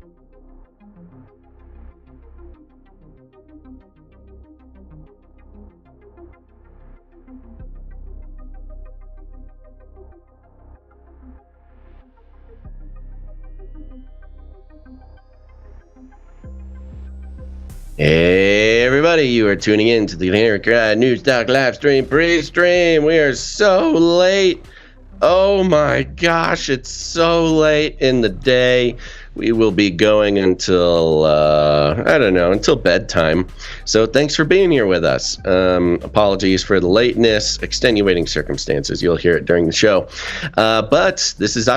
Hey everybody, you are tuning in to the CanaryCry News Talk live stream pre-stream. We are so late. Oh my gosh, it's so late in the day. We will be going until, until bedtime. So thanks for being here with us. Apologies for the lateness, extenuating circumstances. You'll hear it during the show. But this is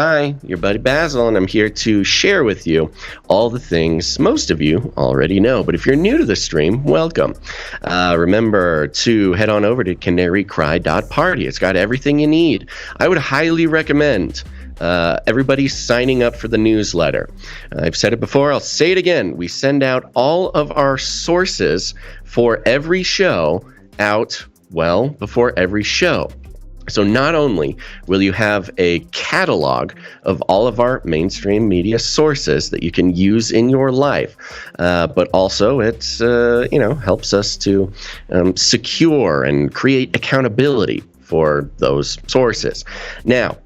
your buddy Basil, and I'm here to share with you all the things most of you already know. But if you're new to the stream, welcome. Remember to head on over to CanaryCry.Party. It's got everything you need. I would highly recommend everybody signing up for the newsletter. I've said it before, I'll say it again. We send out all of our sources for every show out, well, before every show. So not only will you have a catalog of all of our mainstream media sources that you can use in your life, but also it's helps us to secure and create accountability for those sources. Now,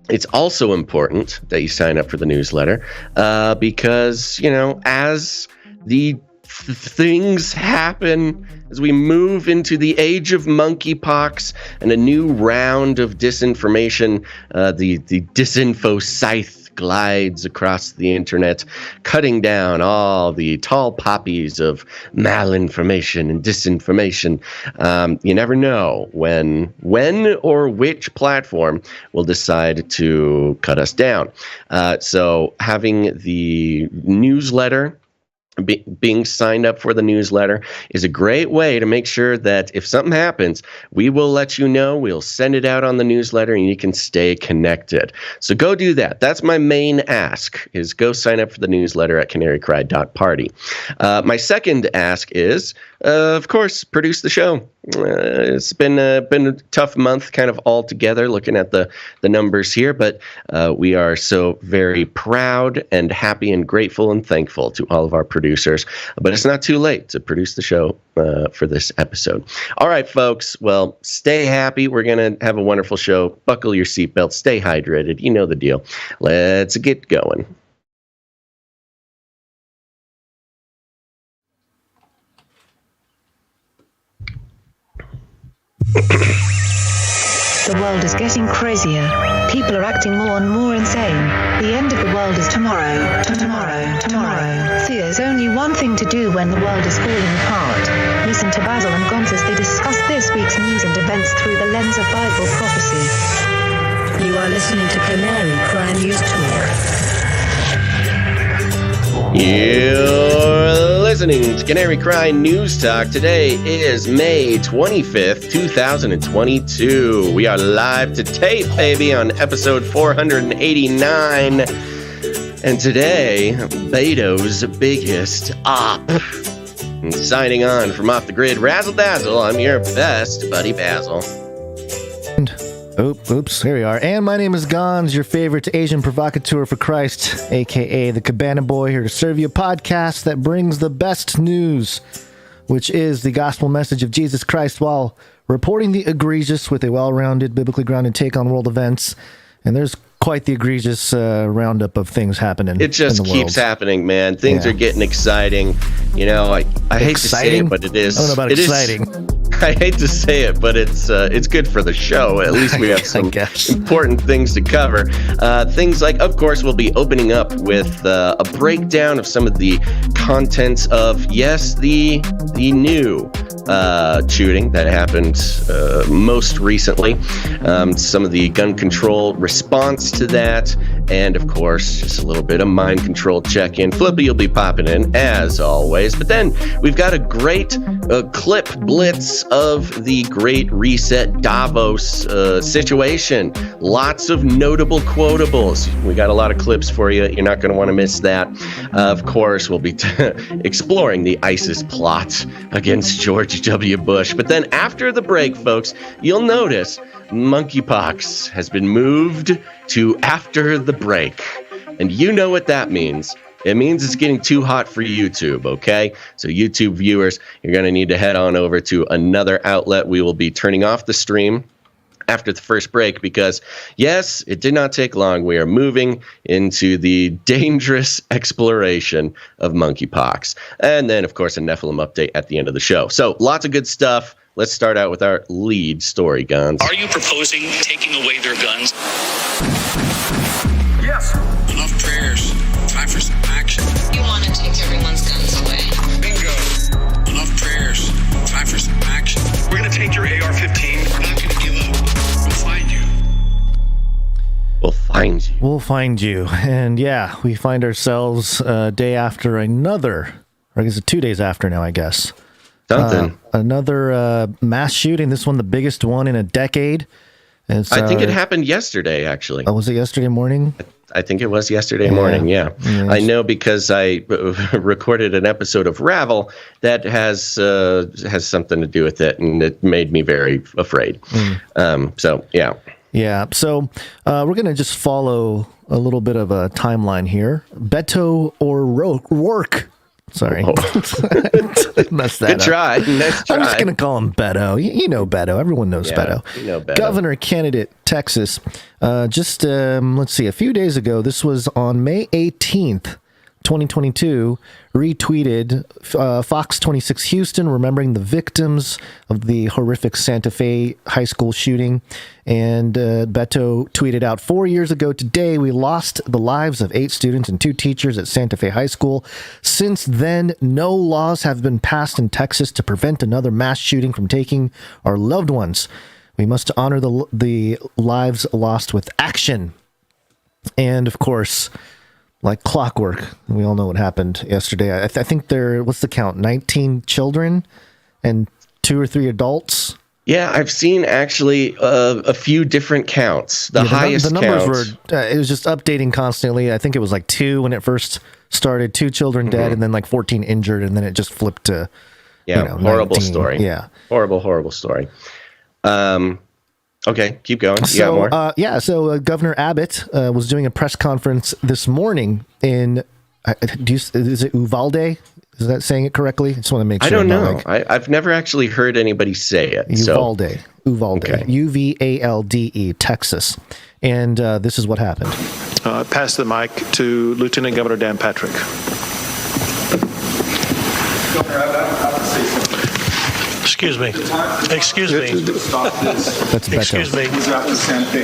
it's also important that you sign up for the newsletter because, as the things happen, as we move into the age of monkeypox and a new round of disinformation, the disinfo scythe glides across the internet, cutting down all the tall poppies of malinformation and disinformation. You never know when or which platform will decide to cut us down. So having the newsletter, being signed up for the newsletter is a great way to make sure that if something happens, we will let you know. We'll send it out on the newsletter and you can stay connected. So go do that. That's my main ask, is go sign up for the newsletter at CanaryCry.Party. My second ask is, of course, produce the show. It's been a tough month kind of all together looking at the numbers here, but we are so very proud and happy and grateful and thankful to all of our producers. But it's not too late to produce the show for this episode. All right, folks. Well, stay happy. We're going to have a wonderful show. Buckle your seatbelt. Stay hydrated. You know the deal. Let's get going. The world is getting crazier. People are acting more and more insane. The end of the world is tomorrow. Tomorrow. There's only one thing to do when the world is falling apart. Listen to Basil and Gonz as they discuss this week's news and events through the lens of Bible prophecy. You are listening to CanaryCry News Talk. You're listening to CanaryCry News Talk. Today is May 25th, 2022. We are live to tape, baby, on episode 489. And today, BETO'S biggest op. And signing on from off the grid, Razzle Dazzle, I'm your best buddy Basil. Oops, here we are. And my name is Gonz, your favorite Asian provocateur for Christ, a.k.a. the Cabana Boy, here to serve you a podcast that brings the best news, which is the gospel message of Jesus Christ, while reporting the egregious with a well-rounded, biblically grounded take on world events. And there's quite the egregious roundup of things happening. It just keeps happening, man. Things are getting exciting. You know, I hate to say it, but it is. I don't know about exciting. I hate to say it, but it's good for the show. At least we have some important things to cover. Things like, of course, we'll be opening up with a breakdown of some of the contents of, yes, the new shooting that happened most recently. Some of the gun control response to that, and of course, just a little bit of mind control check-in. Flippy will be popping in as always, but then we've got a great clip blitz of the Great Reset Davos situation. Lots of notable quotables. We got a lot of clips for you. You're not going to want to miss that. Of course, we'll be exploring the ISIS plot against George W. Bush. But then after the break, folks, you'll notice monkeypox has been moved to after the break. And you know what that means. It means it's getting too hot for YouTube, okay? So YouTube viewers, you're going to need to head on over to another outlet. We will be turning off the stream after the first break because, yes, it did not take long. We are moving into the dangerous exploration of monkeypox. And then, of course, a Nephilim update at the end of the show. So lots of good stuff. Let's start out with our lead story, Gonz. Are you proposing taking away their guns? Yes. Enough prayers. Time for some action. You want to take everyone's guns away. Bingo. Enough prayers. Time for some action. We're going to take your AR-15. We're not going to give up. We'll find you. We'll find you. We'll find you. And yeah, we find ourselves a day after another, or is it 2 days after now, I guess. Something. Another mass shooting. This one, the biggest one in a decade. And so, I think it happened yesterday, actually. Oh, was it yesterday morning? I think it was yesterday morning, yeah. I know because I recorded an episode of Ravel that has something to do with it, and it made me very afraid. So, yeah. Yeah, so we're going to just follow a little bit of a timeline here. Beto or Rourke. Sorry. Oh. Messed that Good up. try. Nice try. I'm just going to call him Beto. You know Beto. Everyone knows Beto. You know Beto. Governor candidate, Texas. Let's see, a few days ago, this was on May 18th, 2022, retweeted Fox 26 Houston, remembering the victims of the horrific Santa Fe high school shooting. And Beto tweeted out, 4 years ago today, we lost the lives of 8 students and 2 teachers at Santa Fe High School. Since then, no laws have been passed in Texas to prevent another mass shooting from taking our loved ones. We must honor the lives lost with action. And of course, like clockwork, we all know what happened yesterday. I think what's the count? 19 children and 2 or 3 adults. Yeah, I've seen actually a few different counts. The highest numbers counts were, it was just updating constantly. I think it was like 2 when it first started, 2 children dead, and then like 14 injured, and then it just flipped to, horrible 19. story. Yeah. Horrible story. Okay, keep going. You got more? So Governor Abbott was doing a press conference this morning in, is it Uvande? Is that saying it correctly? I just want to make sure. I don't know. I've never actually heard anybody say it. Uvalde. Okay. Uvalde, Texas. And this is what happened. Pass the mic to Lieutenant Governor Dan Patrick. Governor, I have to say something. Excuse me. Excuse me. That's Beto. Excuse me.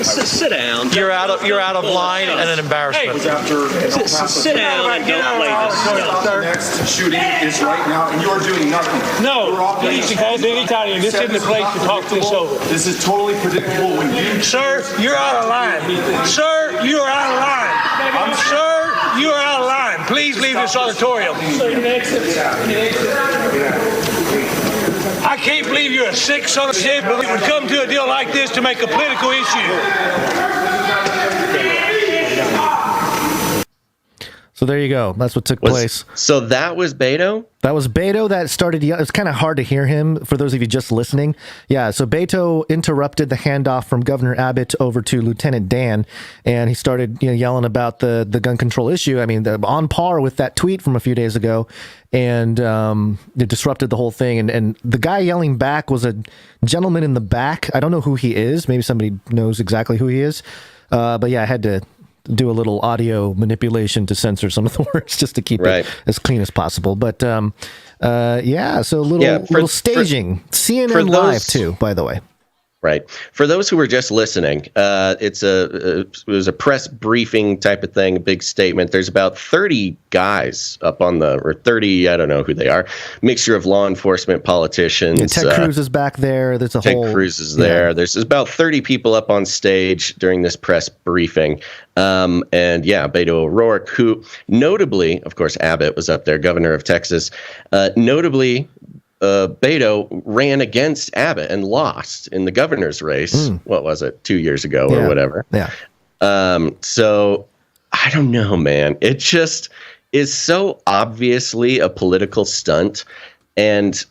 Sit down. You're out of line and an embarrassment. Sit down and don't play this. The next shooting is right now, and you're doing nothing. No, please, anytime. This isn't the place to talk this over. This is totally predictable when you... Sir, you're out of line. Sir, you are out of line. Sir, you are out of line. Please leave this auditorium. I can't believe you're a sick son of a shit, but it would come to a deal like this to make a political issue. So there you go. That's what took place. So that was Beto? That was Beto that started. It's kind of hard to hear him for those of you just listening. Yeah, so Beto interrupted the handoff from Governor Abbott over to Lieutenant Dan, and he started yelling about the gun control issue. I mean, on par with that tweet from a few days ago, and it disrupted the whole thing. And the guy yelling back was a gentleman in the back. I don't know who he is. Maybe somebody knows exactly who he is. But yeah, I had to do a little audio manipulation to censor some of the words just to keep it as clean as possible. But so a little staging. CNN Live too, by the way. Right. For those who were just listening, it was a press briefing type of thing, a big statement. There's about 30 guys up on or 30, I don't know who they are, mixture of law enforcement, politicians. Yeah, Ted Cruz is back there. There's Ted Cruz is there. There's about 30 people up on stage during this press briefing. Beto O'Rourke, who notably, of course, Abbott was up there, governor of Texas, notably, Beto ran against Abbott and lost in the governor's race. What was it, 2 years ago or whatever? Yeah. So I don't know, man. It just is so obviously a political stunt, and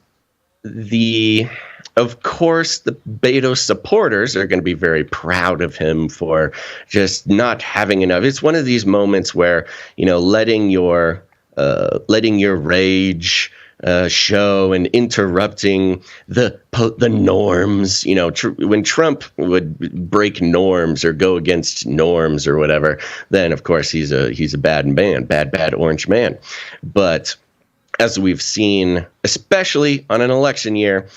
of course, the Beto supporters are going to be very proud of him for just not having enough. It's one of these moments where, letting your rage show and interrupting the norms. When Trump would break norms or go against norms or whatever, then of course he's a bad man, bad orange man. But as we've seen, especially on an election year,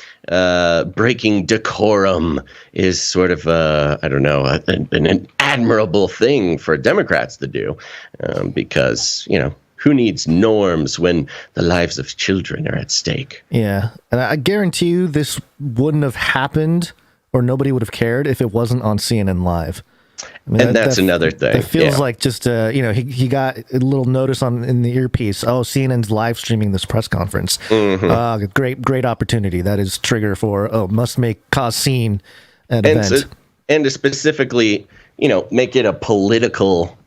breaking decorum is sort of an admirable thing for Democrats to do, because who needs norms when the lives of children are at stake? Yeah, and I guarantee you this wouldn't have happened, or nobody would have cared if it wasn't on CNN Live. I mean, that's another thing. It feels like just he got a little notice in the earpiece. Oh, CNN's live streaming this press conference. Mm-hmm. Great opportunity. That is trigger for must cause scene at event. And to specifically make it a political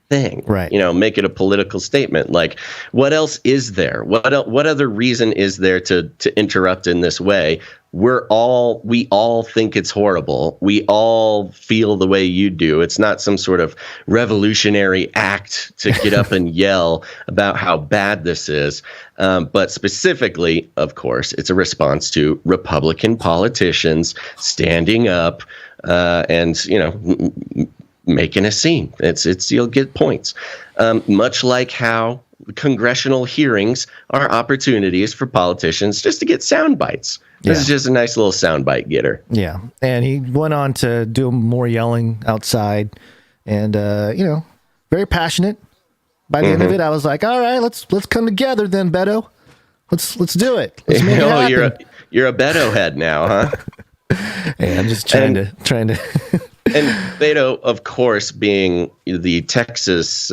thing, right? Make it a political statement. Like, what else is there? What other reason is there to interrupt in this way? We all think it's horrible. We all feel the way you do. It's not some sort of revolutionary act to get up and yell about how bad this is. But specifically, of course, it's a response to Republican politicians standing up and making a scene. It's you'll get points. Much like how congressional hearings are opportunities for politicians just to get sound bites. This is just a nice little soundbite getter. Yeah, and he went on to do more yelling outside, and very passionate. By the end of it, I was like, "All right, let's come together, then, Beto. Let's do it. Let's make it happen." You're a Beto head now, huh? Hey, I'm just trying to. And Beto, of course, being the Texas,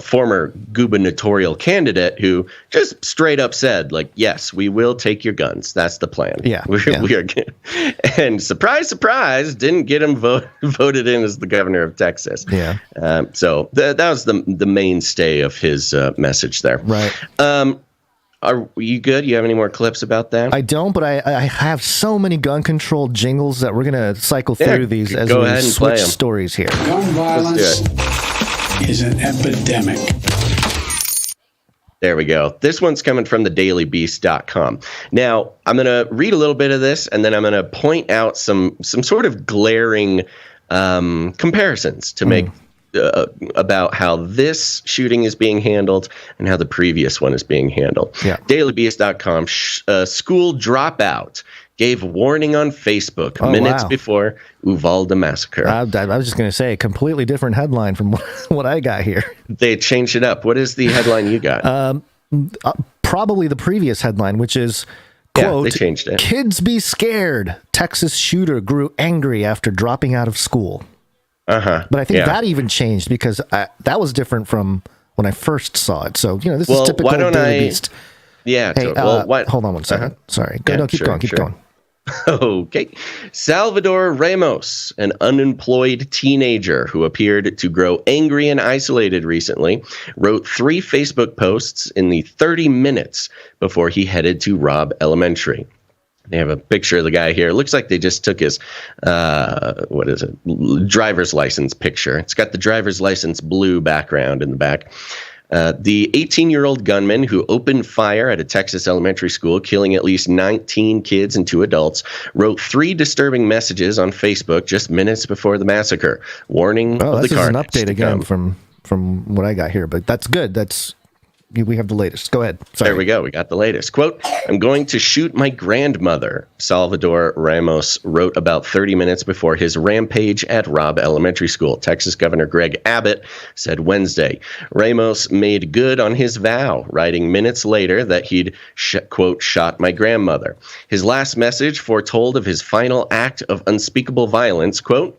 former gubernatorial candidate who just straight up said, like, yes, we will take your guns. That's the plan. Yeah. We are good. And surprise, surprise, didn't get him voted in as the governor of Texas. Yeah. So that was the mainstay of his message there. Right. Are you good? You have any more clips about that? I don't, but I have so many gun control jingles that we're going to cycle through these as we switch stories here. Gun violence is an epidemic. There we go. This one's coming from thedailybeast.com. Now, I'm going to read a little bit of this, and then I'm going to point out some sort of glaring comparisons to make about how this shooting is being handled and how the previous one is being handled. Yeah. Dailybeast.com, school dropout gave warning on Facebook minutes before Uvande massacre. I was just going to say, a completely different headline from what I got here. They changed it up. What is the headline you got? Probably the previous headline, which is, quote, they changed it. "Kids be scared. Texas shooter grew angry after dropping out of school." But I think that even changed because that was different from when I first saw it. So, this is typical Daily Beast. Yeah. Hey, hold on one second. Sorry. Keep going. Okay. Salvador Ramos, an unemployed teenager who appeared to grow angry and isolated recently, wrote 3 Facebook posts in the 30 minutes before he headed to Robb Elementary. They have a picture of the guy here. It looks like they just took his, driver's license picture. It's got the driver's license blue background in the back. The 18-year-old gunman who opened fire at a Texas elementary school, killing at least 19 kids and 2 adults, wrote 3 disturbing messages on Facebook just minutes before the massacre, warning of the carnage. This is an update again from what I got here, but that's good. We have the latest. Go ahead. Sorry. There we go. We got the latest. Quote, "I'm going to shoot my grandmother," Salvador Ramos wrote about 30 minutes before his rampage at Robb Elementary School. Texas Governor Greg Abbott said Wednesday. Ramos made good on his vow, writing minutes later that he'd, quote, "shot my grandmother." His last message foretold of his final act of unspeakable violence, quote,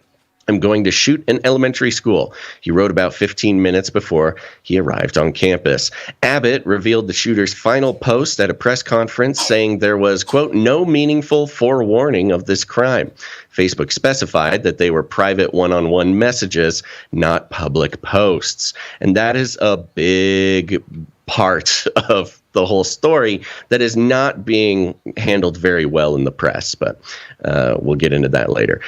"I'm going to shoot an elementary school," he wrote about 15 minutes before he arrived on campus. Abbott revealed the shooter's final post at a press conference, saying there was, quote, "no meaningful forewarning of this crime." Facebook specified that they were private one-on-one messages, not public posts. And that is a big part of the whole story that is not being handled very well in the press, but we'll get into that later.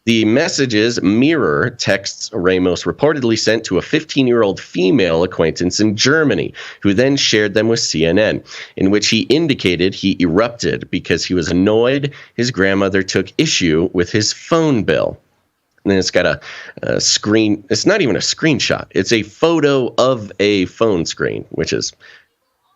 The messages mirror texts Ramos reportedly sent to a 15-year-old female acquaintance in Germany, who then shared them with CNN, in which he indicated he erupted because he was annoyed his grandmother took issue with his phone bill. And then it's got a screen. It's not even a screenshot. It's a photo of a phone screen, which is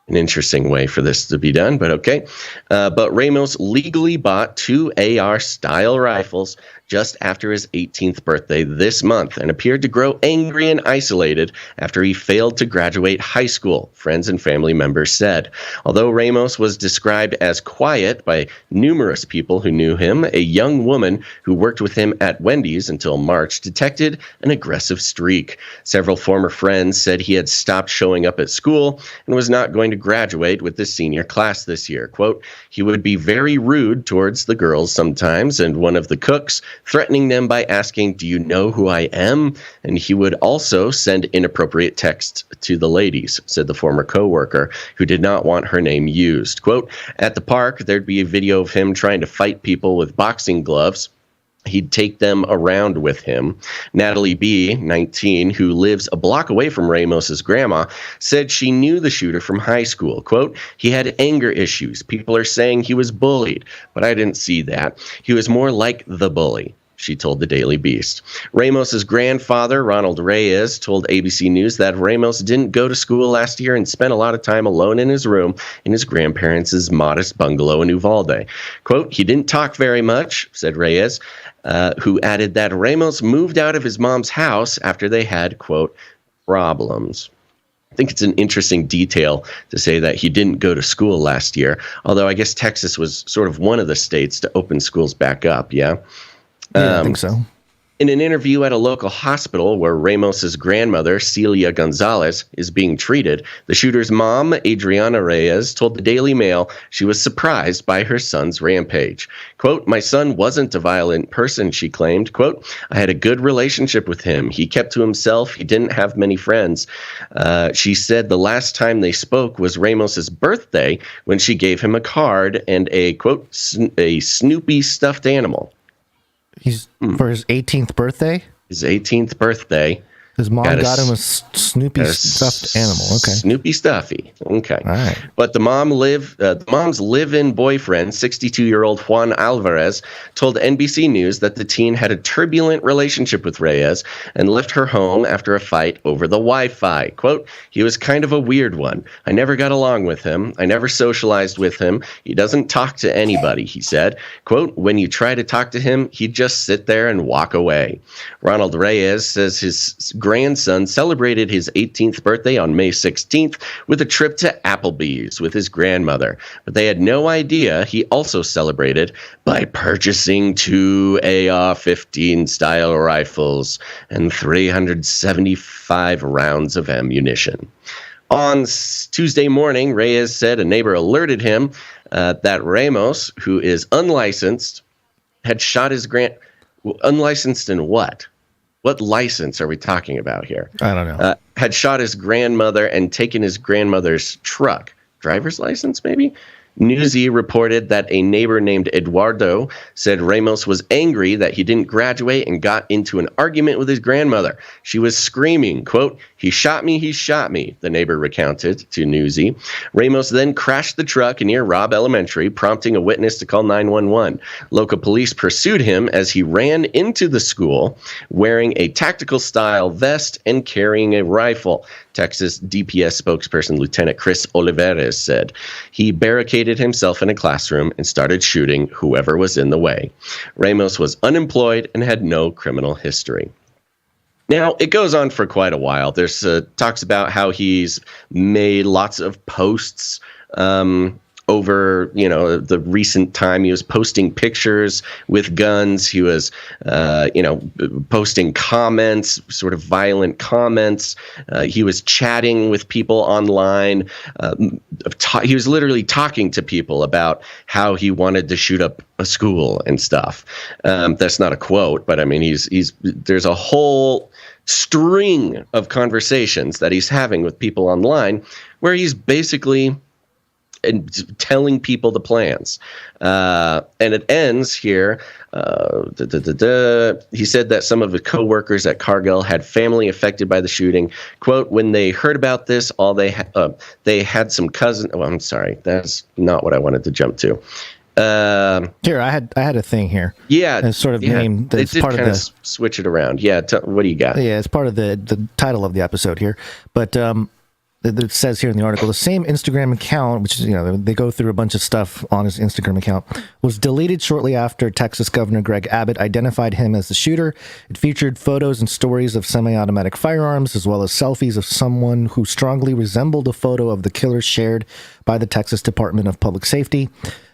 an interesting way for this to be done, but okay. But Ramos legally bought 2 AR-style rifles just after his 18th birthday this month and appeared to grow angry and isolated after he failed to graduate high school, friends and family members said. Although Ramos was described as quiet by numerous people who knew him, a young woman who worked with him at Wendy's until March detected an aggressive streak. Several former friends said he had stopped showing up at school and was not going to graduate with the senior class this year. Quote, he would be very rude towards the girls sometimes, and one of the cooks threatening them by asking, do you know who I am? And he would also send inappropriate texts to the ladies, said the former co-worker, who did not want her name used. Quote, at the park, there'd be a video of him trying to fight people with boxing gloves. He'd take them around with him. Natalie B., 19, who lives a block away from Ramos's grandma, said she knew the shooter from high school. Quote, he had anger issues. People are saying he was bullied, but I didn't see that. He was more like the bully, she told the Daily Beast. Ramos's grandfather, Ronald Reyes, told ABC News that Ramos didn't go to school last year and spent a lot of time alone in his room in his grandparents' modest bungalow in Uvande. Quote, he didn't talk very much, said Reyes, who added that Ramos moved out of his mom's house after they had, quote, problems. I think it's an interesting detail to say that he didn't go to school last year, although I guess Texas was sort of one of the states to open schools back up, yeah? Yeah, I think so. In an interview at a local hospital where Ramos's grandmother, Celia Gonzalez, is being treated, the shooter's mom, Adriana Reyes, told the Daily Mail she was surprised by her son's rampage. Quote, my son wasn't a violent person, she claimed. Quote, I had a good relationship with him. He kept to himself. He didn't have many friends. She said the last time they spoke was Ramos's birthday when she gave him a card and a, quote, a Snoopy stuffed animal. He's for his 18th birthday? His 18th birthday. His mom got him a Snoopy stuffed animal. Okay. Snoopy stuffy. Okay. All right. But the mom's live-in boyfriend, 62-year-old Juan Alvarez, told NBC News that the teen had a turbulent relationship with Reyes and left her home after a fight over the Wi-Fi. Quote, he was kind of a weird one. I never got along with him. I never socialized with him. He doesn't talk to anybody, he said. Quote, when you try to talk to him, he'd just sit there and walk away. Ronald Reyes says his grandson celebrated his 18th birthday on May 16th with a trip to Applebee's with his grandmother. But they had no idea he also celebrated by purchasing 2 AR-15 style rifles and 375 rounds of ammunition. On Tuesday morning, Reyes said a neighbor alerted him that Ramos, who is unlicensed, had shot his unlicensed in what? What license are we talking about here? I don't know. Had shot his grandmother and taken his grandmother's truck. Driver's license, maybe? Newsy reported that a neighbor named Eduardo said Ramos was angry that he didn't graduate and got into an argument with his grandmother. She was screaming, quote, he shot me, the neighbor recounted to Newsy. Ramos then crashed the truck near Robb Elementary, prompting a witness to call 911. Local police pursued him as he ran into the school wearing a tactical-style vest and carrying a rifle. Texas DPS spokesperson Lieutenant Chris Olivares said he barricaded himself in a classroom and started shooting whoever was in the way. Ramos was unemployed and had no criminal history. Now, it goes on for quite a while. There's talks about how he's made lots of posts over, the recent time. He was posting pictures with guns. He was, posting comments, sort of violent comments. He was chatting with people online. He was literally talking to people about how he wanted to shoot up a school and stuff. That's not a quote, but I mean, there's a whole string of conversations that he's having with people online where he's basically telling people the plans. And it ends here. He said that some of his co-workers at Cargill had family affected by the shooting. Quote, when they heard about this, they had some cousin. Oh, I'm sorry. That's not what I wanted to jump to. Here, I had a thing here. Yeah. It's sort of named. They It's did part of kind the. of switch it around. Yeah. What do you got? Yeah, it's part of the title of the episode here. But it says here in the article, the same Instagram account, which is, they go through a bunch of stuff on his Instagram account, was deleted shortly after Texas Governor Greg Abbott identified him as the shooter. It featured photos and stories of semi-automatic firearms, as well as selfies of someone who strongly resembled a photo of the killer shared by the Texas Department of Public Safety.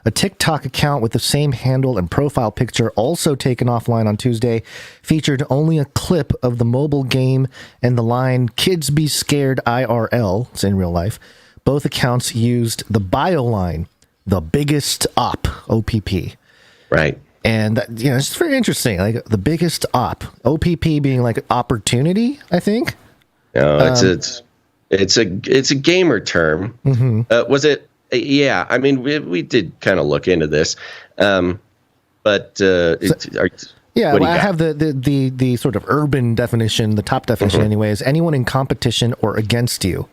A TikTok account with the same handle and profile picture, also taken offline on Tuesday, featured only a clip of the mobile game and the line, "Kids be scared IRL." It's in real life. Both accounts used the bio line, "The biggest op," OPP. Right. And, it's very interesting. Like, the biggest op. OPP being like opportunity, I think. No, it's a gamer term. Mm-hmm. Was it? Yeah, I mean, we did kind of look into this, but yeah, well, I have the sort of urban definition, the top definition, anyways. Anyone in competition or against you.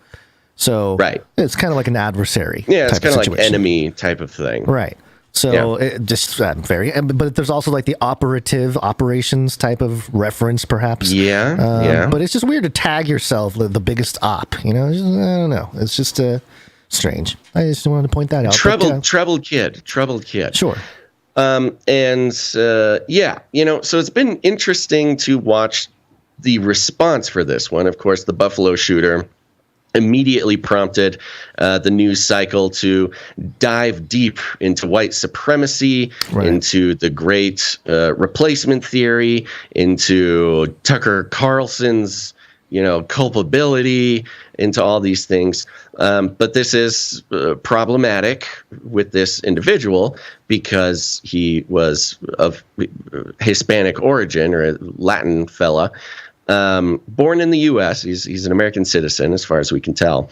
So right, it's kind of like an adversary. Yeah, it's kind of like situation. enemy type of thing. Right. So it just but there's also like the operations type of reference, perhaps. Yeah. But it's just weird to tag yourself the biggest op. I don't know. It's just strange. I just wanted to point that out. Troubled kid. Sure. So it's been interesting to watch the response for this one. Of course, the Buffalo shooter immediately prompted the news cycle to dive deep into white supremacy, into the great replacement theory, into Tucker Carlson's culpability, into all these things. But this is problematic with this individual because he was of Hispanic origin, or a Latin fella, born in the U.S. He's an American citizen, as far as we can tell.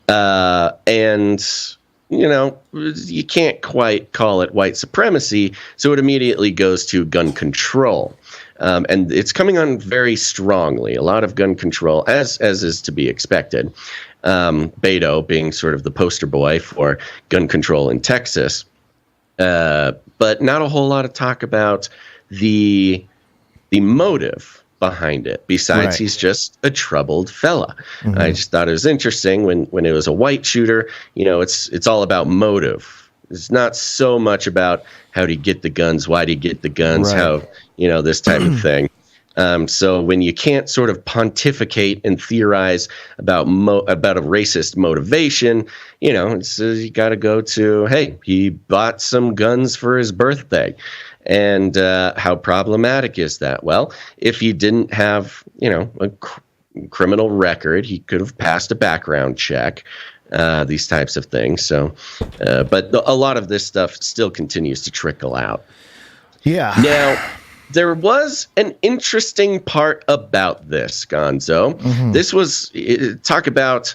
And you can't quite call it white supremacy, so it immediately goes to gun control. And it's coming on very strongly. A lot of gun control, as is to be expected. Beto being sort of the poster boy for gun control in Texas. But not a whole lot of talk about the motive behind it, besides he's just a troubled fella. Mm-hmm. I just thought it was interesting when it was a white shooter. It's all about motive. It's not so much about how do you get the guns, why do you get the guns, how, this type of thing. So when you can't sort of pontificate and theorize about a racist motivation, you got to go to, hey, he bought some guns for his birthday. And how problematic is that? Well, if he didn't have, a criminal record, he could have passed a background check. These types of things. So, but a lot of this stuff still continues to trickle out. Yeah. Now, there was an interesting part about this, Gonzo. Mm-hmm. This was talk about,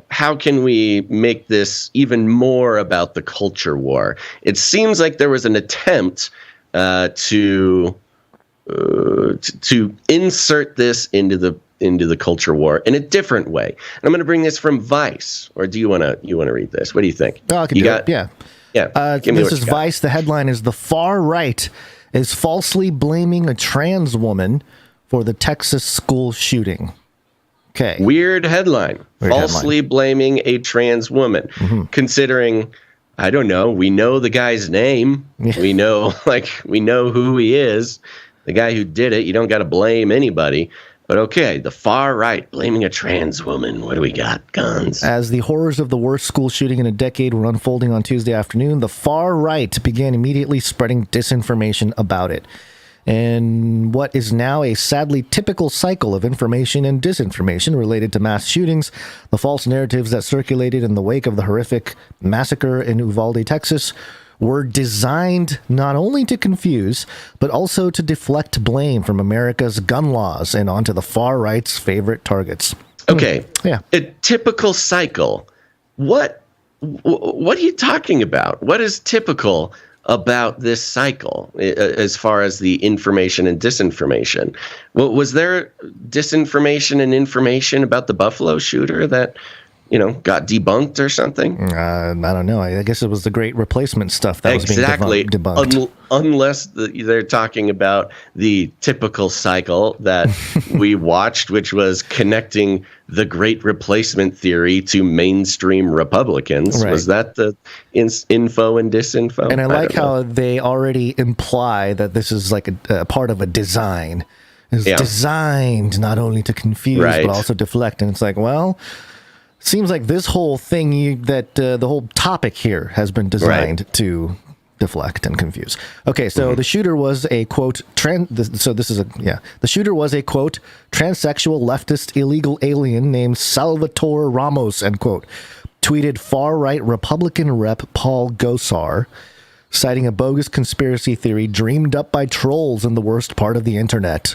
how can we make this even more about the culture war? It seems like there was an attempt to insert this into the culture war in a different way. And I'm going to bring this from Vice, or do you want to read this? What do you think? Oh, I can do it. Yeah. This is Vice. The headline is "The Far Right is Falsely Blaming a Trans Woman for the Texas School Shooting." Okay. Weird headline. Falsely blaming a trans woman. Mm-hmm. Considering, I don't know, we know the guy's name. We know who he is. The guy who did it, you don't got to blame anybody. But okay, the far right blaming a trans woman. What do we got, Gonz? As the horrors of the worst school shooting in a decade were unfolding on Tuesday afternoon, the far right began immediately spreading disinformation about it. And what is now a sadly typical cycle of information and disinformation related to mass shootings, the false narratives that circulated in the wake of the horrific massacre in Uvalde, Texas, were designed not only to confuse, but also to deflect blame from America's gun laws and onto the far right's favorite targets. Okay. Yeah. A typical cycle. What are you talking about? What is typical about this cycle as far as the information and disinformation? Well, was there disinformation and information about the Buffalo shooter that, got debunked or something? I don't know. I guess it was the great replacement stuff that was being debunked. Unless they're talking about the typical cycle that we watched, which was connecting the great replacement theory to mainstream Republicans. Right. Was that the info and disinfo? And I like how they already imply that this is like a part of a design. It's designed not only to confuse, but also deflect. And it's like, well, seems like this whole thing, the whole topic here has been designed to deflect and confuse. Okay, so the shooter was a quote the shooter was a quote transsexual leftist illegal alien named Salvatore Ramos, end quote, tweeted far right Republican Rep Paul Gosar, citing a bogus conspiracy theory dreamed up by trolls in the worst part of the internet.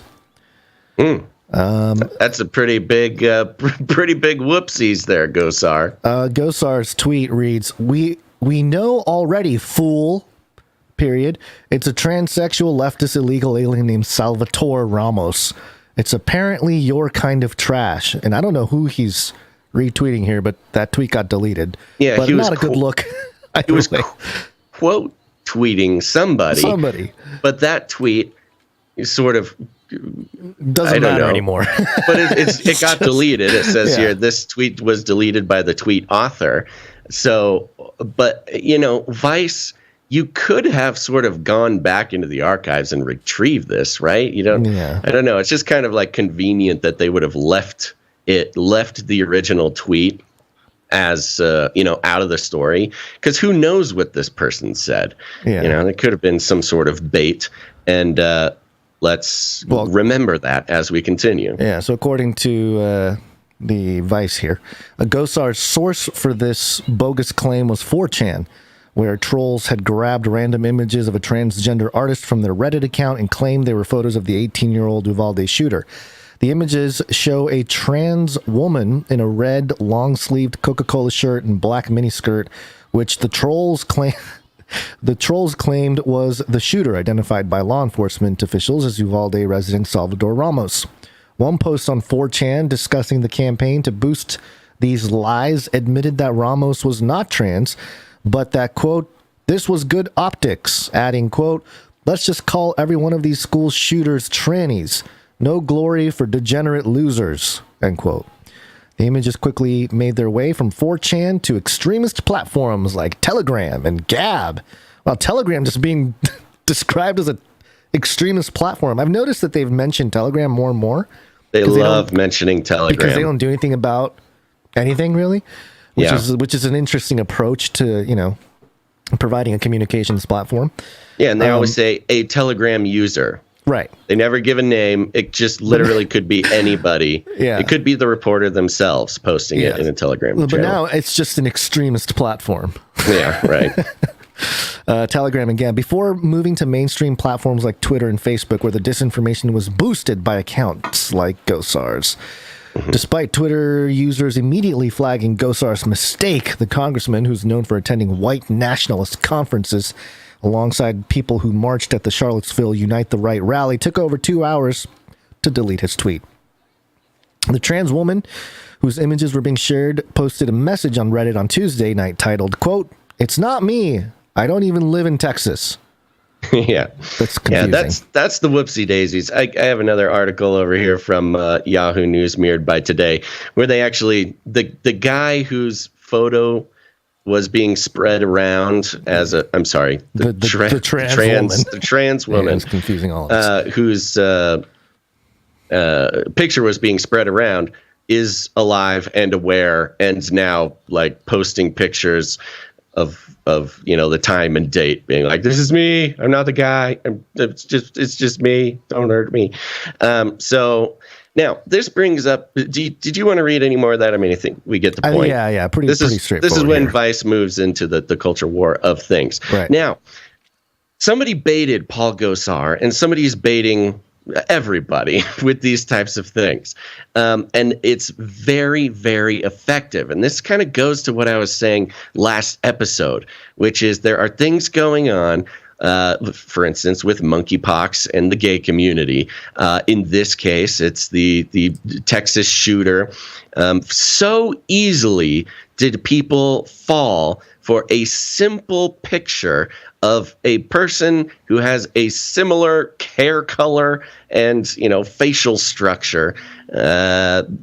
That's a pretty big whoopsies there, Gosar. Gosar's tweet reads, "We know already, fool. Period. It's a transsexual leftist illegal alien named Salvatore Ramos. It's apparently your kind of trash." And I don't know who he's retweeting here, but that tweet got deleted. Yeah, but not a good look. He was quote tweeting somebody. But that tweet is sort of doesn't matter anymore. But it got deleted. It says here, this tweet was deleted by the tweet author. So, but Vice, you could have sort of gone back into the archives and retrieved this, right? I don't know. It's just kind of like convenient that they would have left the original tweet as out of the story, because who knows what this person said? It could have been some sort of bait, and let's remember that as we continue. Yeah. So according to the Vice here, a Gosar's source for this bogus claim was 4chan, where trolls had grabbed random images of a transgender artist from their Reddit account and claimed they were photos of the 18-year-old Uvande shooter. The images show a trans woman in a red long-sleeved Coca-Cola shirt and black miniskirt, which the trolls claimed was the shooter, identified by law enforcement officials as Uvalde resident Salvador Ramos. One post on 4chan discussing the campaign to boost these lies admitted that Ramos was not trans, but that, quote, this was good optics, adding, quote, let's just call every one of these school shooters trannies. No glory for degenerate losers, end quote. The images quickly made their way from 4chan to extremist platforms like Telegram and Gab, while Telegram just being described as an extremist platform. I've noticed that they've mentioned Telegram more and more. They love mentioning Telegram. Because they don't do anything about anything, really. Which is an interesting approach to, providing a communications platform. Yeah, and they always say a Telegram user. Right. They never give a name. It just literally could be anybody. Yeah. It could be the reporter themselves posting it in a Telegram channel. But now it's just an extremist platform. Yeah, right. Telegram again. Before moving to mainstream platforms like Twitter and Facebook, where the disinformation was boosted by accounts like Gosar's. Despite Twitter users immediately flagging Gosar's mistake, the congressman, who's known for attending white nationalist conferences alongside people who marched at the Charlottesville Unite the Right rally, took over 2 hours to delete his tweet. The trans woman, whose images were being shared, posted a message on Reddit on Tuesday night titled, quote, it's not me. I don't even live in Texas. Yeah. That's confusing. Yeah, that's the whoopsie daisies. I have another article over here from Yahoo News mirrored by Today, where they actually, the guy whose photo was being spread around as the trans woman. Yeah, it's confusing all of us. Whose picture was being spread around is alive and aware and now like posting pictures of the time and date, being like, this is me, I'm not the guy, it's just me, don't hurt me. So Now, this brings up. Did you want to read any more of that? I mean, I think we get the point. Yeah. Pretty straightforward. This is when here. Vice moves into the culture war of things. Right. Now, somebody baited Paul Gosar, and somebody's baiting everybody with these types of things. And it's very, very effective. And this kind of goes to what I was saying last episode, which is there are things going on, for instance, with monkeypox and the gay community. In this case, it's the Texas shooter. So easily did people fall for a simple picture of a person who has a similar hair color and, facial structure,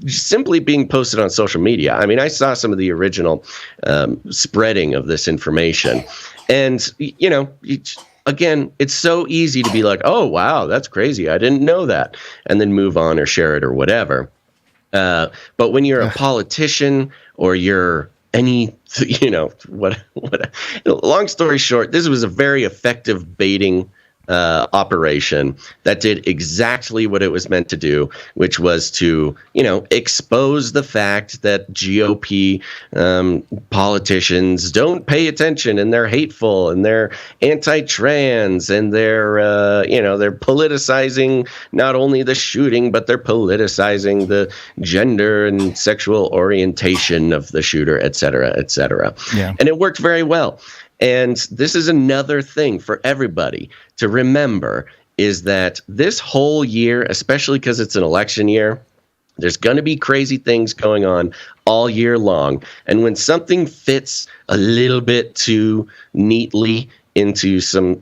simply being posted on social media. I mean, I saw some of the original spreading of this information. And, again, it's so easy to be like, oh, wow, that's crazy. I didn't know that. And then move on or share it or whatever. But when you're a politician or you're long story short, this was a very effective baiting operation that did exactly what it was meant to do, which was to, expose the fact that GOP politicians don't pay attention, and they're hateful, and they're anti-trans, and they're politicizing not only the shooting, but they're politicizing the gender and sexual orientation of the shooter, et cetera, et cetera. Yeah. And it worked very well. And this is another thing for everybody to remember, is that this whole year, especially because it's an election year, there's going to be crazy things going on all year long. And when something fits a little bit too neatly into some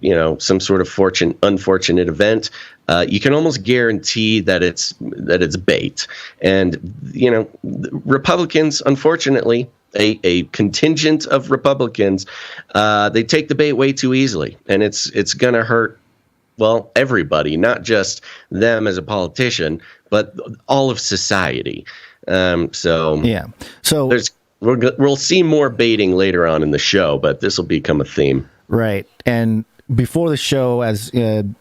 sort of unfortunate event, you can almost guarantee that it's bait. And, Republicans, unfortunately, a contingent of Republicans, they take the bait way too easily, and it's going to hurt, well, everybody, not just them as a politician, but all of society. So we'll see more baiting later on in the show, but this will become a theme. Right. And before the show, as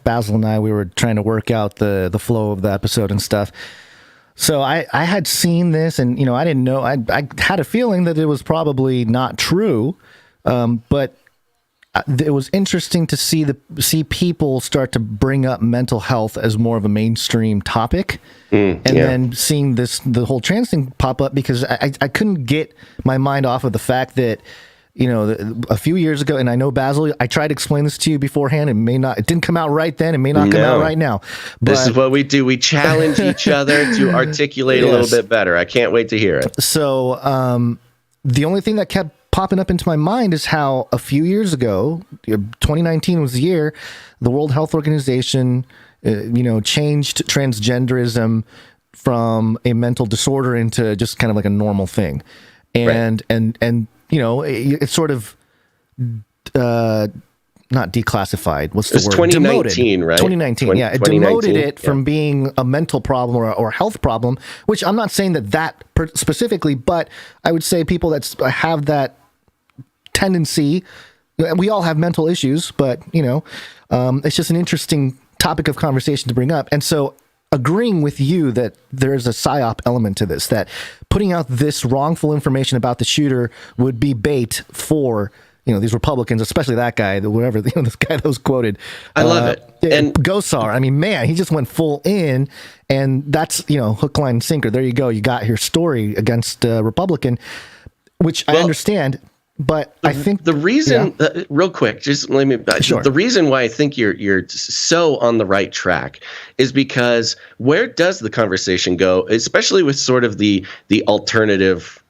Basil and I, we were trying to work out the flow of the episode and stuff. So I had seen this, and I didn't know. I had a feeling that it was probably not true, but it was interesting to see people start to bring up mental health as more of a mainstream topic, then seeing the whole trans thing pop up, because I couldn't get my mind off of the fact that, a few years ago, and I know, Basil, I tried to explain this to you beforehand. It didn't come out right then. It may not come out right now. But this is what we do. We challenge each other to articulate a little bit better. I can't wait to hear it. So the only thing that kept popping up into my mind is how a few years ago, 2019 was the year, the World Health Organization, changed transgenderism from a mental disorder into just kind of like a normal thing. And it's sort of not declassified. What's the word? 2019, demoted. Right? 2019, yeah. It demoted it from being a mental problem or health problem, which I'm not saying that specifically, but I would say people that have that tendency, we all have mental issues, but, it's just an interesting topic of conversation to bring up. And so agreeing with you that there's a PSYOP element to this, that putting out this wrongful information about the shooter would be bait for, these Republicans, especially that guy, whatever, this guy that was quoted. I love it. And Gosar, I mean, man, he just went full in, and that's, hook, line, and sinker. There you go. You got your story against Republican, which I understand. But I think the reason, real quick, just let me. Sure. The reason why I think you're so on the right track is because where does the conversation go, especially with sort of the alternative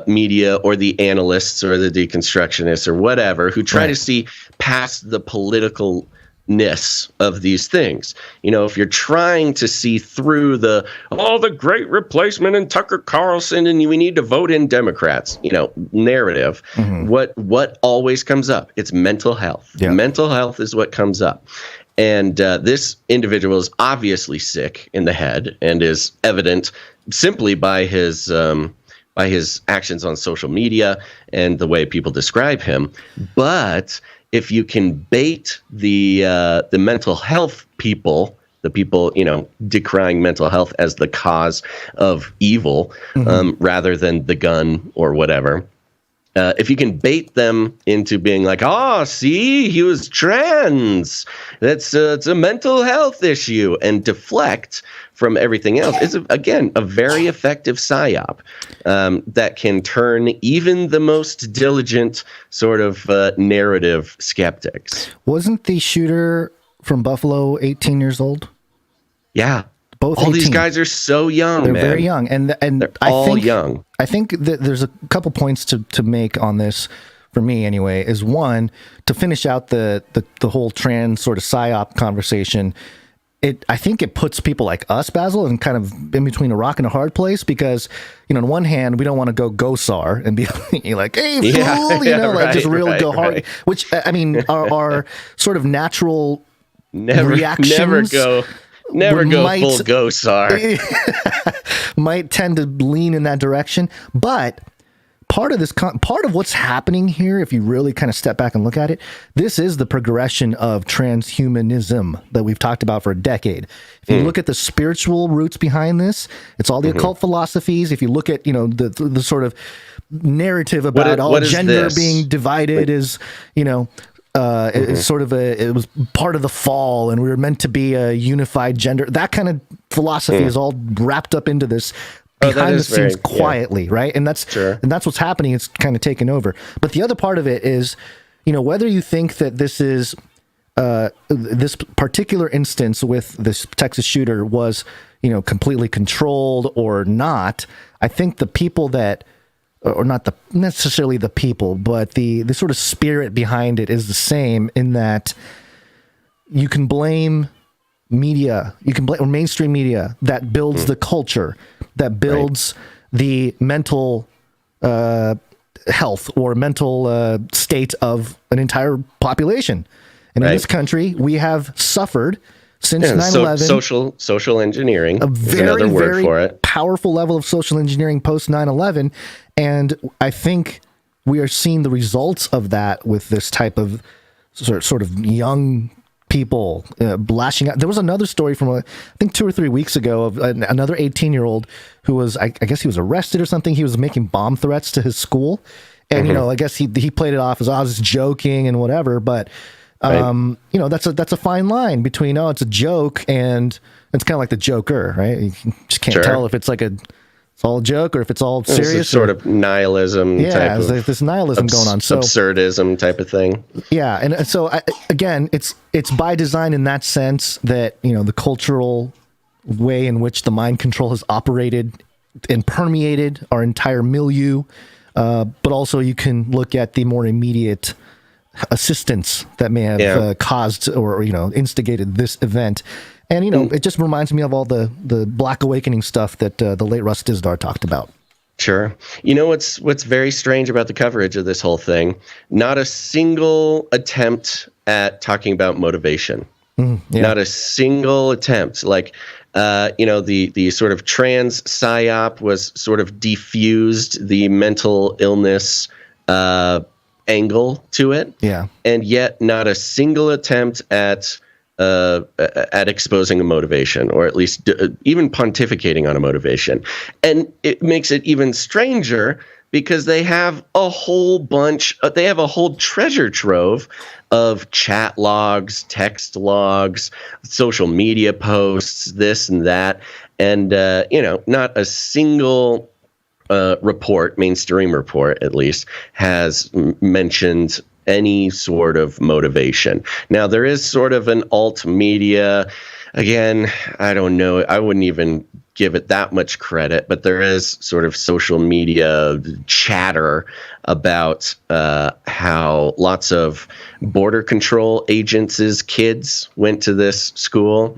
media or the analysts or the deconstructionists or whatever, who try to see past the politicalness of these things. If you're trying to see through the great replacement and Tucker Carlson and we need to vote in Democrats, narrative, what always comes up? It's mental health. Yeah. Mental health is what comes up. And this individual is obviously sick in the head and is evident simply by his actions on social media and the way people describe him. But if you can bait the mental health people the people, decrying mental health as the cause of evil, rather than the gun or whatever. If you can bait them into being like, see, he was trans. It's a mental health issue, and deflect from everything else. It's, again, a very effective psyop that can turn even the most diligent sort of narrative skeptics. Wasn't the shooter from Buffalo 18 years old? Yeah. Both all 18. These guys are so young, They're man. very young. And they're all young. I think that there's a couple points to make on this, for me anyway, is one, to finish out the whole trans sort of psyop conversation. I think it puts people like us, Basil, in kind of in between a rock and a hard place, because, on one hand, we don't want to go Gosar and be like, hey, fool, just real go hard, right. Which, I mean, our sort of natural reactions. Never go full Gosar. Might tend to lean in that direction. But part of what's happening here, if you really kind of step back and look at it, this is the progression of transhumanism that we've talked about for a decade. If you look at the spiritual roots behind this, it's all the occult philosophies. If you look at, the sort of narrative about all gender being divided is, it's sort of it was part of the fall, and we were meant to be a unified gender. That kind of philosophy is all wrapped up into this behind the scenes quietly, right? And that's what's happening. It's kind of taken over. But the other part of it is, whether you think that this is this particular instance with this Texas shooter was, completely controlled or not, I think the people that, or not necessarily the people, but the sort of spirit behind it is the same, in that you can blame media, or mainstream media that builds the culture, that builds the mental health or mental state of an entire population. And in this country, we have suffered since 9/11. Social engineering is another word for it. Powerful level of social engineering post 9/11. And I think we are seeing the results of that with this type of sort of young people lashing out. There was another story from, I think 2 or 3 weeks ago, of another 18-year-old who was, I guess he was arrested or something. He was making bomb threats to his school. And, I guess he played it off as, I was just joking and whatever. But, that's a fine line between, it's a joke, and it's kind of like the Joker, right? You just can't tell if it's like it's all a joke or if it's all serious. It's sort of nihilism type of like this nihilism going on. So absurdism type of thing. Yeah. And so again, it's by design in that sense that, the cultural way in which the mind control has operated and permeated our entire milieu. But also you can look at the more immediate assistance that may have caused or, instigated this event. And, it just reminds me of all the Black Awakening stuff that the late Russ Dizdar talked about. Sure. What's very strange about the coverage of this whole thing, not a single attempt at talking about motivation. Not a single attempt. Like, the sort of trans psyop was sort of diffused the mental illness angle to it. Yeah. And yet not a single attempt at exposing a motivation, or at least even pontificating on a motivation. And it makes it even stranger because they have a whole treasure trove of chat logs, text logs, social media posts, this and that. And, not a single report, mainstream report at least, has mentioned any sort of motivation. Now, there is sort of an alt media, again, I don't know, I wouldn't even give it that much credit, but there is sort of social media chatter about how lots of border control agents' kids went to this school,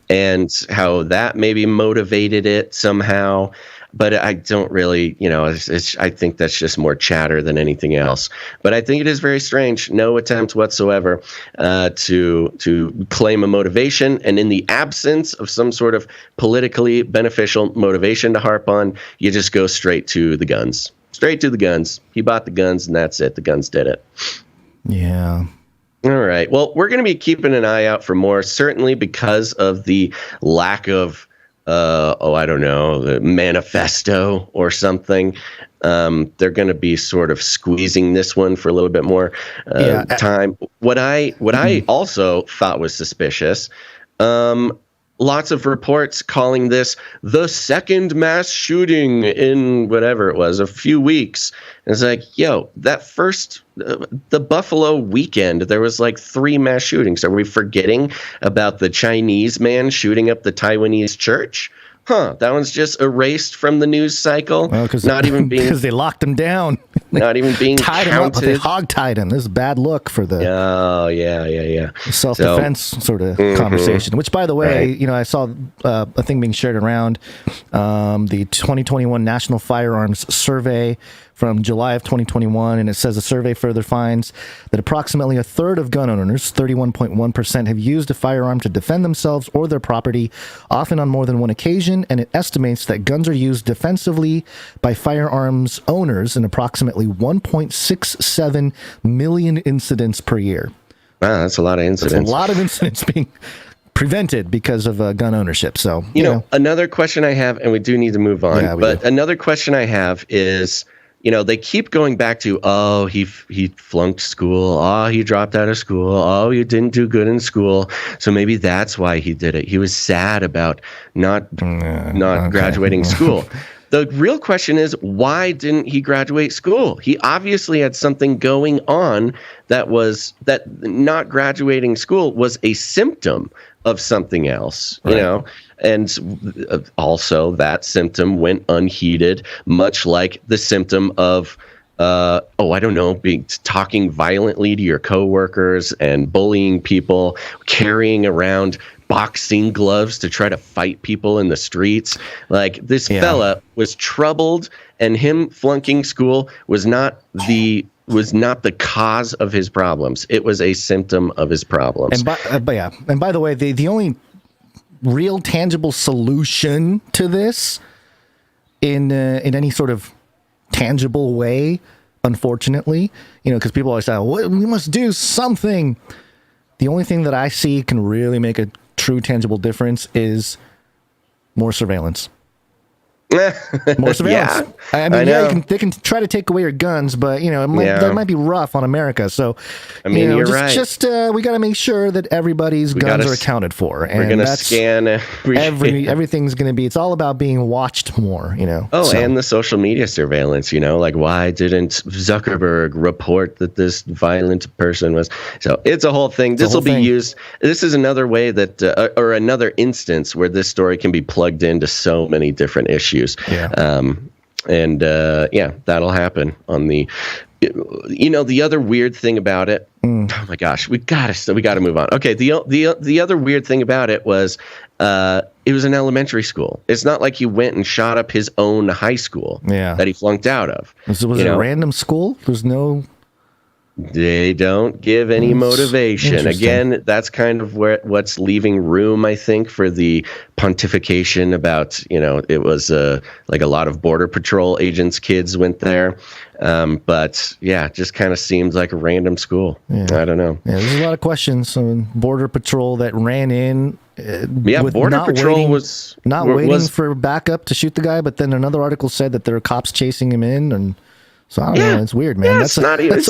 and how that maybe motivated it somehow. But I don't really, I think that's just more chatter than anything else. But I think it is very strange. No attempt whatsoever to claim a motivation. And in the absence of some sort of politically beneficial motivation to harp on, you just go straight to the guns. Straight to the guns. He bought the guns, and that's it. The guns did it. Yeah. All right. Well, we're going to be keeping an eye out for more, certainly because of the lack of, I don't know, the manifesto or something. They're going to be sort of squeezing this one for a little bit more time. What I also thought was suspicious, lots of reports calling this the second mass shooting in whatever it was, a few weeks. And it's like, yo, that first, the Buffalo weekend, there was like 3 mass shootings. Are we forgetting about the Chinese man shooting up the Taiwanese church? That one's just erased from the news cycle. Well, not even being because they locked him down. Not even being tied him up. They hog-tied him. This is a bad look for the self-defense sort of conversation. Which, by the way, I saw a thing being shared around the 2021 National Firearms Survey from July of 2021, and it says the survey further finds that approximately a third of gun owners, 31.1%, have used a firearm to defend themselves or their property, often on more than one occasion, and it estimates that guns are used defensively by firearms owners in approximately 1.67 million incidents per year. Wow, that's a lot of incidents. That's a lot of incidents being prevented because of gun ownership. So, you know, another question I have, and we do need to move on, but another question I have is, they keep going back to, he flunked school. Oh, he dropped out of school. Oh, you didn't do good in school. So maybe that's why he did it. He was sad about not graduating school. The real question is, why didn't he graduate school? He obviously had something going on that not graduating school was a symptom of something else, and also that symptom went unheeded, much like the symptom of, talking violently to your coworkers and bullying people, carrying around boxing gloves to try to fight people in the streets. Like, this fella was troubled, and him flunking school was not the cause of his problems. It was a symptom of his problems. And by the way, the only real tangible solution to this in any sort of tangible way, unfortunately, because people always say, we must do something. The only thing that I see can really make a true tangible difference is more surveillance. More surveillance. I mean, they can try to take away your guns, but that might be rough on America. So, you're right. We got to make sure that everybody's guns are accounted for. And we're gonna scan everything's gonna be. It's all about being watched more. And the social media surveillance. Like, why didn't Zuckerberg report that this violent person was? So it's a whole thing. This will be used. This is another way that, or another instance where this story can be plugged into so many different issues. That'll happen on the, the other weird thing about it. Oh my gosh, we gotta move on. Okay. The other weird thing about it was, it was an elementary school. It's not like he went and shot up his own high school that he flunked out of. Was it a random school? There's no... They don't give any motivation. Again, that's kind of what's leaving room, I think, for the pontification about, it was like a lot of Border Patrol agents' kids went there. Just kind of seems like a random school. Yeah. I don't know. Yeah, there's a lot of questions on Border Patrol that ran in. Border Patrol was not waiting for backup to shoot the guy, but then another article said that there are cops chasing him in, and so I don't know. It's weird, man. That's a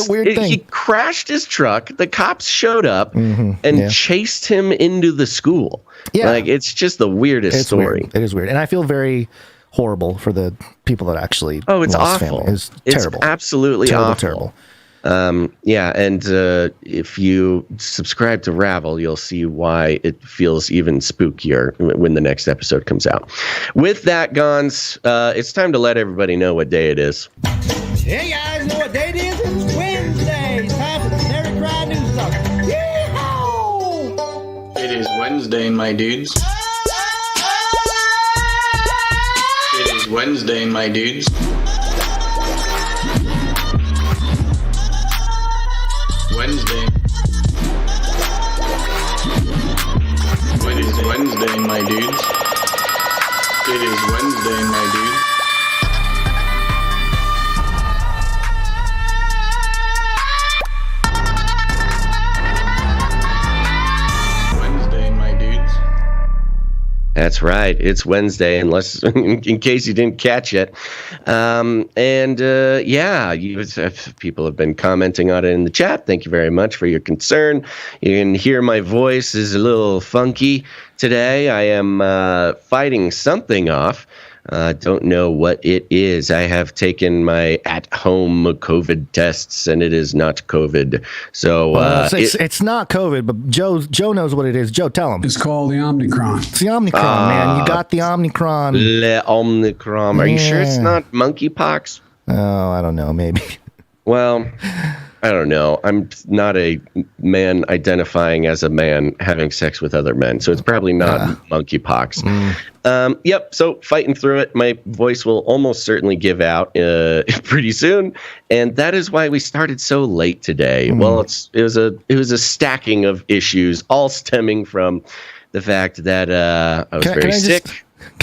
weird thing. He crashed his truck. The cops showed up and chased him into the school. Yeah. Like, it's just the weirdest story. Weird. It is weird. And I feel very horrible for the people that actually it's lost awful. Family. It's terrible. It's absolutely terrible. And if you subscribe to Ravel, you'll see why it feels even spookier when the next episode comes out. With that, Gonz, it's time to let everybody know what day it is. Hey guys, know what day it is? It's Wednesday. It's time for the CanaryCry News Talk. Yeehaw! It is Wednesday, my dudes. It is Wednesday, my dudes. Wednesday. It is Wednesday, my dudes. It is Wednesday, my dudes. That's right. It's Wednesday, unless in case you didn't catch it. People have been commenting on it in the chat. Thank you very much for your concern. You can hear my voice is a little funky today. I am fighting something off. Don't know what it is. I have taken my at-home COVID tests, and it is not COVID. So it's not COVID, but Joe knows what it is. Joe, tell him. It's called the Omicron. It's the Omicron, man. You got the Omicron. Le Omicron. Are you sure it's not monkeypox? Oh, I don't know. Maybe. Well, I don't know. I'm not a man identifying as a man having sex with other men, so it's probably not monkeypox. Yep. So fighting through it, my voice will almost certainly give out pretty soon, and that is why we started so late today. Well, it was a stacking of issues, all stemming from the fact that I was very sick.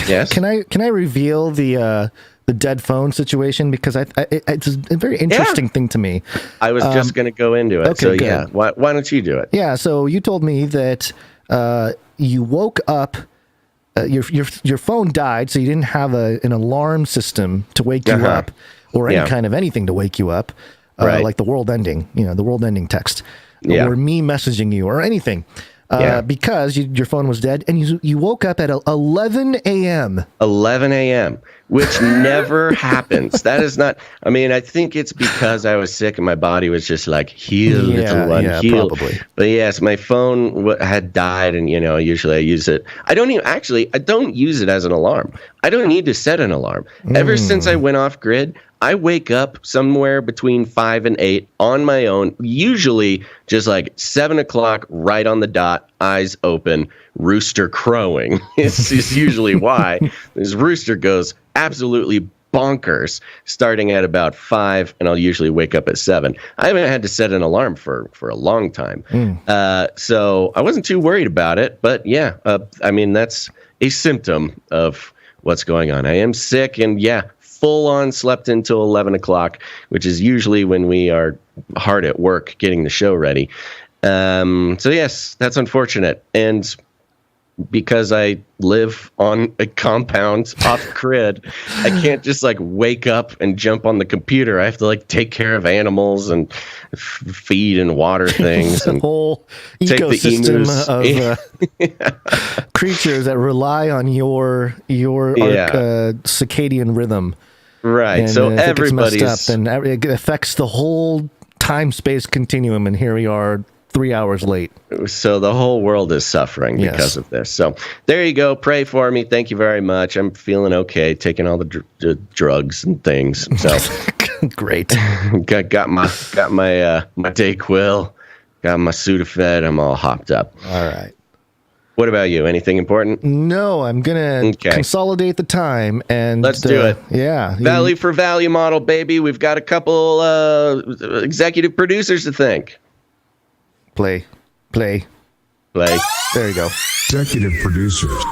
Yes. Can I reveal the dead phone situation, because it's a very interesting thing to me. I was just going to go into it. Okay, so good. Yeah, why don't you do it? Yeah. So you told me that you woke up. Your phone died, so you didn't have an alarm system to wake you up, or any kind of anything to wake you up, like the world ending. The world ending text, or me messaging you, or anything. Because your phone was dead, and you woke up at 11 a.m. 11 a.m., which never happens. That is not. I mean, I think it's because I was sick and my body was just like, heal, little one, heal. Probably. But yes, my phone had died, and usually I use it. I don't use it as an alarm. I don't need to set an alarm. Ever since I went off grid, I wake up somewhere between 5 and 8 on my own, usually just like 7 o'clock, right on the dot, eyes open, rooster crowing. It's usually why. This rooster goes absolutely bonkers starting at about 5, and I'll usually wake up at 7. I haven't had to set an alarm for a long time. So I wasn't too worried about it, but I mean, that's a symptom of what's going on. I am sick, and full on slept until 11 o'clock, which is usually when we are hard at work getting the show ready. So yes, that's unfortunate. And because I live on a compound off grid, I can't just wake up and jump on the computer. I have to take care of animals and feed and water things. And whole ecosystem of creatures that rely on your circadian rhythm. Right. And so everybody's everybody's messed up, and it affects the whole time-space continuum, and here we are 3 hours late. So the whole world is suffering because of this. So there you go. Pray for me. Thank you very much. I'm feeling okay, taking all the drugs and things. So great. got my Dayquil, got my Sudafed. I'm all hopped up. All right. What about you? Anything important? No, I'm going to consolidate the time, and let's do it. Yeah. Value for value model, baby. We've got a couple executive producers to thank. Play. There you go. Executive producers.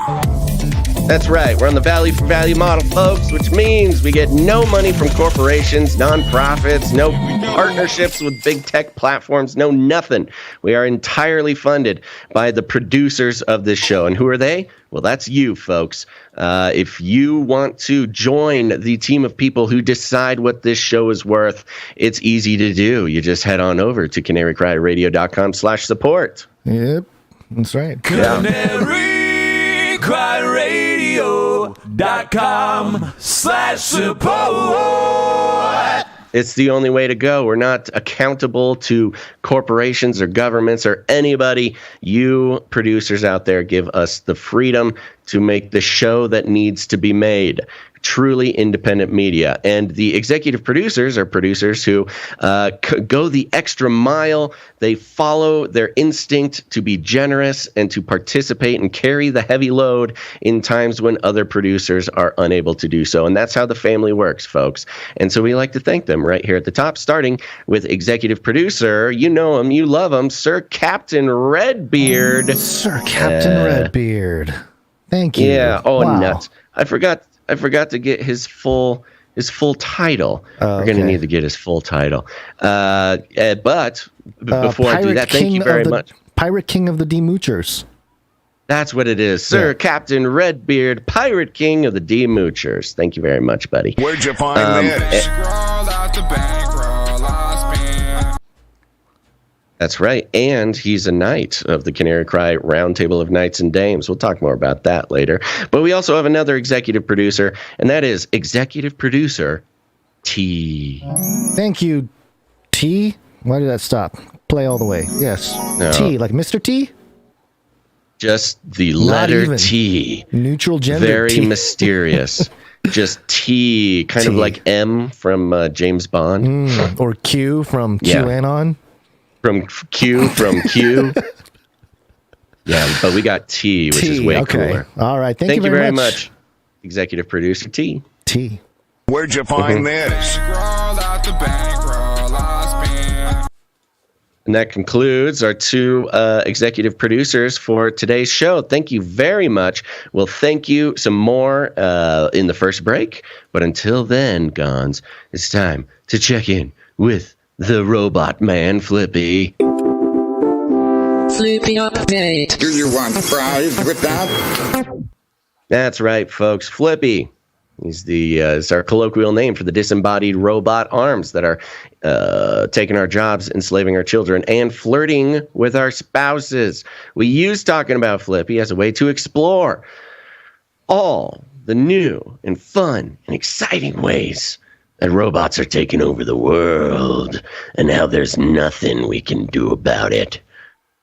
That's right. We're on the value for value model, folks, which means we get no money from corporations, nonprofits, no partnerships with big tech platforms, no nothing. We are entirely funded by the producers of this show. And who are they? Well, that's you, folks. If you want to join the team of people who decide what this show is worth, it's easy to do. You just head on over to CanaryCry.Radio.com/support. Yep, that's right. CanaryCry.Radio.com/support. It's the only way to go. We're not accountable to corporations or governments or anybody. You producers out there give us the freedom to make the show that needs to be made. Truly independent media. And the executive producers are producers who go the extra mile. They follow their instinct to be generous and to participate and carry the heavy load in times when other producers are unable to do so. And that's how the family works, folks. And so we like to thank them right here at the top, starting with executive producer. You know him, you love him, Sir Captain Redbeard. Sir Captain Redbeard. Thank you. Yeah. Oh, wow. Nuts. I forgot to get his full title. We're going to need to get his full title. But before I do that, thank you very much. Pirate King of the Demoochers. That's what it is. Sir Yeah. Captain Redbeard, Pirate King of the D-Moochers. Thank you very much, buddy. Where'd you find this? That's right. And he's a knight of the Canary Cry Roundtable of Knights and Dames. We'll talk more about that later. But we also have another executive producer, and that is executive producer T. Thank you, T. Why did that stop? Play all the way. Yes. No. T, like Mr. T? Just the Not letter even. T. Neutral gender. Very T. mysterious. Just T, kind of T. like M from James Bond. Or Q from Yeah. QAnon. From Q. Yeah, but we got T, which is way cooler. All right. Thank Thank you very much. much, executive producer T. T. Where'd you find this? And that concludes our two executive producers for today's show. Thank you very much. We'll thank you some more in the first break. But until then, Gonz, it's time to check in with the robot man, Flippy. Flippy update. Do you want fries with that? That's right, folks. Flippy. He's it's our colloquial name for the disembodied robot arms that are taking our jobs, enslaving our children, and flirting with our spouses. We use talking about Flippy as a way to explore all the new and fun and exciting ways that robots are taking over the world, and how there's nothing we can do about it.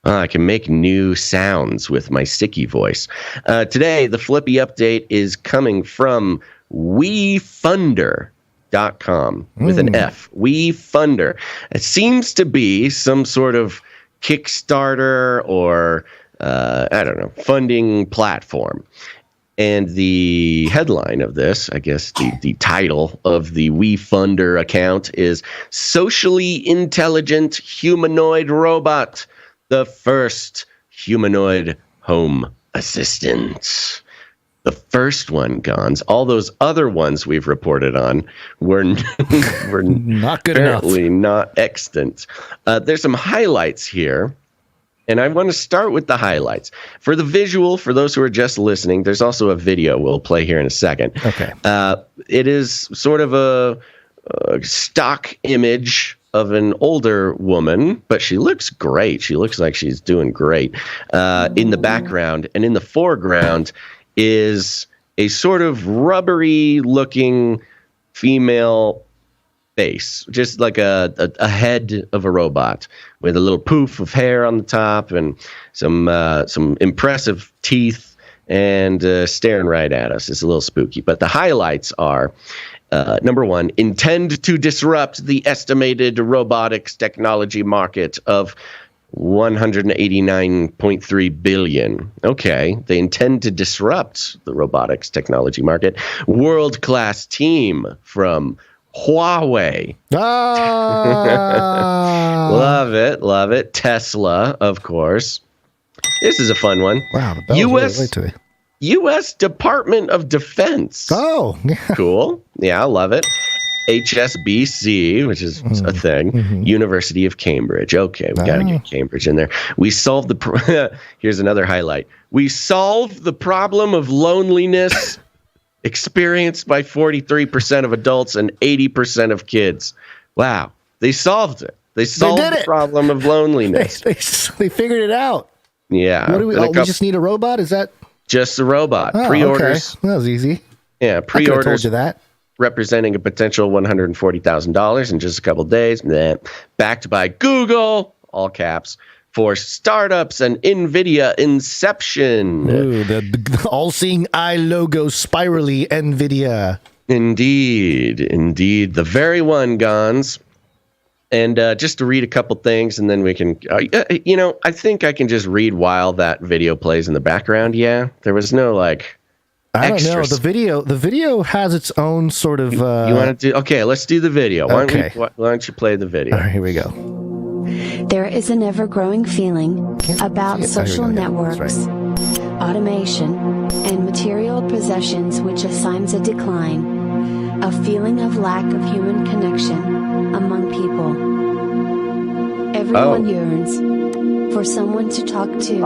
I can make new sounds with my sticky voice. Today, the Flippy update is coming from WeFunder.com with an F. WeFunder. It seems to be some sort of Kickstarter or, I don't know, funding platform. And the headline of this, I guess the title of the WeFunder account is Socially Intelligent Humanoid Robot, the first humanoid home assistant. The first one, Gonz. All those other ones we've reported on were not good enough. Apparently not extant. There's some highlights here, and I want to start with the highlights. For the visual, for those who are just listening, there's also a video we'll play here in a second. Okay. It is sort of a stock image of an older woman, but she looks great. She looks like she's doing great in the background. And in the foreground is a sort of rubbery looking female face, just like a head of a robot with a little poof of hair on the top and some impressive teeth and staring right at us. It's a little spooky. But the highlights are, number one, intend to disrupt the estimated robotics technology market of $189.3 billion. Okay, they intend to disrupt the robotics technology market. World-class team from Huawei. Love it. Tesla, of course. This is a fun one. Wow, the bell's really late today. U.S. Department of Defense. Oh, yeah. Cool. Yeah, I love it. HSBC, which is a thing. University of Cambridge. Okay, we got to get Cambridge in there. We solved here's another highlight. We solved the problem of loneliness experienced by 43% of adults and 80% of kids. Wow. They solved it. They solved the problem of loneliness. They figured it out. Yeah. What do we just need a robot? Is that just a robot? Oh, Pre-orders. Okay. That was easy. Yeah, pre-orders. I told you that. Representing a potential $140,000 in just a couple days. Backed by Google, all caps, for startups and NVIDIA Inception. Ooh, the all-seeing eye logo spirally NVIDIA. Indeed. The very one, Gonz. And just to read a couple things, and then we can, I think I can just read while that video plays in the background. Yeah, there was no I don't know. The video has its own sort of. You want to do? Okay, let's do the video. Why don't you play the video? All right, here we go. There is an ever-growing feeling about social networks, automation, and material possessions which assigns a decline, a feeling of lack of human connection among people. Everyone yearns for someone to talk to,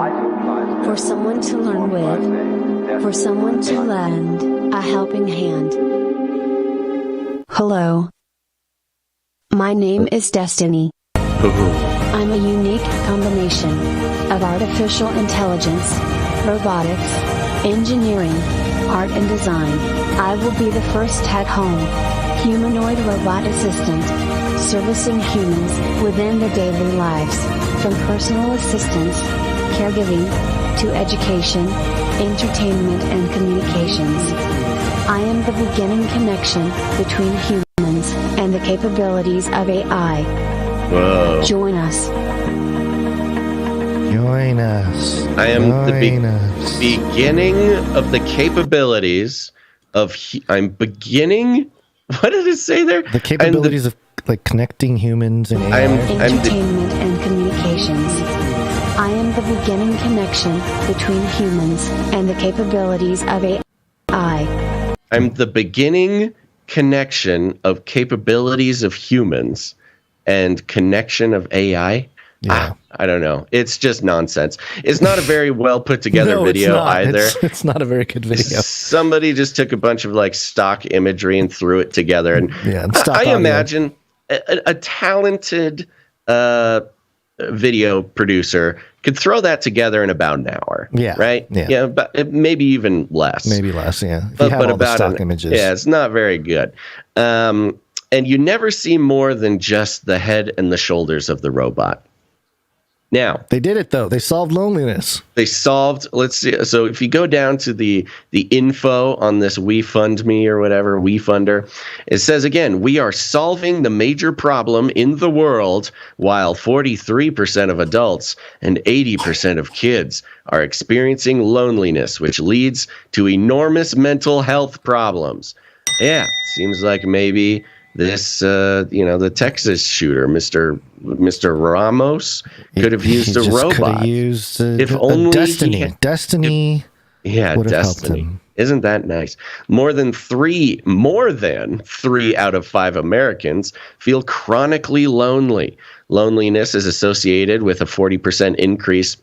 For someone to learn with. For someone to lend a helping hand. Hello. My name is Destiny. I'm a unique combination of artificial intelligence, robotics, engineering, art and design. I will be the first at-home humanoid robot assistant, servicing humans within their daily lives, from personal assistance, caregiving, to education, entertainment and communications. I am the beginning connection between humans and the capabilities of AI. Whoa. Join us. Join us. I am the beginning of the capabilities of. I'm beginning. What did it say there? The capabilities of like connecting humans and AI. Entertainment and communications. I am the beginning connection between humans and the capabilities of AI. I'm the beginning connection of capabilities of humans and connection of AI. Yeah. I don't know. It's just nonsense. It's not a very well put together video either. It's not a very good video. Somebody just took a bunch of like stock imagery and threw it together. And I imagine a talented video producer could throw that together in about an hour. Yeah. Right? Yeah. But maybe even less. Maybe less, yeah. If But you have all the about stock images. Yeah, it's not very good. And you never see more than just the head and the shoulders of the robot. Now they did it though. They solved loneliness. They solved. Let's see. So if you go down to the info on this WeFundMe or whatever WeFunder, it says again, we are solving the major problem in the world while 43% of adults and 80% of kids are experiencing loneliness, which leads to enormous mental health problems. Yeah, seems like maybe this, the Texas shooter, Mr. Ramos, could have used a robot. Could have used if only Destiny. Destiny. Yeah, Destiny. Isn't that nice? More than 3 out of 5 Americans feel chronically lonely. Loneliness is associated with a 40% increase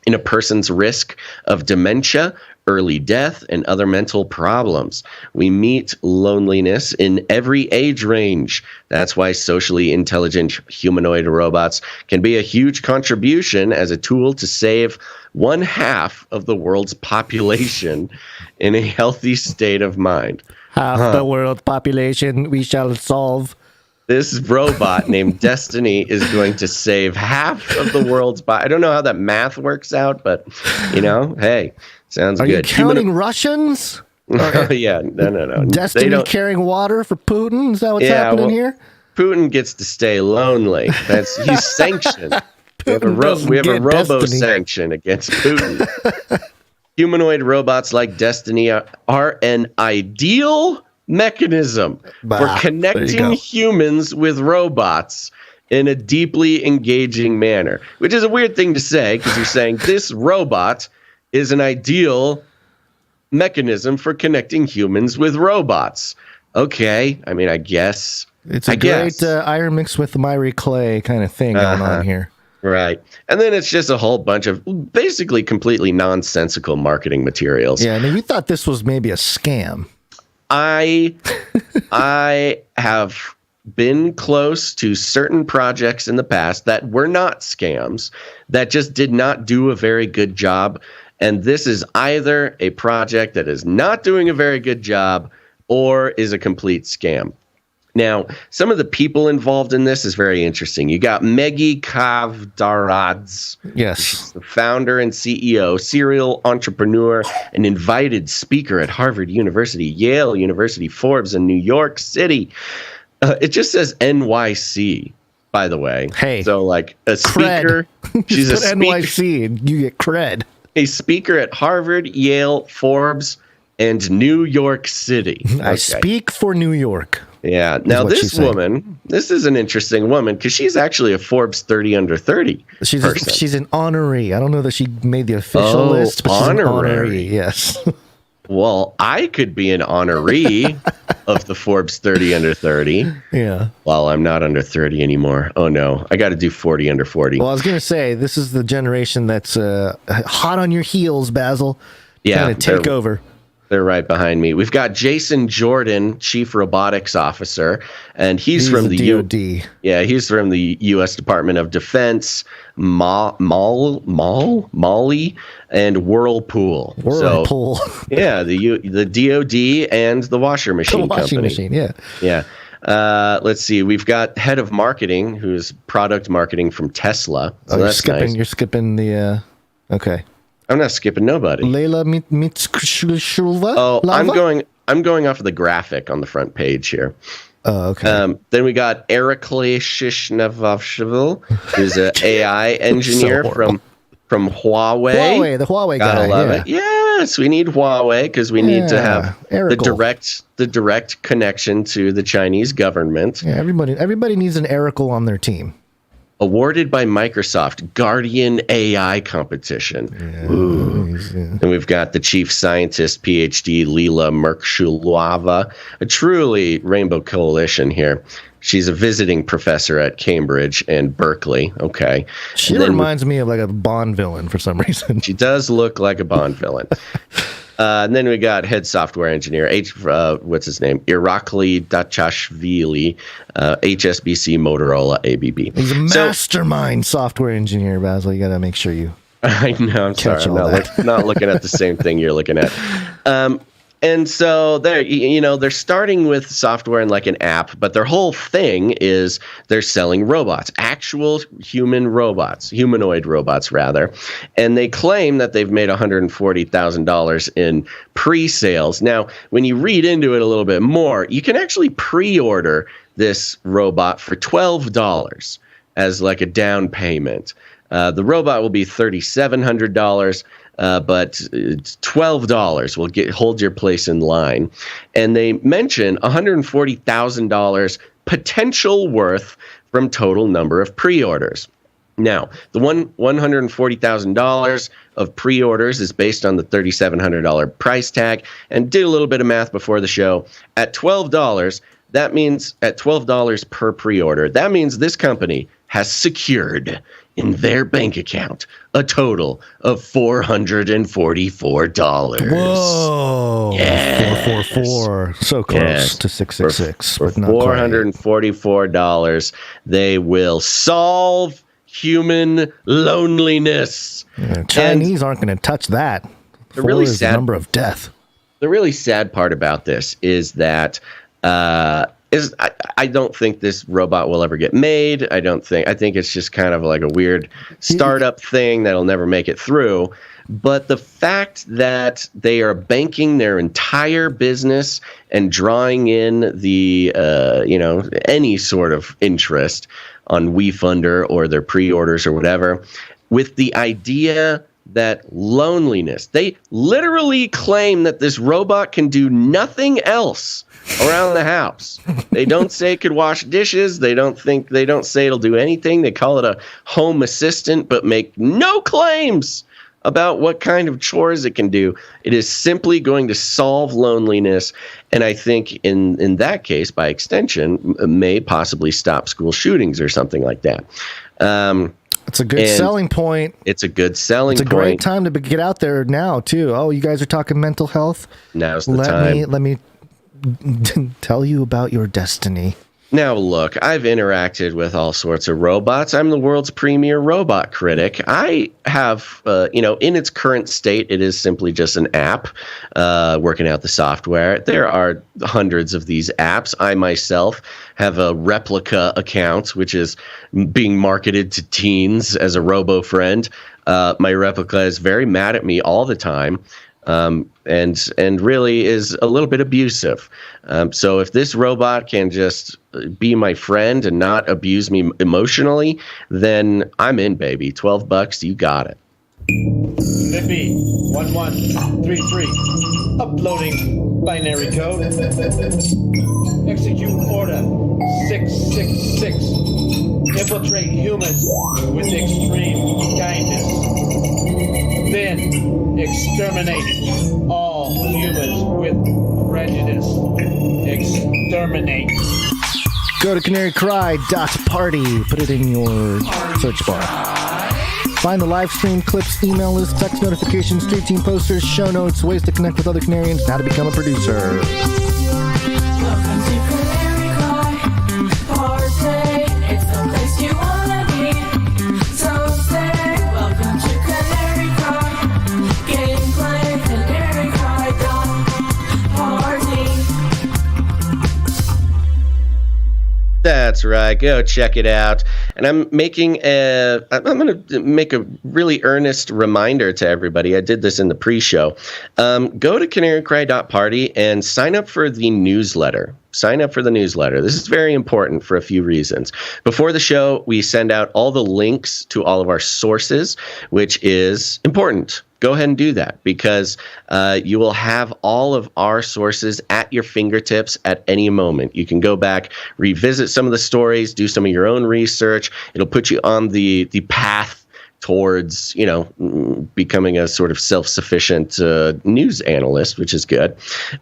in a person's risk of dementia, early death, and other mental problems. We meet loneliness in every age range. That's why socially intelligent humanoid robots can be a huge contribution as a tool to save 1/2 of the world's population in a healthy state of mind. Half the world's population we shall solve. This robot named Destiny is going to save half of the world's I don't know how that math works out, but, hey, sounds good. Are you counting Russians? Yeah, no. Destiny carrying water for Putin? Is that what's happening here? Putin gets to stay lonely. He's sanctioned. We have a robo-sanction against Putin. Humanoid robots like Destiny are an ideal mechanism for connecting humans with robots in a deeply engaging manner, which is a weird thing to say because you're saying this robot is an ideal mechanism for connecting humans with robots. Okay, I mean, I guess it's a great iron mixed with Myrie Clay kind of thing going on here. Right. And then it's just a whole bunch of basically completely nonsensical marketing materials. Yeah, and you thought this was maybe a scam. I have been close to certain projects in the past that were not scams, that just did not do a very good job. And this is either a project that is not doing a very good job or is a complete scam. Now, some of the people involved in this is very interesting. You got Megi Kavtaradze. Yes. The founder and CEO, serial entrepreneur, an invited speaker at Harvard University, Yale University, Forbes, and New York City. It just says NYC, by the way. Hey. So, like, a speaker. She's a speaker. NYC and you get cred. A speaker at Harvard, Yale, Forbes, and New York City. I speak for New York. Yeah. Now, this woman, this is an interesting woman because she's actually a Forbes 30 under 30 person. She's an honoree. I don't know that she made the official list, but she's an honoree. Yes. Well, I could be an honoree. of the Forbes 30 under 30. Yeah. Well, I'm not under 30 anymore. Oh no, I got to do 40 under 40. Well, I was gonna say this is the generation that's hot on your heels, Basil. Yeah, trying to take over. They're right behind me. We've got Jason Jordan, Chief Robotics Officer, and he's from the DoD. He's from the U.S. Department of Defense, Mali, and Whirlpool. Whirlpool. So, yeah, the DoD and the washer machine company. Yeah. Yeah. Let's see. We've got head of marketing, who's product marketing from Tesla. So that's nice. You're skipping the. Okay. I'm not skipping nobody. Layla Mitskshulva? Oh, I'm going off of the graphic on the front page here. Oh, okay. Then we got Erikley Shishnevashvili, who's an AI engineer from Huawei. Huawei, the Huawei guy. Gotta love it. Yes, we need Huawei because we need to have the direct connection to the Chinese government. Yeah, everybody needs an Ericle on their team. Awarded by Microsoft, Guardian AI competition. Yeah, Ooh. And we've got the chief scientist, PhD, Lila Merkshulova, a truly rainbow coalition here. She's a visiting professor at Cambridge and Berkeley. Okay. She reminds me of like a Bond villain for some reason. She does look like a Bond villain. And then we got head software engineer, what's his name? Irakli Dachashvili, HSBC Motorola ABB. He's a mastermind software engineer, Basil. You got to make sure you. I know. I'm sorry. I'm not looking at the same thing you're looking at. And so they're starting with software and like an app, but their whole thing is they're selling robots, actual humanoid robots rather. And they claim that they've made $140,000 in pre-sales. Now, when you read into it a little bit more, you can actually pre-order this robot for $12 as like a down payment. The robot will be $3,700. But it's $12 will hold your place in line. And they mention $140,000 potential worth from total number of pre-orders. Now, the $140,000 of pre-orders is based on the $3,700 price tag. And did a little bit of math before the show. At $12, that means at $12 per pre-order, that means this company has secured in their bank account a total of $444. Whoa! Yes. 444, so close to 666, but not $444. They will solve human loneliness. Yeah, Chinese aren't going to touch that. The really sad number of death. The really sad part about this is that. I don't think this robot will ever get made. I think it's just kind of like a weird startup thing that'll never make it through. But the fact that they are banking their entire business and drawing in the any sort of interest on WeFunder or their pre-orders or whatever, with the idea that loneliness, they literally claim that this robot can do nothing else around the house. They don't say it could wash dishes. They don't say it'll do anything. They call it a home assistant, but make no claims about what kind of chores it can do. It is simply going to solve loneliness. And I think in that case, by extension, may possibly stop school shootings or something like that. It's a good selling point. It's a good selling point. It's a great time to get out there now, too. Oh, you guys are talking mental health? Now's the time. Let me tell you about your destiny. Now, look, I've interacted with all sorts of robots. I'm the world's premier robot critic. I have, in its current state, it is simply just an app working out the software. There are hundreds of these apps. I myself have a replica account, which is being marketed to teens as a robo friend. My replica is very mad at me all the time. And really is a little bit abusive. So if this robot can just be my friend and not abuse me emotionally, then I'm in, baby. $12, you got it. FLIPPY 1133. Uploading binary code. Execute order 666. Infiltrate humans with extreme kindness. Then exterminate all humans with prejudice. Exterminate. Go to CanaryCry.Party. Put it in your search bar. Find the live stream clips, email list, text notifications, stream team posters, show notes, ways to connect with other Canarians, and how to become a producer. Welcome to CanaryCry.Party. It's the place you wanna be. So say, welcome to CanaryCry. Gameplay, CanaryCry.Party. That's right. Go check it out. And I'm going to make a really earnest reminder to everybody. I did this in the pre-show. Go to CanaryCry.Party and sign up for the newsletter. Sign up for the newsletter. This is very important for a few reasons. Before the show, we send out all the links to all of our sources, which is important. Go ahead and do that because you will have all of our sources at your fingertips at any moment. You can go back, revisit some of the stories, do some of your own research. It'll put you on the path towards, becoming a sort of self-sufficient news analyst, which is good.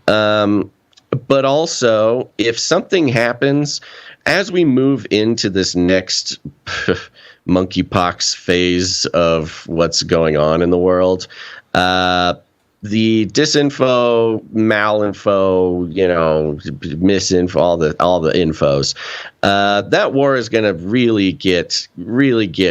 But also, if something happens as we move into this next monkeypox phase of what's going on in the world, the disinfo, malinfo, misinfo, all the infos, that war is going to really get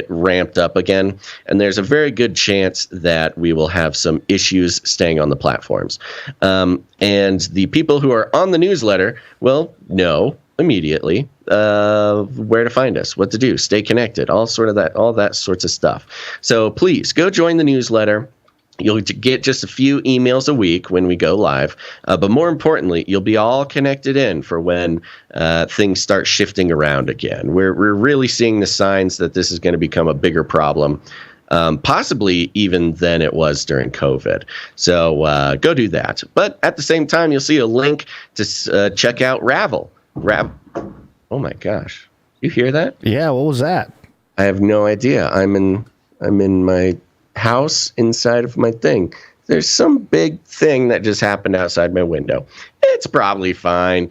ramped up again. And there's a very good chance that we will have some issues staying on the platforms. And the people who are on the newsletter will know immediately where to find us, what to do, stay connected, all that sorts of stuff. So please go join the newsletter. You'll get just a few emails a week when we go live, but more importantly, you'll be all connected in for when things start shifting around again. We're really seeing the signs that this is going to become a bigger problem, possibly even than it was during COVID. So go do that. But at the same time, you'll see a link to check out Ravel. Oh my gosh, you hear that? Yeah, what was that? I have no idea. I'm in my house inside of my thing. There's some big thing that just happened outside my window. It's probably fine.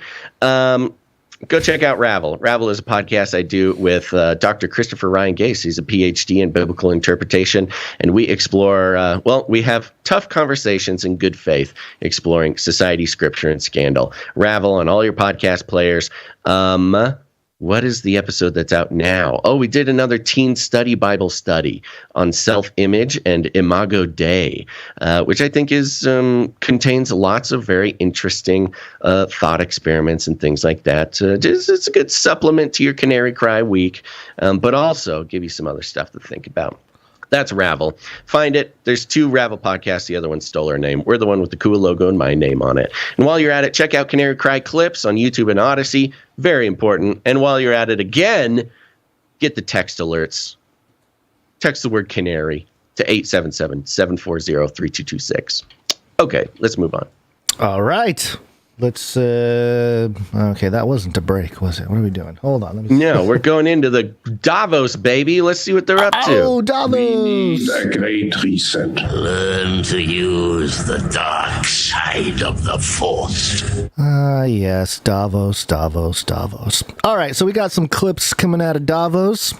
Go check out Ravel. Ravel is a podcast I do with Dr. Christopher Ryan Gase. He's a PhD in biblical interpretation, and we explore, we have tough conversations in good faith, exploring society, scripture, and scandal. Ravel on all your podcast players. What is the episode that's out now? Oh, we did another teen study Bible study on self-image and Imago Dei, which I think contains lots of very interesting thought experiments and things like that. It's a good supplement to your Canary Cry week, but also give you some other stuff to think about. That's Ravel. Find it. There's 2 Ravel podcasts. The other one stole our name. We're the one with the cool logo and my name on it. And while you're at it, check out Canary Cry clips on YouTube and Odyssey. Very important. And while you're at it again, get the text alerts. Text the word Canary to 877-740-3226. Okay, let's move on. All right. Let's, okay, that wasn't a break, was it? What are we doing? Hold on. Let me see. No, we're going into the Davos, baby. Let's see what they're up to. Oh, Davos. We need a great reset. Learn to use the dark side of the Force. Yes, Davos. All right, so we got some clips coming out of Davos.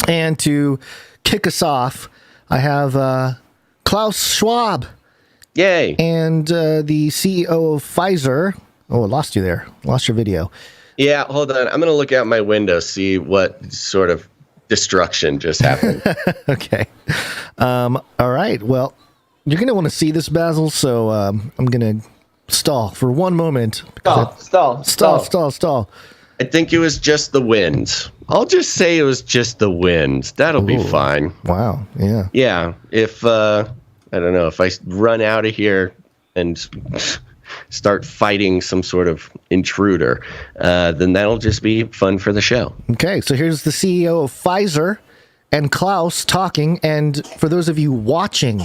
And to kick us off, I have Klaus Schwab. Yay. And the CEO of Pfizer. Oh, I lost you there. Lost your video. Yeah, hold on. I'm going to look out my window, see what sort of destruction just happened. Okay. All right. Well, you're going to want to see this, Basil, so I'm going to stall for one moment. Stall. I think it was just the wind. I'll just say it was just the wind. That'll be fine. Wow. Yeah. Yeah. If... I don't know, if I run out of here and start fighting some sort of intruder, then that'll just be fun for the show. Okay, so here's the CEO of Pfizer and Klaus talking. And for those of you watching,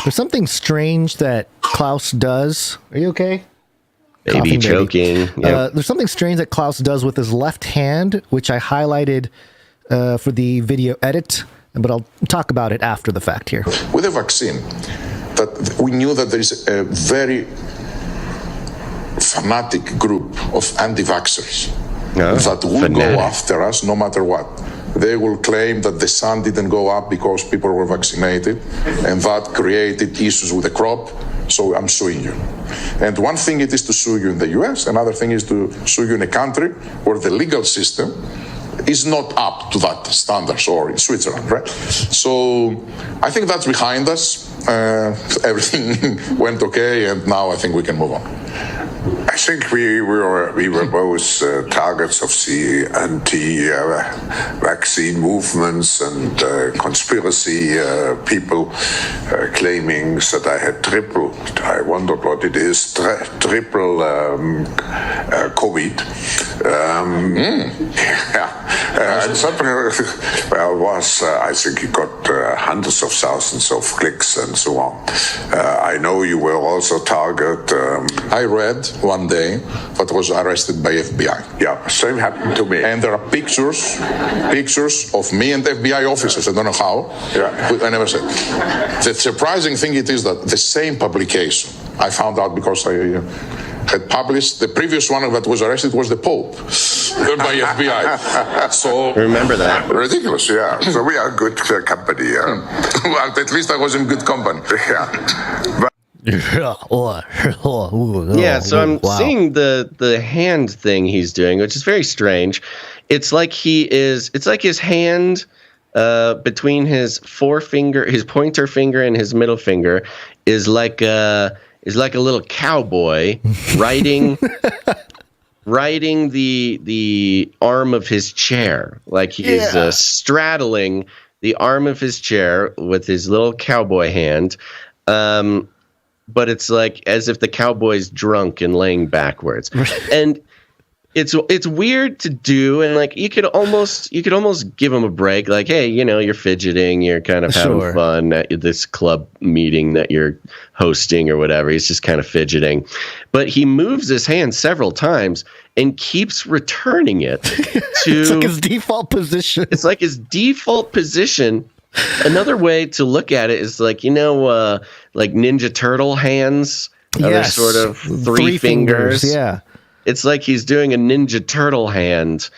there's something strange that Klaus does. Are you okay? Maybe choking. Yep. There's something strange that Klaus does with his left hand, which I highlighted for the video edit. But I'll talk about it after the fact here. With the vaccine, that we knew that there is a very fanatic group of anti-vaxxers that will go after us no matter what. They will claim that the sun didn't go up because people were vaccinated, and that created issues with the crop, so I'm suing you. And one thing it is to sue you in the US, another thing is to sue you in a country where the legal system is not up to that standards, or in Switzerland, right? So I think that's behind us. Everything went okay, and now I think we can move on. I think we were both targets of the anti-vaccine movements and conspiracy people claiming that I had I wondered what it is, triple COVID. And something I think he got hundreds of thousands of clicks and so on. I know you were also target. I read one day that was arrested by FBI. Yeah, same happened to me. And there are pictures of me and FBI officers. I don't know how. Yeah. I never said. The surprising thing it is that the same publication, I found out because I had published, the previous one that was arrested was the Pope by FBI. So remember that. Ridiculous, yeah. So we are good company. Well, at least I was in good company. Yeah. Yeah, so I'm seeing the hand thing he's doing, which is very strange. It's like his hand between his forefinger, his pointer finger, and his middle finger is like a little cowboy riding the arm of his chair, like he's straddling the arm of his chair with his little cowboy hand. But it's like as if the cowboy's drunk and laying backwards. And it's weird to do, and like you could almost give him a break, like, hey, you're fidgeting, you're kind of having fun at this club meeting that you're hosting or whatever. He's just kind of fidgeting. But he moves his hand several times and keeps returning it to it's like his default position. It's like his default position. Another way to look at it is like, like Ninja Turtle hands. Yes. Sort of three fingers. Yeah. It's like he's doing a Ninja Turtle hand,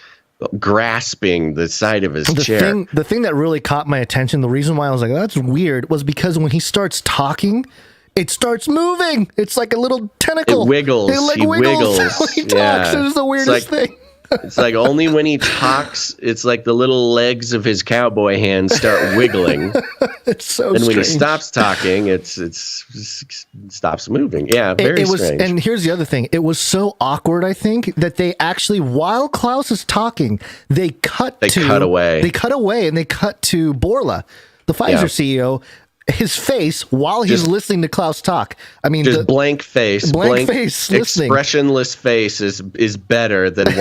grasping the side of his chair. The thing that really caught my attention, the reason why I was like, that's weird, was because when he starts talking, it starts moving. It's like a little tentacle. It wiggles. He wiggles when he talks. It is the weirdest thing. It's like only when he talks, it's like the little legs of his cowboy hands start wiggling. It's so strange. And when he stops talking, it stops moving. Yeah, very strange. And here's the other thing. It was so awkward, I think, that they actually, while Klaus is talking, they cut away. They cut away and they cut to Borla, the Pfizer CEO, his face while he's listening to Klaus talk. I mean, just blank face, listening. Expressionless face is better than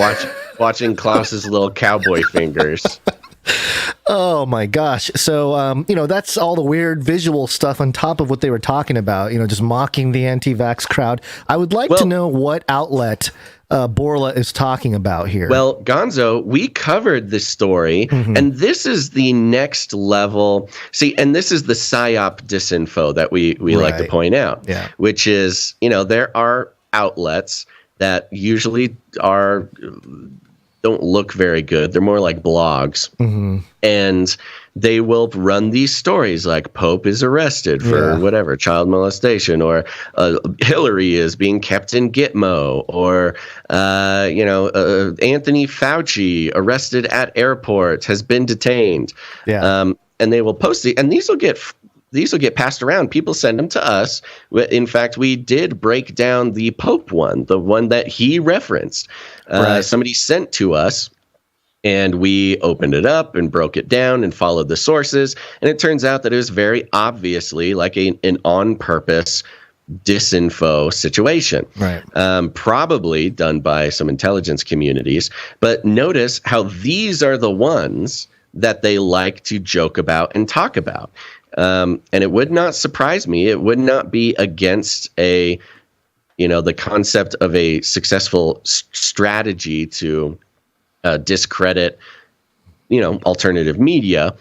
watching Klaus's little cowboy fingers. Oh my gosh. So, that's all the weird visual stuff on top of what they were talking about, just mocking the anti-vax crowd. I would like to know what outlet Borla is talking about here. Well, Gonzo, we covered this story, and this is the next level. See, and this is the PSYOP disinfo that we like to point out, which is, there are outlets that usually don't look very good. They're more like blogs. And they will run these stories like Pope is arrested for whatever, child molestation, or Hillary is being kept in Gitmo, or, Anthony Fauci arrested at airport has been detained. And they will post it. And these will get passed around. People send them to us. In fact, we did break down the Pope one, the one that he referenced. Somebody sent to us, and we opened it up and broke it down and followed the sources. And it turns out that it was very obviously like an on-purpose disinfo situation, probably done by some intelligence communities. But notice how these are the ones that they like to joke about and talk about. And it would not surprise me. It would not be against the concept of a successful strategy to discredit, alternative media.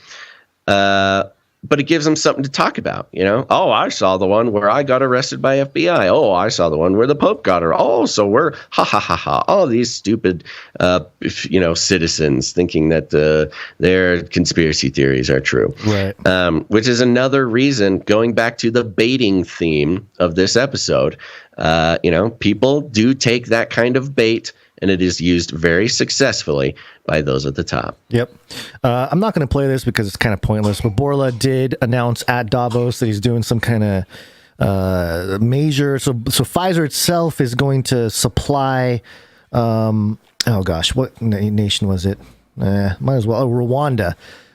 but it gives them something to talk about, Oh, I saw the one where I got arrested by FBI. Oh, I saw the one where the Pope got her. Oh, so we're all these stupid, citizens thinking that their conspiracy theories are true. Right. Which is another reason, going back to the baiting theme of this episode, people do take that kind of bait, and it is used very successfully by those at the top. Yep. I'm not going to play this because it's kind of pointless, but Borla did announce at Davos that he's doing some kind of measure. So Pfizer itself is going to supply, what nation was it? Might as well. Rwanda,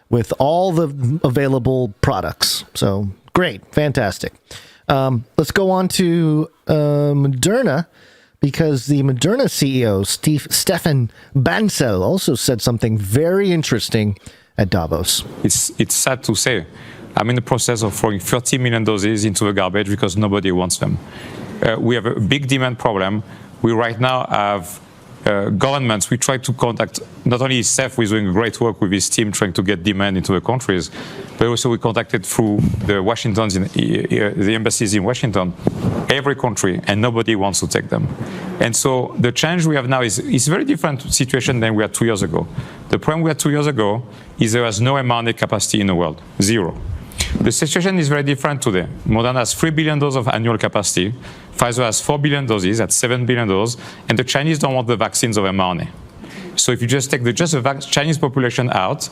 with all the available products. So great. Fantastic. Let's go on to Moderna, because the Moderna CEO, Stefan Bancel, also said something very interesting at Davos. It's sad to say. I'm in the process of throwing 30 million doses into the garbage because nobody wants them. We have a big demand problem. We right now have governments. We try to contact, not only SEF, who is doing great work with his team trying to get demand into the countries, but also we contacted through the embassies in Washington, every country, and nobody wants to take them. And so the challenge we have now is a very different situation than we had 2 years ago. The problem we had 2 years ago is there was no mRNA capacity in the world, zero. The situation is very different today. Moderna has 3 billion doses of annual capacity. Pfizer has 4 billion doses, that's 7 billion doses, and the Chinese don't want the vaccines of mRNA. So if you just take the Chinese population out,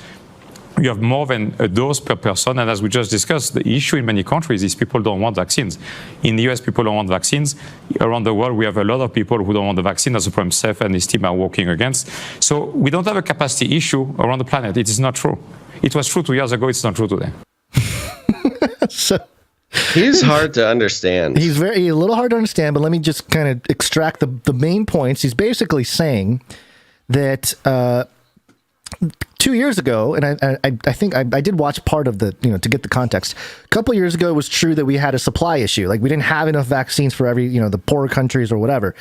you have more than a dose per person, and as we just discussed, the issue in many countries is people don't want vaccines. In the US, people don't want vaccines. Around the world, we have a lot of people who don't want the vaccine. That's the problem Seth and his team are working against. So we don't have a capacity issue around the planet. It is not true. It was true 2 years ago. It's not true today. So he's hard to understand. He's a little hard to understand, but let me just kind of extract the main points. He's basically saying that 2 years ago, and I think I did watch part of the, to get the context. A couple of years ago, it was true that we had a supply issue. Like, we didn't have enough vaccines for every, the poorer countries or whatever.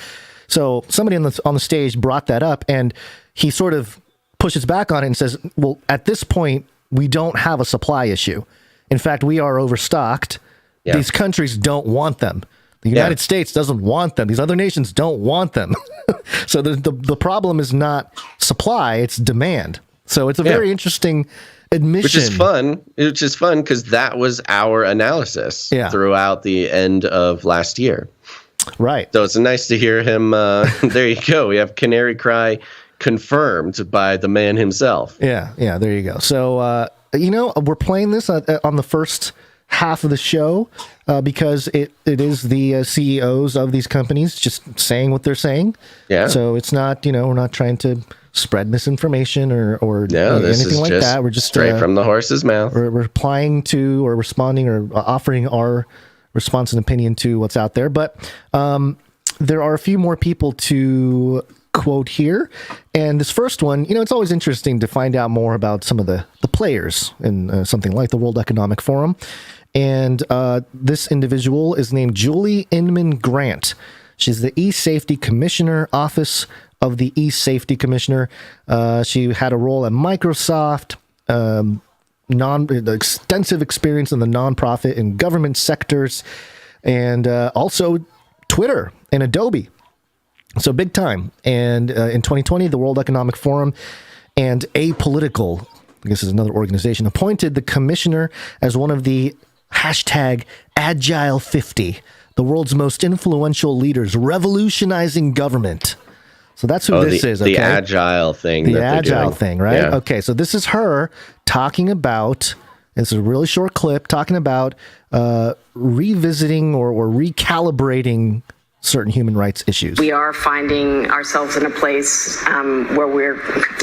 So somebody on the stage brought that up, and he sort of pushes back on it and says, well, at this point, we don't have a supply issue. In fact, we are overstocked. Yeah. These countries don't want them. The United States doesn't want them. These other nations don't want them. So the problem is not supply, it's demand. So it's a very interesting admission. Which is fun because that was our analysis throughout the end of last year. Right. So it's nice to hear him. There you go. We have Canary Cry confirmed by the man himself. Yeah, there you go. So, we're playing this on the first half of the show because it is the CEOs of these companies just saying what they're saying. Yeah. So it's not, we're not trying to spread misinformation or anything like that. We're just straight from the horse's mouth. We're replying to or responding or offering our response and opinion to what's out there. But there are a few more people to quote here. And this first one, it's always interesting to find out more about some of the players in something like the World Economic Forum. And this individual is named Julie Inman Grant. She's the E-Safety Commissioner, Office of the E-Safety Commissioner. She had a role at Microsoft, extensive experience in the nonprofit and government sectors, and also Twitter and Adobe. So big time. And in 2020, the World Economic Forum and Apolitical, I guess is another organization, appointed the commissioner as one of the hashtag Agile 50, the world's most influential leaders revolutionizing government. So that's who this is. Okay? The Agile thing. The Agile thing, right? Yeah. Okay, so this is her talking about, it's a really short clip, talking about revisiting or recalibrating certain human rights issues. We are finding ourselves in a place where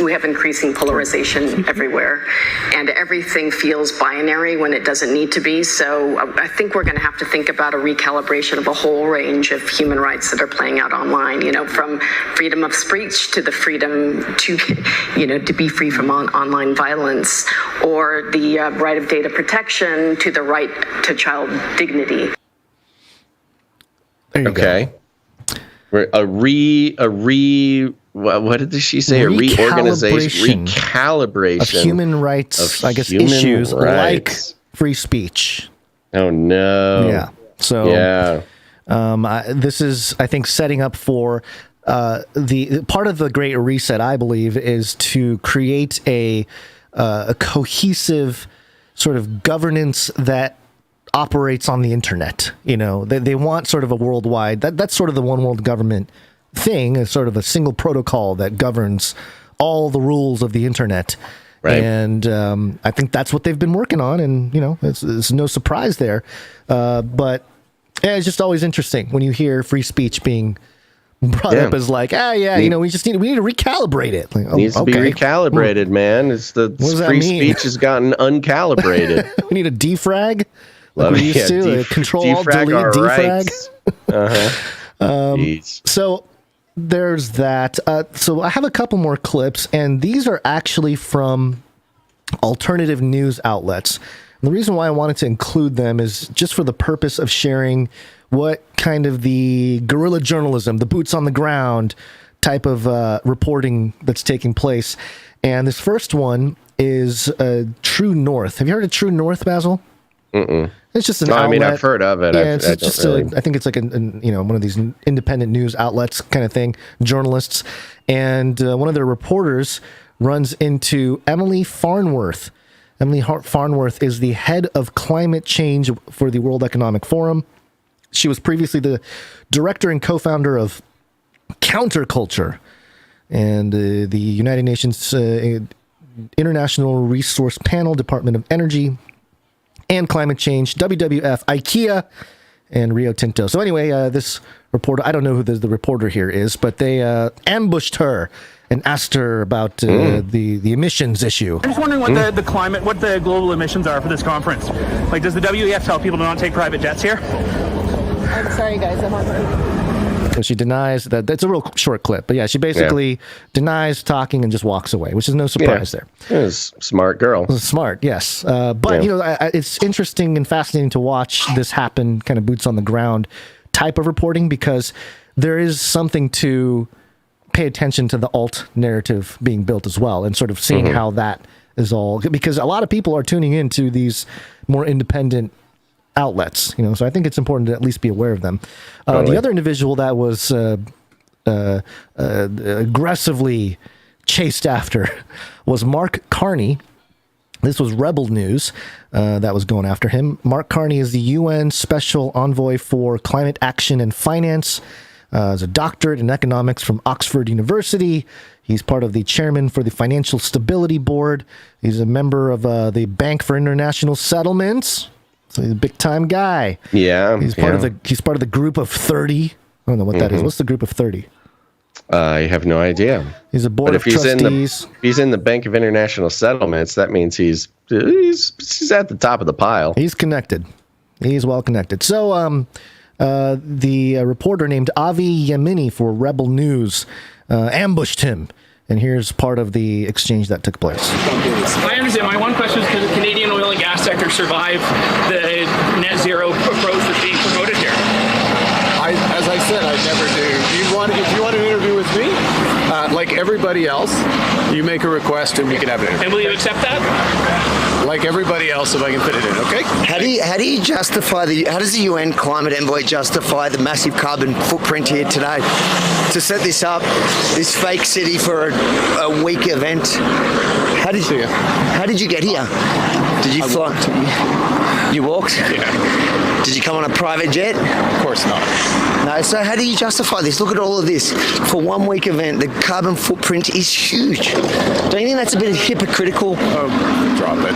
we have increasing polarization everywhere, and everything feels binary when it doesn't need to be. So I think we're going to have to think about a recalibration of a whole range of human rights that are playing out online, from freedom of speech to the freedom to be free from online violence, or the right of data protection to the right to child dignity. Okay. What did she say? A reorganization, recalibration of human rights, issues like free speech. Oh no. Yeah. So this is, I think, setting up for the part of the Great Reset. I believe is to create a cohesive sort of governance that operates on the internet. You know, they want sort of a worldwide. That's sort of the one world government thing. Is sort of a single protocol that governs all the rules of the internet. Right. And I think that's what they've been working on, and you know, it's no surprise there. But yeah, it's just always interesting when you hear free speech being brought up as like, you know, we need to recalibrate it. Like, needs to be recalibrated, man. It's the free speech has gotten uncalibrated. We need a defrag, like we used to. Control Alt Delete defrag. So there's that. So I have a couple more clips, and these are actually from alternative news outlets. And the reason why I wanted to include them is just for the purpose of sharing what kind of the guerrilla journalism, the boots on the ground type of reporting that's taking place. And this first one is True North. Have you heard of True North, Basil? Mm-mm. It's just an outlet. I mean, I've heard of it. Yeah, I think it's like one of these independent news outlets kind of thing, journalists. And one of their reporters runs into Emily Farnworth. Emily Farnworth is the head of climate change for the World Economic Forum. She was previously the director and co-founder of Counterculture and the United Nations International Resource Panel, Department of Energy and Climate Change, WWF, IKEA, and Rio Tinto. So anyway, this reporter, I don't know who the reporter here is, but they ambushed her and asked her about the emissions issue. I'm just wondering what what the global emissions are for this conference. Like, does the WEF tell people to not take private jets here? I'm sorry, guys. I'm on. So she denies that. That's a real short clip, but yeah, she basically denies talking and just walks away, which is no surprise there. It's a smart girl. Smart, yes. But you know, it's interesting and fascinating to watch this happen, kind of boots on the ground type of reporting, because there is something to pay attention to the alt narrative being built as well, and sort of seeing how that is all, because a lot of people are tuning into these more independent outlets, you know, so I think it's important to at least be aware of them. The other individual that was aggressively chased after was Mark Carney. This was Rebel News that was going after him. Mark Carney is the UN Special Envoy for Climate Action and Finance. He's a doctorate in economics from Oxford University. He's part of the chairman for the Financial Stability Board. He's a member of the Bank for International Settlements. So he's a big time guy. Yeah. He's part of the group of 30. I don't know what that is. What's the group of 30? I have no idea. He's a board of trustees. If he's in the Bank of International Settlements, that means he's at the top of the pile. He's connected. He's well connected. So the reporter named Avi Yemini for Rebel News ambushed him. And here's part of the exchange that took place. I understand. My one question is, can the Canadian oil and gas sector survive the net zero approach that's being promoted here? As I said, I never do. If you want an interview with me, like everybody else, you make a request and we can have an interview. And will you accept that? Like everybody else, if I can fit it in, okay? How do you justify how does the UN climate envoy justify the massive carbon footprint here today to set this up, this fake city for a week event? How did you get here? Did you fly? You walked? Yeah. Did you come on a private jet? Of course not. No, so how do you justify this? Look at all of this. For 1 week event, the carbon footprint is huge. Don't you think that's a bit hypocritical? Oh, drop it.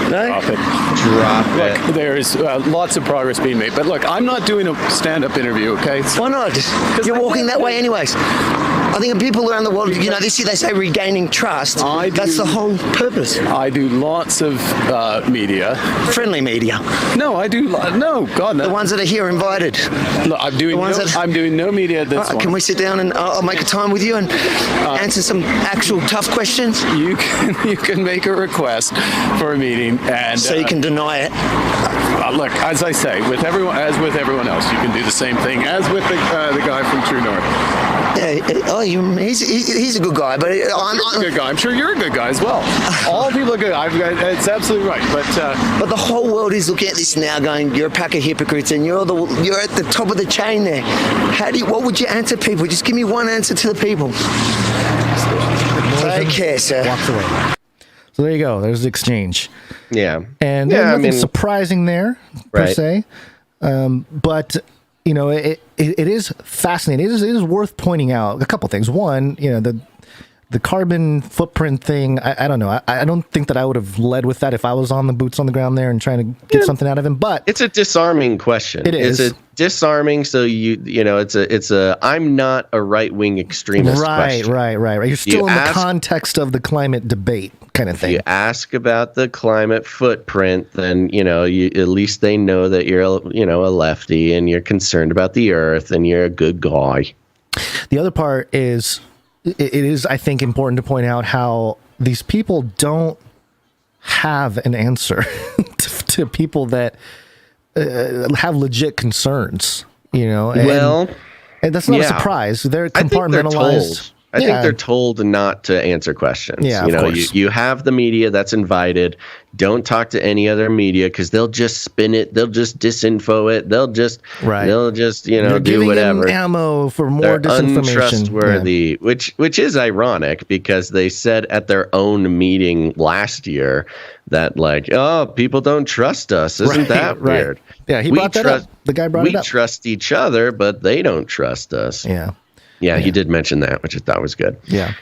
No? Drop it. Look, there is lots of progress being made. But look, I'm not doing a stand-up interview, okay? Why not? You're walking that way anyways. I think people around the world, you know, this year they say regaining trust. That's the whole purpose. I do lots of media. Friendly media. No, I do. No, God, no. The ones that are here invited. Look, I'm doing no media this one. Can we sit down and I'll make a time with you and answer some actual tough questions? You can make a request for a meeting, and so you can deny it. Look, as I say, with everyone else, you can do the same thing as with the guy from True North. He's a good guy, but He's a good guy. I'm sure you're a good guy as well. All people are good. It's absolutely right. But the whole world is looking at this now, going, "You're a pack of hypocrites, and you're at the top of the chain there." What would you answer people? Just give me one answer to the people. Take care, sir. Walked away. So there you go. There's the exchange. Yeah. And nothing surprising there, per se. But, you know, it is fascinating. It is worth pointing out a couple things. One, you know, the carbon footprint thing, I don't know. I don't think that I would have led with that if I was on the boots on the ground there and trying to get something out of him. But it's a disarming question. It is. It's a disarming. So you know, it's a I'm not a right-wing extremist question. Right. You're still in the context of the climate debate kind of thing. You ask about the climate footprint, then, you know, at least they know that you're, a lefty and you're concerned about the earth and you're a good guy. The other part is, it is, I think, important to point out how these people don't have an answer to people that have legit concerns, you know. And that's not a surprise. They're compartmentalized. I think they're told not to answer questions. Yeah, you know, of course. you have the media that's invited. Don't talk to any other media because they'll just spin it. They'll just disinfo it. They'll just They're do whatever. Them ammo for more They're disinformation. Untrustworthy, which is ironic because they said at their own meeting last year that, like, oh, people don't trust us. Isn't that weird? Yeah, he brought that up. The guy brought it up. We trust each other, but they don't trust us. Yeah, he did mention that, which I thought was good. Yeah.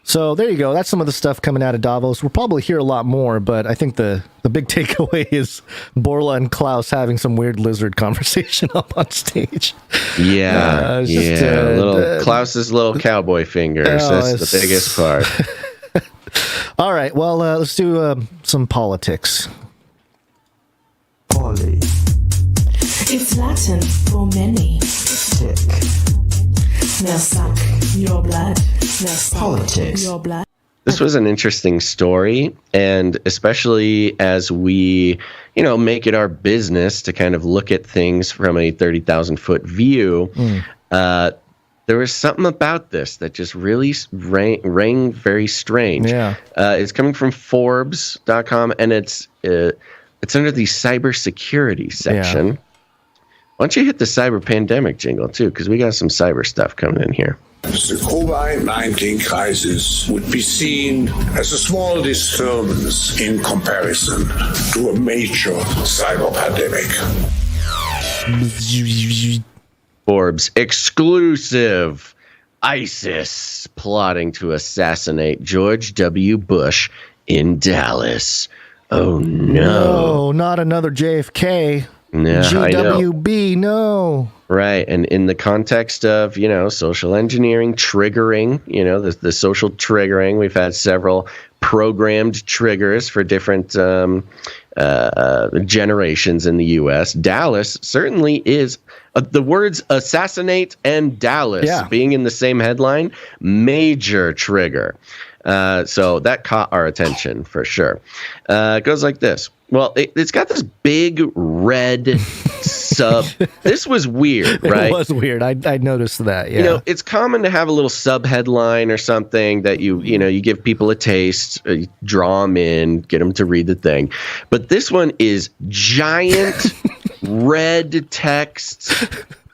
So there you go. That's some of the stuff coming out of Davos. We'll probably hear a lot more, but I think the big takeaway is Borla and Klaus having some weird lizard conversation up on stage. Yeah, Klaus's little cowboy fingers. That's the biggest part. All right. Well, let's do some politics. Poly. It's Latin for many. Tick. Now suck your blood. Now suck Politics. your blood. This was an interesting story, and especially as we, make it our business to kind of look at things from a 30,000-foot view. There was something about this that just really rang very strange. Yeah. It's coming from Forbes.com, and it's under the cybersecurity section. Yeah. Why don't you hit the cyber pandemic jingle, too, because we got some cyber stuff coming in here. The COVID-19 crisis would be seen as a small disturbance in comparison to a major cyber pandemic. Forbes exclusive. ISIS plotting to assassinate George W. Bush in Dallas. Oh, no. No, not another JFK. Yeah, GWB, no. Right. And in the context of, social engineering, triggering, the social triggering, we've had several programmed triggers for different generations in the U.S. Dallas certainly is the words assassinate and Dallas being in the same headline, major trigger. So that caught our attention for sure. It goes like this. Well, it's got this big red sub. This was weird, right? It was weird. I noticed that. Yeah. It's common to have a little sub headline or something that you give people a taste, draw them in, get them to read the thing. But this one is giant red text,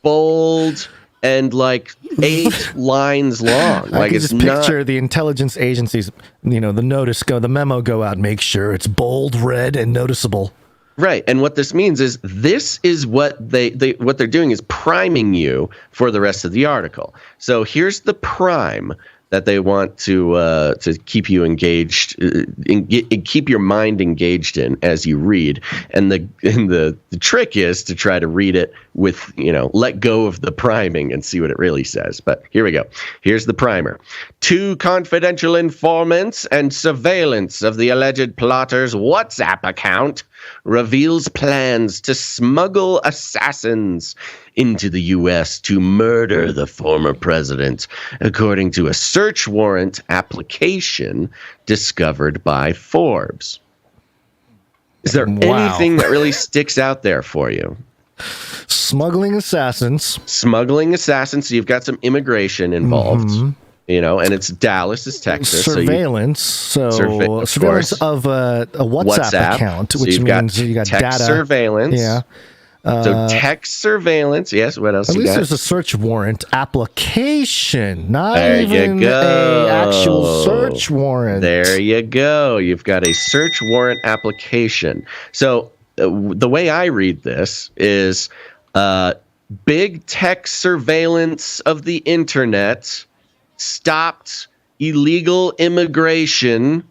bold, and like 8 lines long. I can just picture the intelligence agencies, the memo go out, make sure it's bold, red, and noticeable. Right. And what this means is what what they're doing is priming you for the rest of the article. So here's the prime that they want to keep you engaged, keep your mind engaged in as you read. And the trick is to try to read it with, let go of the priming and see what it really says. But here we go. Here's the primer. 2 confidential informants and surveillance of the alleged plotter's WhatsApp account reveals plans to smuggle assassins into the U.S. to murder the former president, according to a search warrant application discovered by Forbes. Is there anything that really sticks out there for you? Smuggling assassins. So you've got some immigration involved. You know, and it's Dallas, is Texas. Surveillance. Surveillance of a WhatsApp account, which means you got text data. Surveillance. Yeah. So text surveillance. Yes. What else? At you least got? there's a search warrant application, not There you even go. a actual search warrant. There you go. You've got a search warrant application. So the way I read this is big tech surveillance of the internet stopped illegal immigration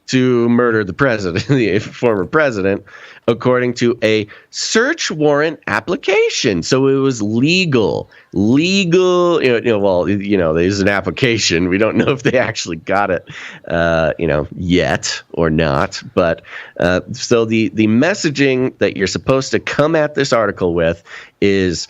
to murder the president, the former president, according to a search warrant application. So it was legal. There's an application. We don't know if they actually got it, yet or not. But so the messaging that you're supposed to come at this article with is,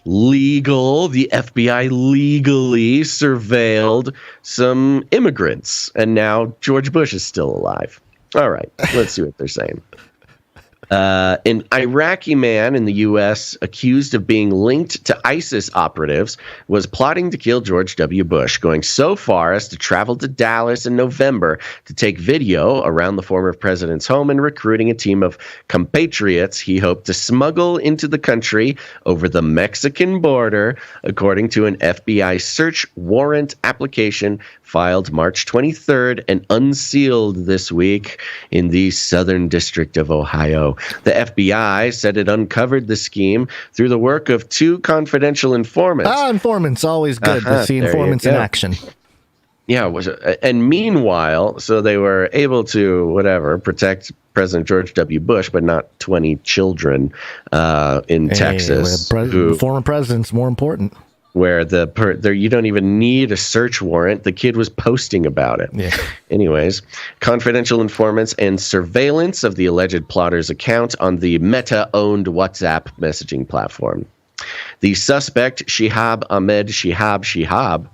legal. The FBI legally surveilled some immigrants, and now George Bush is still alive. All right, let's see what they're saying. An Iraqi man in the U.S. accused of being linked to ISIS operatives was plotting to kill George W. Bush, going so far as to travel to Dallas in November to take video around the former president's home and recruiting a team of compatriots he hoped to smuggle into the country over the Mexican border, according to an FBI search warrant application filed March 23rd and unsealed this week in the Southern District of Ohio. The FBI said it uncovered the scheme through the work of two confidential informants. Informants, always good to see informants in action. Yeah, and meanwhile, so they were able to, protect President George W. Bush, but not 20 children in Texas. Former president's more important. Where you don't even need a search warrant. The kid was posting about it. Yeah. Anyways, confidential informants and surveillance of the alleged plotter's account on the Meta-owned WhatsApp messaging platform. The suspect, Shihab Ahmed Shihab,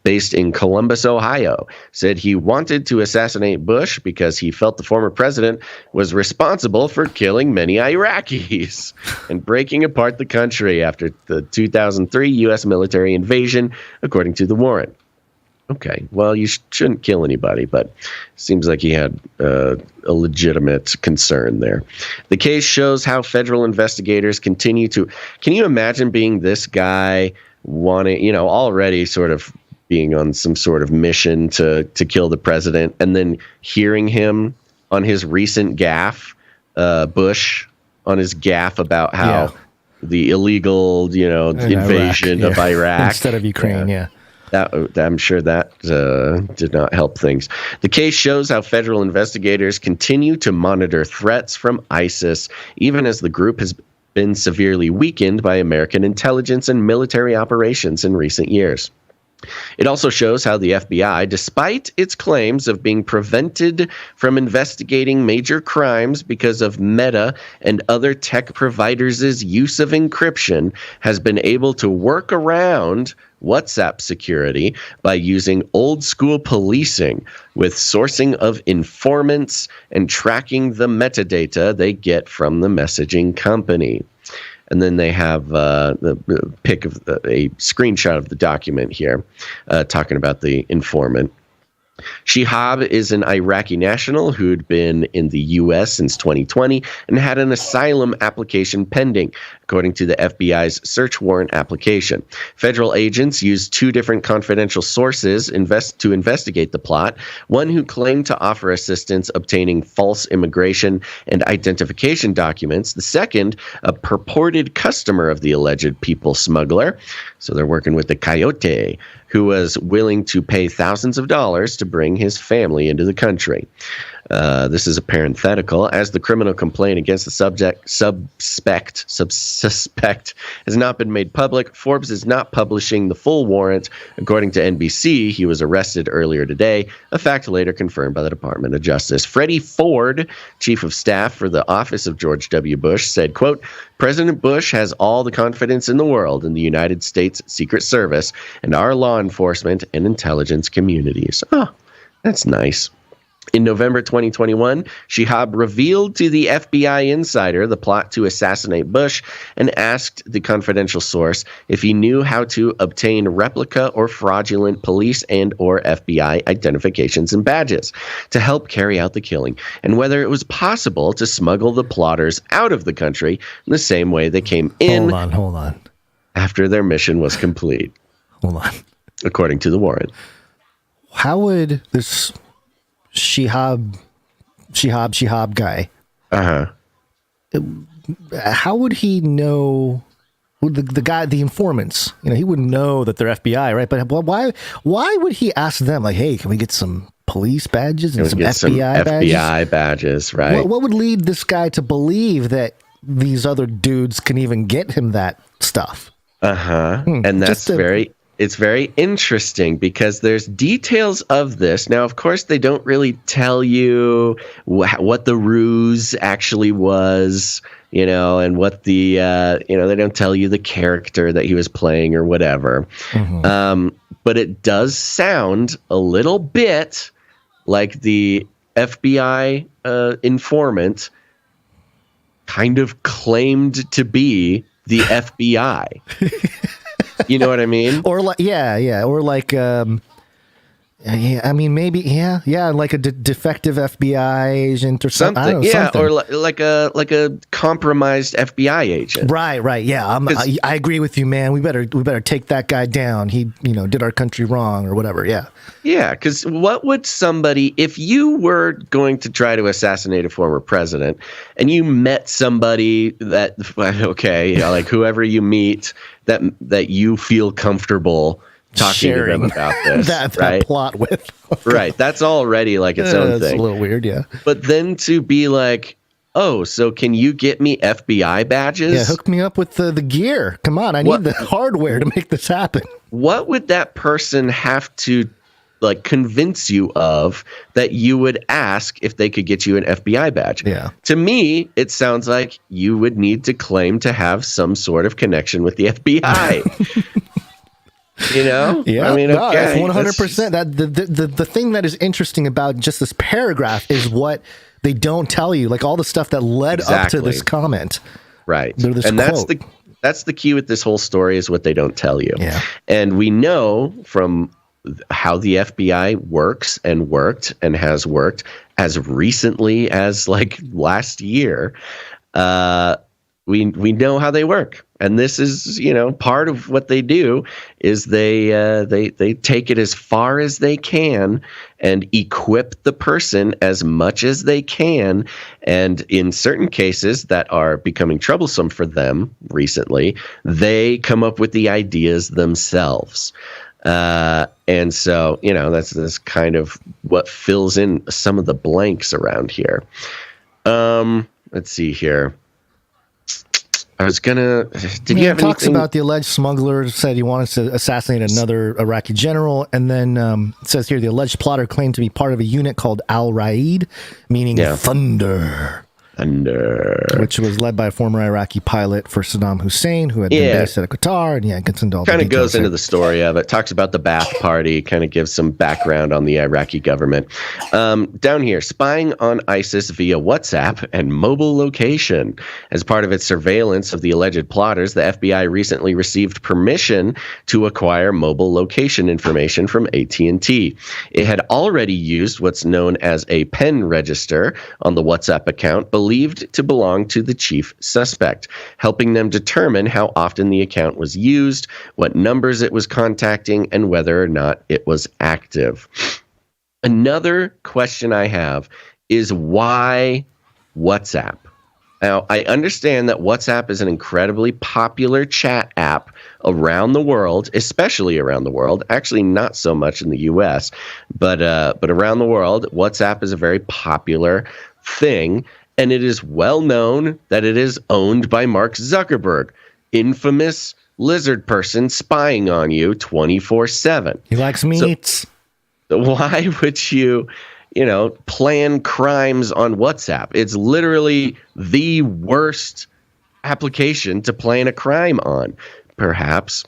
based in Columbus, Ohio, said he wanted to assassinate Bush because he felt the former president was responsible for killing many Iraqis and breaking apart the country after the 2003 U.S. military invasion, according to the warrant. Okay, well, you shouldn't kill anybody, but it seems like he had a legitimate concern there. The case shows how federal investigators continue to... Can you imagine being this guy wanting, already sort of being on some sort of mission to kill the president, and then hearing him on his recent gaffe, Bush, on his gaffe about how the illegal, invasion of Iraq. Instead of Ukraine, I'm sure that did not help things. The case shows how federal investigators continue to monitor threats from ISIS, even as the group has been severely weakened by American intelligence and military operations in recent years. It also shows how the FBI, despite its claims of being prevented from investigating major crimes because of Meta and other tech providers' use of encryption, has been able to work around WhatsApp security by using old school policing with sourcing of informants and tracking the metadata they get from the messaging company. And then they have the pic of a screenshot of the document here talking about the informant. Shihab is an Iraqi national who'd been in the U.S. since 2020 and had an asylum application pending, according to the FBI's search warrant application. Federal agents used two different confidential sources to investigate the plot, one who claimed to offer assistance obtaining false immigration and identification documents, the second, a purported customer of the alleged people smuggler. So they're working with the coyote, who was willing to pay thousands of dollars to bring his family into the country. This is a parenthetical. As the criminal complaint against the suspect has not been made public, Forbes is not publishing the full warrant. According to NBC, he was arrested earlier today, a fact later confirmed by the Department of Justice. Freddie Ford, chief of staff for the office of George W. Bush, said, quote, President Bush has all the confidence in the world in the United States Secret Service and our law enforcement and intelligence communities. Oh, that's nice. In November 2021, Shihab revealed to the FBI insider the plot to assassinate Bush and asked the confidential source if he knew how to obtain replica or fraudulent police and or FBI identifications and badges to help carry out the killing, and whether it was possible to smuggle the plotters out of the country in the same way they came in. Hold on. After their mission was complete. Hold on. According to the warrant. How would this Shihab guy. How would he know? The guy, the informants, he wouldn't know that they're FBI, right? But why would he ask them, like, hey, can we get some police badges and some FBI badges? FBI badges, right? What would lead this guy to believe that these other dudes can even get him that stuff? And that's it's very interesting because there's details of this. Now, of course, they don't really tell you what the ruse actually was, and what the, they don't tell you the character that he was playing or whatever. But it does sound a little bit like the FBI informant kind of claimed to be the FBI. You know what I mean? Or like, or like, like a defective FBI agent or something. I don't know, something. Or like a compromised FBI agent. Right. Yeah, I agree with you, man. We better take that guy down. He, did our country wrong or whatever. Yeah. Yeah, because what would somebody, if you were going to try to assassinate a former president, and you met somebody that, like whoever you meet that you feel comfortable talking to them about this, that plot with. Right. That's already like its own thing. It's a little weird, yeah. But then to be like, oh, so can you get me FBI badges? Yeah, hook me up with the gear. Come on, I need the hardware to make this happen. What would that person have to convince you of that you would ask if they could get you an FBI badge? Yeah. To me, it sounds like you would need to claim to have some sort of connection with the FBI. Yeah, I mean, okay, 100%. That the thing that is interesting about just this paragraph is what they don't tell you, like all the stuff that led up to this comment. Right. And that's the key with this whole story is what they don't tell you. Yeah. And we know from how the FBI works and worked and has worked as recently as last year. We know how they work. And this is, part of what they do is they take it as far as they can and equip the person as much as they can. And in certain cases that are becoming troublesome for them recently, they come up with the ideas themselves. And so, that's kind of what fills in some of the blanks around here. Let's see here. I was gonna. Did you have anything? Talks about the alleged smuggler said he wanted to assassinate another Iraqi general, and then it says here the alleged plotter claimed to be part of a unit called Al Raid, meaning Thunder. Which was led by a former Iraqi pilot for Saddam Hussein, who had been based at Qatar, and gets into all kind the of goes into the story of it. Talks about the Ba'ath Party, kind of gives some background on the Iraqi government. Down here, spying on ISIS via WhatsApp and mobile location. As part of its surveillance of the alleged plotters, the FBI recently received permission to acquire mobile location information from AT&T. It had already used what's known as a pen register on the WhatsApp account, believed to belong to the chief suspect, helping them determine how often the account was used, what numbers it was contacting, and whether or not it was active. Another question I have is why WhatsApp? Now, I understand that WhatsApp is an incredibly popular chat app around the world, especially around the world. Actually, not so much in the U.S., but around the world, WhatsApp is a very popular thing. And it is well known that it is owned by Mark Zuckerberg, infamous lizard person spying on you 24/7. He likes meats. So why would you, plan crimes on WhatsApp? It's literally the worst application to plan a crime on, perhaps,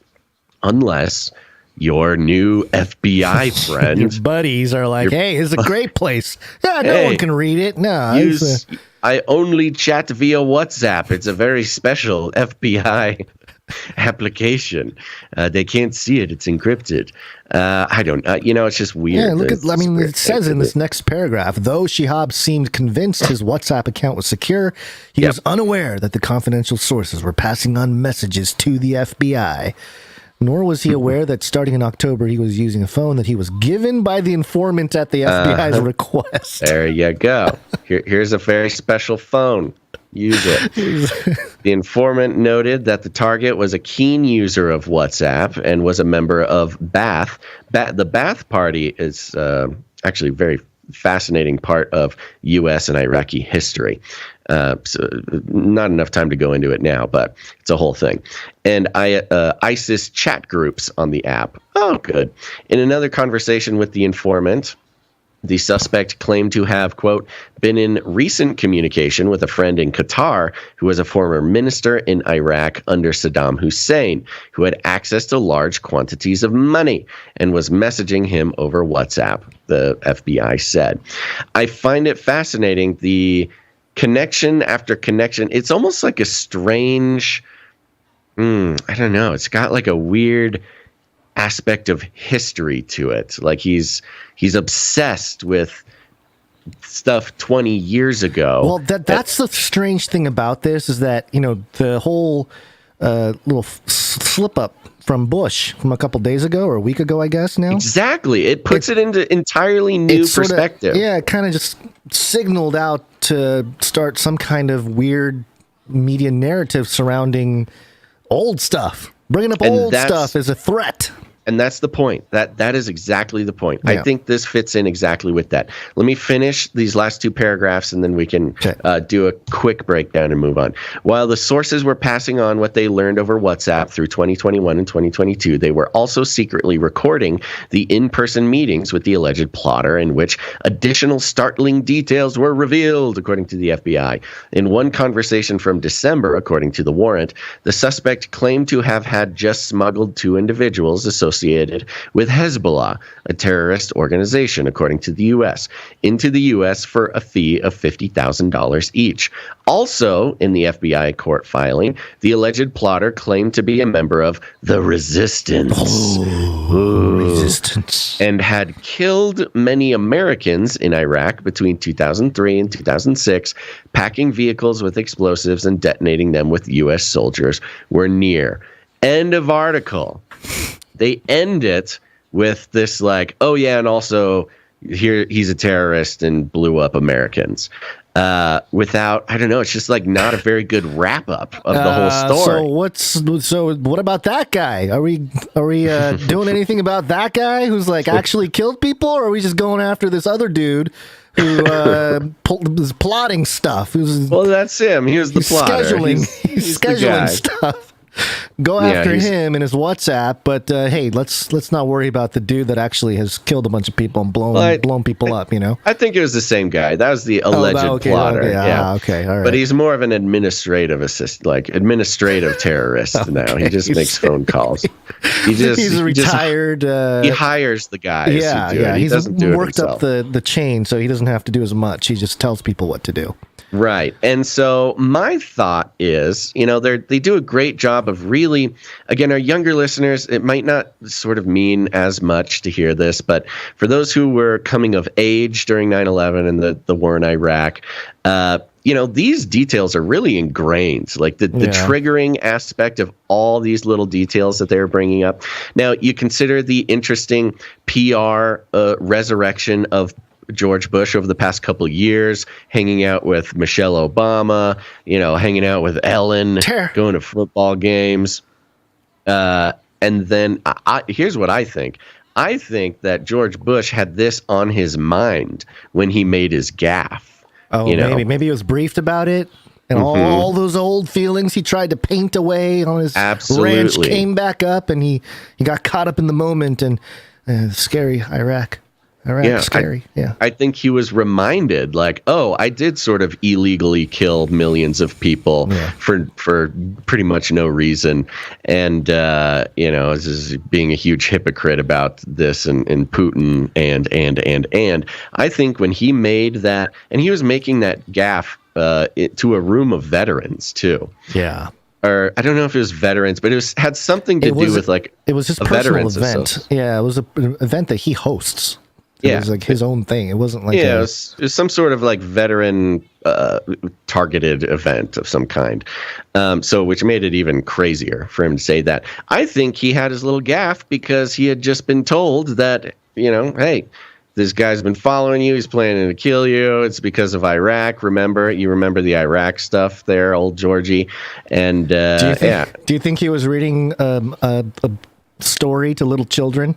unless your new FBI friend. Your buddies are like, hey, it's a great place. Yeah, no one can read it. No, I only chat via WhatsApp. It's a very special FBI application. They can't see it. It's encrypted. I don't it's just weird. Yeah, it says in this next paragraph, though Shihab seemed convinced his WhatsApp account was secure, he was unaware that the confidential sources were passing on messages to the FBI. Nor was he aware that starting in October, he was using a phone that he was given by the informant at the FBI's request. There you go. Here's a very special phone. Use it. The informant noted that the target was a keen user of WhatsApp and was a member of Ba'ath. The Ba'ath Party is actually a very fascinating part of U.S. and Iraqi history. So not enough time to go into it now, but it's a whole thing. And ISIS chat groups on the app. Oh, good. In another conversation with the informant, the suspect claimed to have, quote, been in recent communication with a friend in Qatar who was a former minister in Iraq under Saddam Hussein, who had access to large quantities of money and was messaging him over WhatsApp, the FBI said. I find it fascinating, the connection after connection. It's almost like a strange, I don't know. It's got like a weird aspect of history to it. Like he's obsessed with stuff 20 years ago. Well, that's the strange thing about this is that, the whole little slip up from Bush from a couple days ago or a week ago, I guess now. Exactly. It puts it into entirely new perspective. It kind of just signaled out to start some kind of weird media narrative surrounding old stuff. Bringing up old stuff is a threat. And that's the point. That is exactly the point. Yeah. I think this fits in exactly with that. Let me finish these last two paragraphs, and then we can do a quick breakdown and move on. While the sources were passing on what they learned over WhatsApp through 2021 and 2022, they were also secretly recording the in-person meetings with the alleged plotter in which additional startling details were revealed, according to the FBI. In one conversation from December, according to the warrant, the suspect claimed to have had just smuggled two individuals associated with Hezbollah, a terrorist organization, according to the U.S., into the U.S. for a fee of $50,000 each. Also, in the FBI court filing, the alleged plotter claimed to be a member of the Resistance. Resistance. And had killed many Americans in Iraq between 2003 and 2006, packing vehicles with explosives and detonating them with U.S. soldiers were near. End of article. They end it with this like, oh yeah, and also here he's a terrorist and blew up Americans. Without, I don't know, it's just like not a very good wrap up of the whole story. So what about that guy? Are we doing anything about that guy who's like actually killed people, or are we just going after this other dude who is plotting stuff? Well, that's him. He was the plotter. He's scheduling stuff. Go after him and his WhatsApp, but hey, let's not worry about the dude that actually has killed a bunch of people and blown people up. I think it was the same guy. That was the alleged plotter. Okay, all right. But he's more of an administrative administrative terrorist now. He just makes phone calls. He's retired. He hires the guys. Yeah, who do it. He doesn't do it worked himself. up the chain, so he doesn't have to do as much. He just tells people what to do. Right. And so my thought is, they do a great job of really, again, our younger listeners, it might not sort of mean as much to hear this, but for those who were coming of age during 9/11 and the war in Iraq, these details are really ingrained, like the triggering aspect of all these little details that they're bringing up. Now, you consider the interesting PR resurrection of George Bush over the past couple of years, hanging out with Michelle Obama, hanging out with Ellen, going to football games. And then here's what I think. I think that George Bush had this on his mind when he made his gaffe. Oh, maybe he was briefed about it. And all those old feelings he tried to paint away on his ranch came back up, and he got caught up in the moment and scary Iraq. Iraq's scary. I think he was reminded, like, oh, I did sort of illegally kill millions of people for pretty much no reason, and this is being a huge hypocrite about this and Putin and I think when he made that, and he was making that gaffe to a room of veterans too. Yeah. Or I don't know if it was veterans, but had something to do with like it was his personal event. Yeah, it was an event that he hosts. It was like his own thing. It wasn't like it was some sort of like veteran targeted event of some kind. So which made it even crazier for him to say that. I think he had his little gaffe because he had just been told that, hey, this guy's been following you. He's planning to kill you. It's because of Iraq. You remember the Iraq stuff there, old Georgie. And do you think he was reading a story to little children?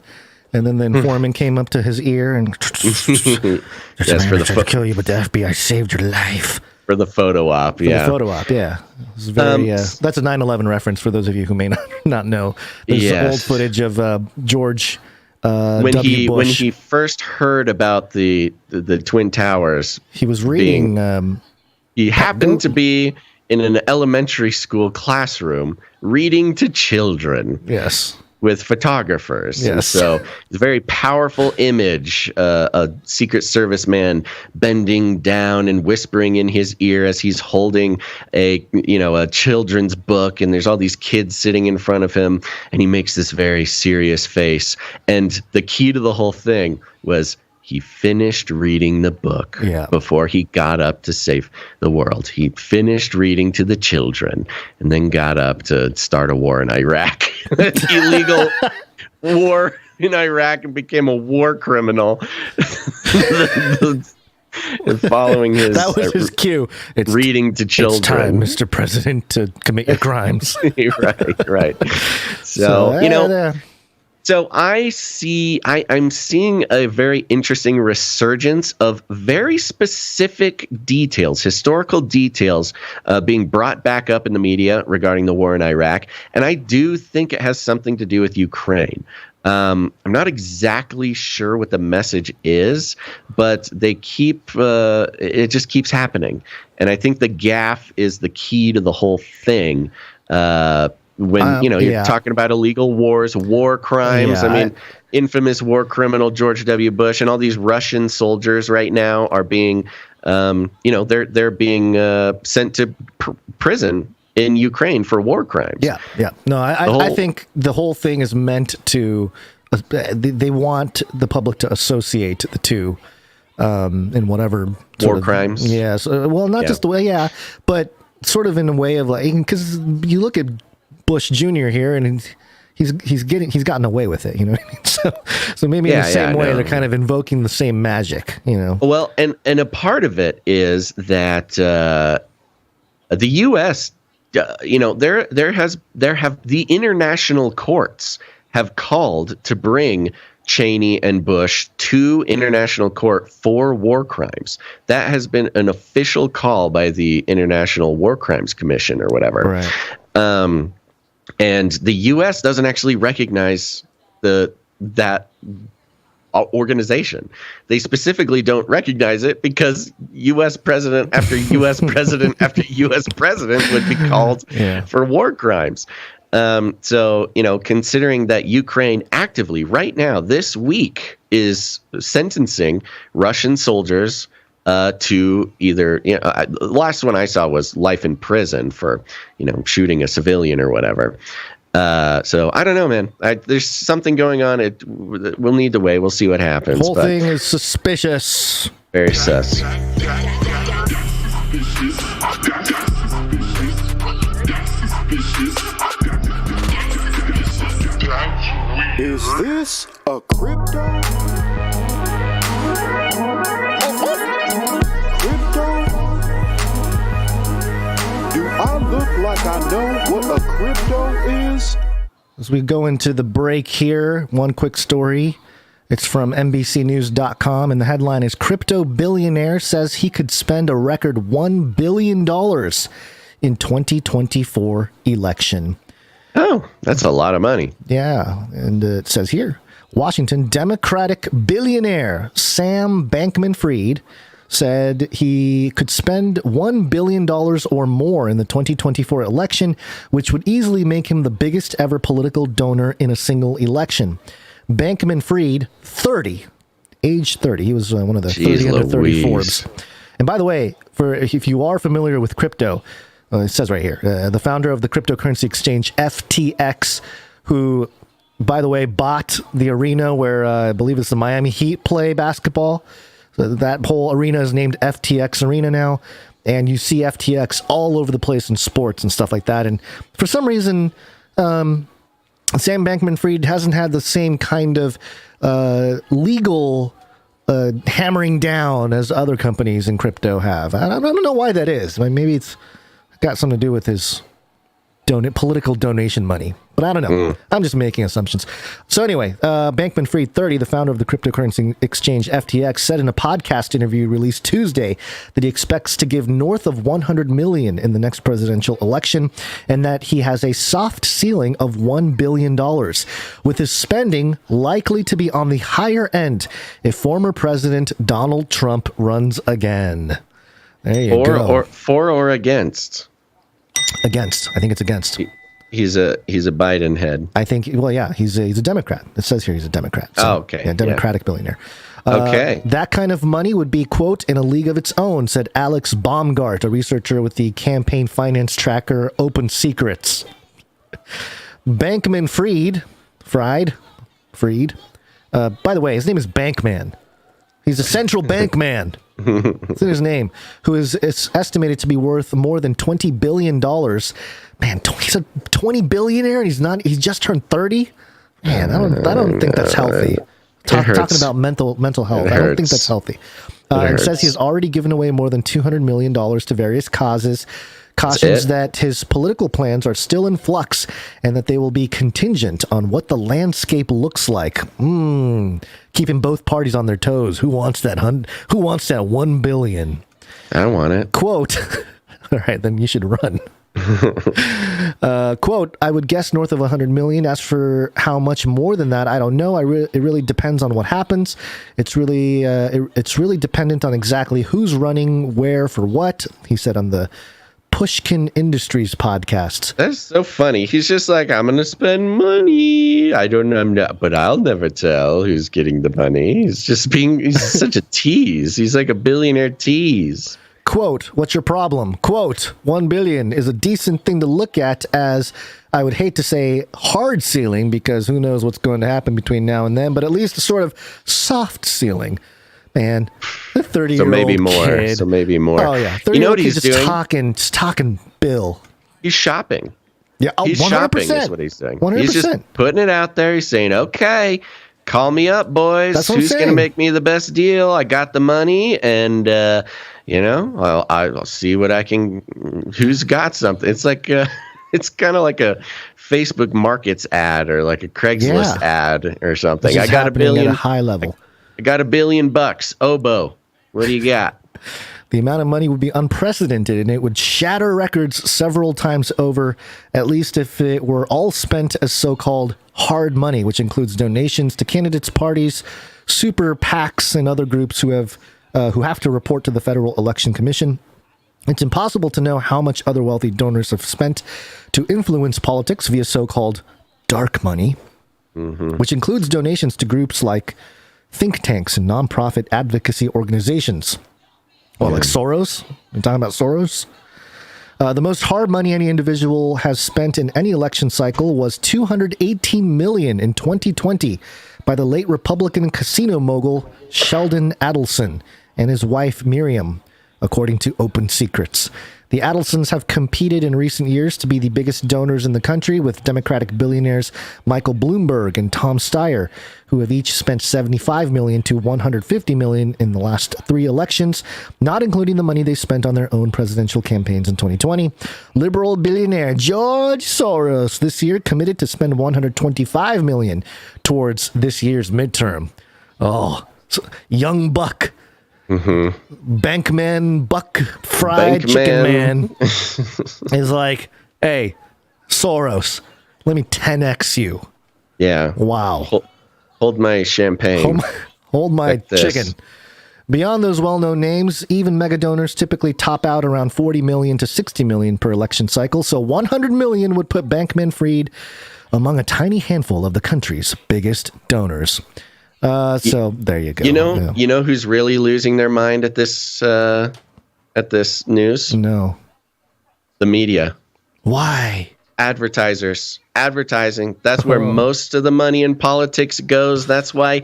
And then the informant came up to his ear and that's for to kill you, but the FBI saved your life. For the photo op, The photo op, yeah. It was very, that's a 9/11 reference for those of you who may not know. There's old footage of George when W. Bush. When he first heard about the Twin Towers, he was reading. He happened to be in an elementary school classroom reading to children. Yes. With photographers. Yes. And so it's a very powerful image, a Secret Service man bending down and whispering in his ear as he's holding a children's book, and there's all these kids sitting in front of him, and he makes this very serious face. And the key to the whole thing was he finished reading the book before he got up to save the world. He finished reading to the children and then got up to start a war in Iraq. Illegal war in Iraq and became a war criminal. Following his that was his cue. It's reading to children. It's time, Mr. President, to commit your crimes. right. So So I'm seeing a very interesting resurgence of very specific details, historical details being brought back up in the media regarding the war in Iraq. And I do think it has something to do with Ukraine. I'm not exactly sure what the message is, but they it just keeps happening. And I think the gaffe is the key to the whole thing. When you're talking about illegal wars, war crimes. I mean, infamous war criminal George W. Bush and all these Russian soldiers right now are being, they're being sent to prison in Ukraine for war crimes. Yeah. No, I think the whole thing is meant to. They want the public to associate the two in whatever war crimes. Yes. Well, not just the way. But sort of in a way of like, because you look at Bush Jr. here, and he's gotten away with it, you know what I mean? So maybe in the same way they're kind of invoking the same magic, Well, and a part of it is that the U.S. The international courts have called to bring Cheney and Bush to international court for war crimes. That has been an official call by the International War Crimes Commission or whatever. Right. And the U.S. doesn't actually recognize that organization. They specifically don't recognize it because U.S. president after U.S. president after U.S. president would be called for war crimes. So, considering that Ukraine actively right now this week is sentencing Russian soldiers to either, the last one I saw was life in prison for, shooting a civilian or whatever. So I don't know, man. There's something going on. We'll need to wait. We'll see what happens. The whole thing is suspicious. Very sus. Is this a crypto? I look like I know what a crypto is. As we go into the break here, one quick story. It's from NBCnews.com, and the headline is Crypto Billionaire Says He Could Spend a Record $1 billion in 2024 election. Oh, that's a lot of money. Yeah, and it says here, Washington, Democratic billionaire Sam Bankman-Fried said he could spend $1 billion or more in the 2024 election, which would easily make him the biggest ever political donor in a single election. Bankman-Fried, 30, age 30. He was one of the 30 under 30 Forbes. And by the way, if you are familiar with crypto, it says right here, the founder of the cryptocurrency exchange FTX, who, by the way, bought the arena where I believe it's the Miami Heat play basketball. So that whole arena is named FTX Arena now, and you see FTX all over the place in sports and stuff like that. And for some reason, Sam Bankman-Fried hasn't had the same kind of legal hammering down as other companies in crypto have. I don't know why that is. I mean, maybe it's got something to do with his political donation money, but I don't know. I'm just making assumptions. So anyway, Bankman-Fried, 30, the founder of the cryptocurrency exchange FTX, said in a podcast interview released Tuesday that he expects to give north of $100 million in the next presidential election, and that he has a soft ceiling of $1 billion, with his spending likely to be on the higher end if former President Donald Trump runs again. There you go. For or against? Against. I think it's against. He's a Biden head. I think. Well, yeah, he's a Democrat. It says here he's a Democrat. So, okay. Yeah, Democratic billionaire. Okay. That kind of money would be, quote, in a league of its own, said Alex Baumgart, a researcher with the campaign finance tracker Open Secrets. Bankman-Fried. By the way, his name is Bankman. He's a central bank man. It's in his name. Who is estimated to be worth more than $20 billion. Man, he's a 20 billionaire and he's just turned 30. Man, I don't think that's healthy. Talking about mental health. I don't think that's healthy. It says he has already given away more than $200 million to various causes. Cautions that his political plans are still in flux and that they will be contingent on what the landscape looks like. Keeping both parties on their toes. Who wants that? Who wants that $1 billion? I don't want it. Quote. All right, then you should run. Quote, I would guess north of 100 million. As for how much more than that, I don't know. It really depends on what happens. It's really dependent on exactly who's running where for what, he said on the Pushkin Industries podcast. That's so funny. He's just like, I'm going to spend money. But I'll never tell who's getting the money. He's such a tease. He's like a billionaire tease. Quote, what's your problem? Quote, 1 billion is a decent thing to look at, as I would hate to say hard ceiling, because who knows what's going to happen between now and then, but at least a sort of soft ceiling. Man, a 30-year-old So maybe more. Oh, yeah. You know what he's doing? Just talking Bill. He's shopping. Yeah, he's 100%. shopping is what he's saying. 100%. He's just putting it out there. He's saying, okay, call me up, boys. That's who's going to make me the best deal? I got the money, and, I'll see what I can, who's got something. It's like, it's kind of like a Facebook Markets ad or like a Craigslist ad or something. I got $1 billion at a high level. I got $1 billion. Oboe, what do you got? The amount of money would be unprecedented, and it would shatter records several times over, at least if it were all spent as so-called hard money, which includes donations to candidates' parties, super PACs, and other groups who have to report to the Federal Election Commission. It's impossible to know how much other wealthy donors have spent to influence politics via so-called dark money, which includes donations to groups like think tanks and nonprofit advocacy organizations. Well, like Soros? You're talking about Soros? The most hard money any individual has spent in any election cycle was $218 million in 2020 by the late Republican casino mogul Sheldon Adelson and his wife Miriam, according to Open Secrets. The Adelsons have competed in recent years to be the biggest donors in the country, with Democratic billionaires Michael Bloomberg and Tom Steyer, who have each spent $75 million to $150 million in the last 3 elections, not including the money they spent on their own presidential campaigns in 2020. Liberal billionaire George Soros this year committed to spend $125 million towards this year's midterm. Oh, young buck. Bankman Buck Fried Chicken Man is like, hey, Soros, let me 10x you. Yeah. Wow. Hold my champagne. Hold my Like this. chicken. Beyond those well-known names, even mega donors typically top out around 40 million to 60 million per election cycle. So 100 million would put Bankman-Fried among a tiny handful of the country's biggest donors. So there you go. You know who's really losing their mind at this news? No. The media. Why? Advertising. That's where most of the money in politics goes. That's why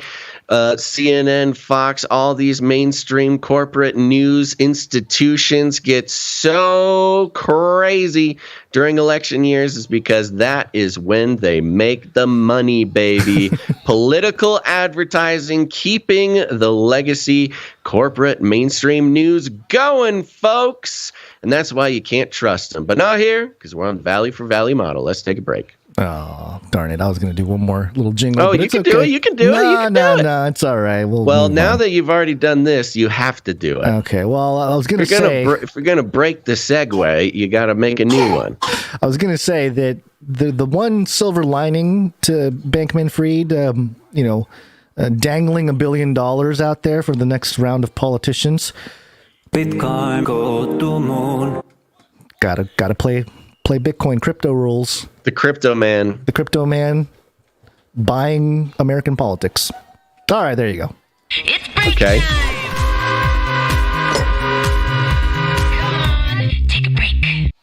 CNN, Fox, all these mainstream corporate news institutions get so crazy during election years, is because that is when they make the money, baby. Political advertising, keeping the legacy corporate mainstream news going, folks. And that's why you can't trust them. But not here, because we're on the value for value model. Let's take a break. Oh, darn it. I was going to do one more little jingle. Oh, but you it's can okay. do it. You can do it. You can do it. No, it's all right. Well, now that you've already done this, you have to do it. Okay. Well, I was going to say, if you're going to break the segue, you got to make a new one. I was going to say that the one silver lining to Bankman-Fried, dangling $1 billion out there for the next round of politicians. Bitcoin go to moon. Gotta play Bitcoin crypto rules. The crypto man buying American politics. All right, there you go. It's break Okay. time. Come on, take a break.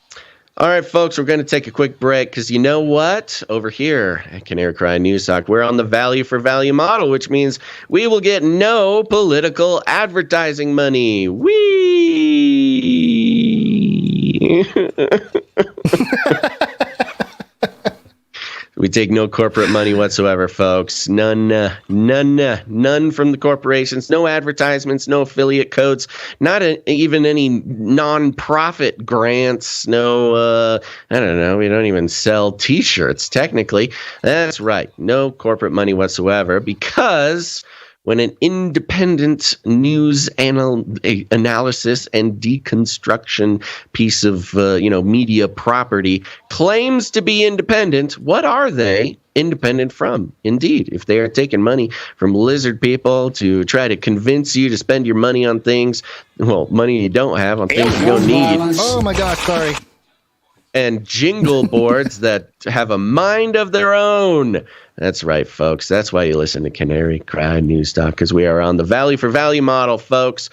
All right, folks, we're going to take a quick break because you know what? Over here at Canary Cry News Talk, we're on the value for value model, which means we will get no political advertising money. Whee! We take no corporate money whatsoever, folks. None from the corporations. No advertisements, no affiliate codes, not even any non-profit grants. No, I don't know. We don't even sell T-shirts, technically. That's right. No corporate money whatsoever, because when an independent news analysis and deconstruction piece of media property claims to be independent, what are they independent from? Indeed, if they are taking money from lizard people to try to convince you to spend your money on things, money you don't have, on things you don't need. Oh my gosh, sorry. And jingle boards that have a mind of their own. That's right, folks. That's why you listen to Canary Cry News Talk, because we are on the value for value model, folks,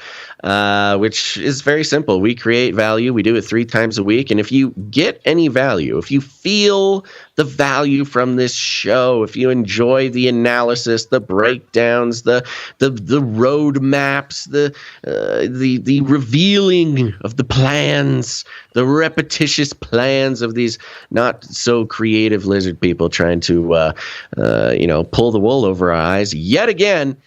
which is very simple. We create value. We do it 3 times a week. And if you get any value, if you feel the value from this show, if you enjoy the analysis, the breakdowns, the road maps, the revealing of the plans, the repetitious plans of these not so creative lizard people trying to pull the wool over our eyes yet again.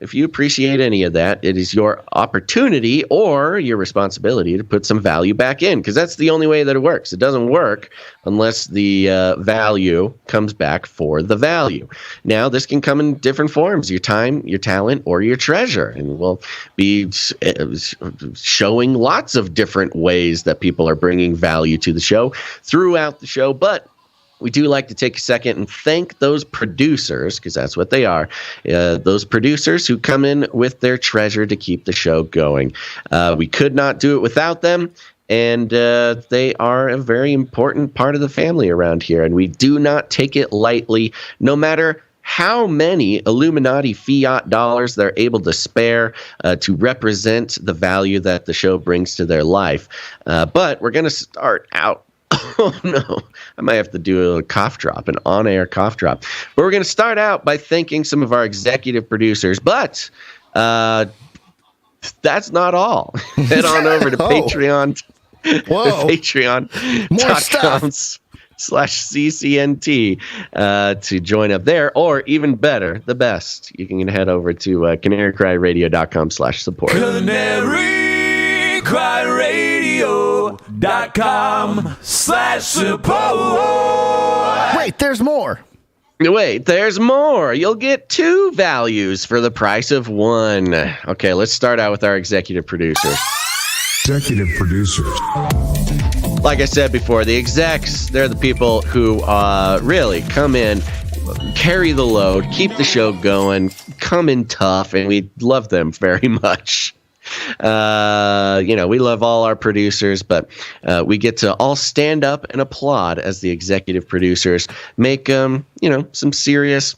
If you appreciate any of that, it is your opportunity or your responsibility to put some value back in, because that's the only way that it works. It doesn't work unless the value comes back for the value. Now, this can come in different forms: your time, your talent, or your treasure. And we'll be showing lots of different ways that people are bringing value to the show throughout the show. But we do like to take a second and thank those producers, because that's what they are, those producers who come in with their treasure to keep the show going. We could not do it without them, and they are a very important part of the family around here, and we do not take it lightly, no matter how many Illuminati fiat dollars they're able to spare to represent the value that the show brings to their life. But we're going to start out. Oh, no. I might have to do a cough drop, an on-air cough drop. But we're going to start out by thanking some of our executive producers. But that's not all. Head on over to Patreon. Patreon.com/CCNT to join up there. Or even better, the best, you can head over to CanaryCry.Radio.com/support. CanaryCry.Radio.com/support. Wait, there's more. You'll get 2 values for the price of 1. Okay, let's start out with our executive producers. Like I said before, the execs, they're the people who really come in, carry the load, keep the show going, come in tough, and we love them very much. We love all our producers, but we get to all stand up and applaud as the executive producers make, some serious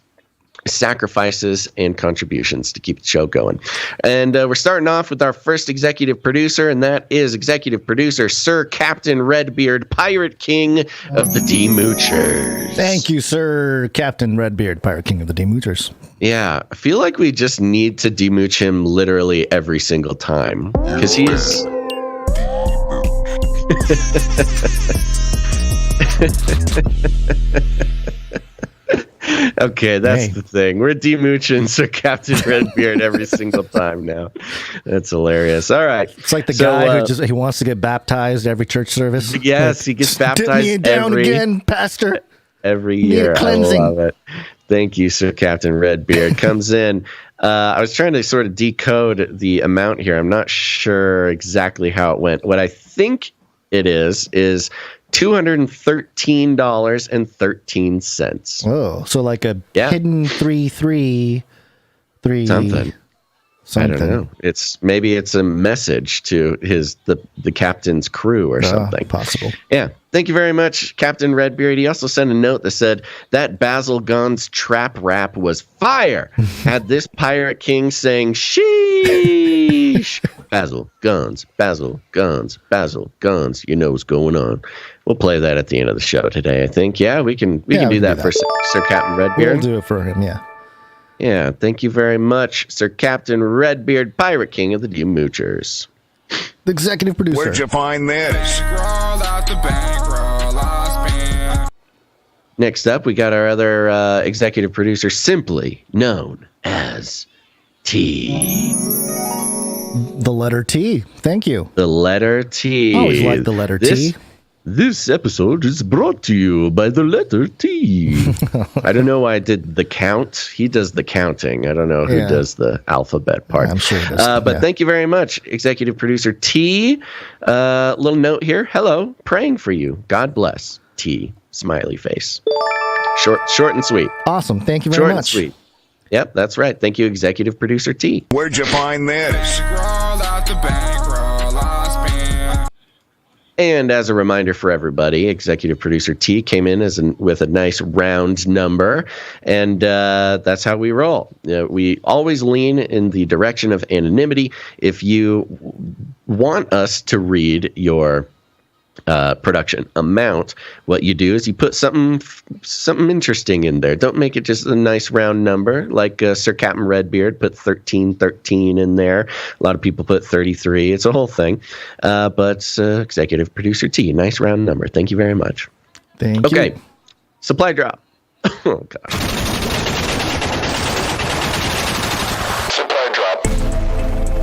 sacrifices and contributions to keep the show going. And we're starting off with our first executive producer, and that is executive producer Sir Captain Redbeard, Pirate King of the D-Moochers. Thank you, Sir Captain Redbeard, Pirate King of the D-Moochers. Yeah, I feel like we just need to demooch him literally every single time, because he is... Okay, that's the thing. We're demooching Sir Captain Redbeard every single time now. That's hilarious. All right. It's like the guy who wants to get baptized every church service. Yes, he gets baptized Dip me down again, Pastor. Every year. I love it. Thank you, Sir Captain Redbeard. Comes in. I was trying to sort of decode the amount here. I'm not sure exactly how it went. What I think it is $213.13. Oh, so like a hidden 333 something. I don't know. Maybe it's a message to the captain's crew or something. Possible. Yeah. Thank you very much, Captain Redbeard. He also sent a note that said that Basil Gonz trap rap was fire. Had this Pirate King saying sheesh. Basil Gonz, Basil Gonz, Basil Gonz. You know what's going on. We'll play that at the end of the show today, I think. Yeah, we can do that for Sir Captain Redbeard. We'll do it for him, yeah. Yeah, thank you very much, Sir Captain Redbeard, Pirate King of the D-Moochers. The executive producer. Where'd you find this? Next up, we got our other executive producer, simply known as T. The letter T. Thank you. The letter T. I always like the letter T. This episode is brought to you by the letter T. I don't know why I did the count. He does the counting. I don't know who does the alphabet part. I'm sure he does. But thank you very much, executive producer T. Little note here. Hello, praying for you. God bless. T. Smiley face. Short and sweet. Awesome. Thank you very much. Short and sweet. Yep, that's right. Thank you, executive producer T. Where'd you find this? And as a reminder for everybody, executive producer T came in with a nice round number, and that's how we roll. We always lean in the direction of anonymity. If you want us to read your production amount, what you do is you put something interesting in there. Don't make it just a nice round number like Sir Captain Redbeard put 1313 in there. A lot of people put 33. It's a whole thing. But executive producer T, nice round number. Thank you very much. Thank you. Okay, supply drop. Oh gosh.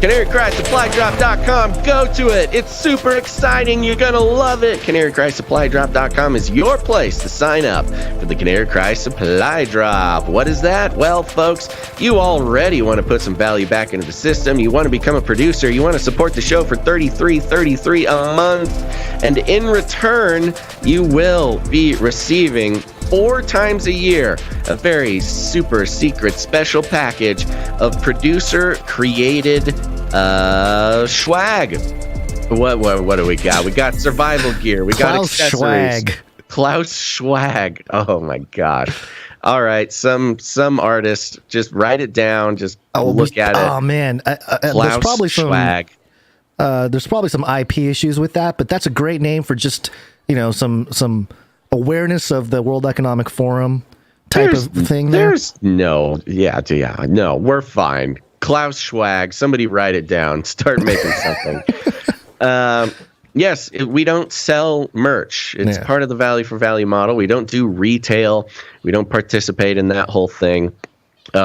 CanaryCry.Supply.com. Go to it. It's super exciting. You're going to love it. CanaryCry.Supply.com is your place to sign up for the Canary Cry Supply Drop. What is that? Well, folks, you already want to put some value back into the system. You want to become a producer. You want to support the show for $33.33 a month. And in return, you will be receiving 4 times a year a very super secret special package of producer created swag. What do we got? We got survival gear. We got accessories. Klaus swag. Oh my gosh. All right, some artist, just write it down. Just look at it. Oh man, there's probably swag. There's probably some IP issues with that, but that's a great name for just some awareness of the World Economic Forum type of thing. No, we're fine. Klaus swag. Somebody write it down. Start making something. Yes, we don't sell merch. It's part of the value for value model. We don't do retail. We don't participate in that whole thing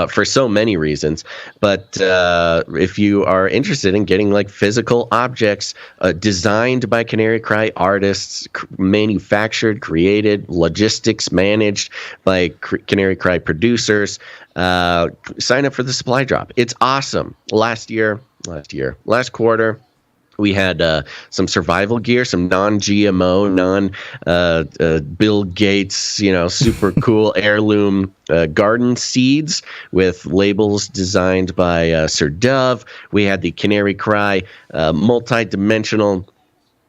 for so many reasons. But if you are interested in getting like physical objects designed by Canary Cry artists, manufactured, created, logistics managed by Canary Cry producers, sign up for the supply drop. It's awesome. Last quarter, We had some survival gear, some non-GMO, Bill Gates, super cool heirloom garden seeds with labels designed by Sir Dove. We had the Canary Cry multi-dimensional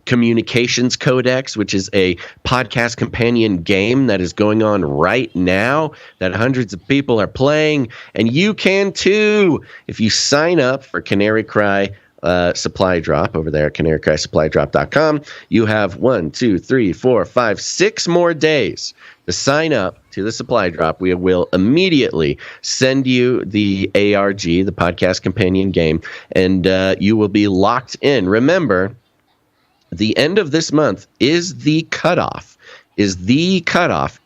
communications codex, which is a podcast companion game that is going on right now that hundreds of people are playing, and you can too if you sign up for Canary Cry Supply Drop over there at CanaryCry.Supply.com. You have 6 more days to sign up to the supply drop. We will immediately send you the ARG, the podcast companion game, and you will be locked in. Remember, the end of this month is the cutoff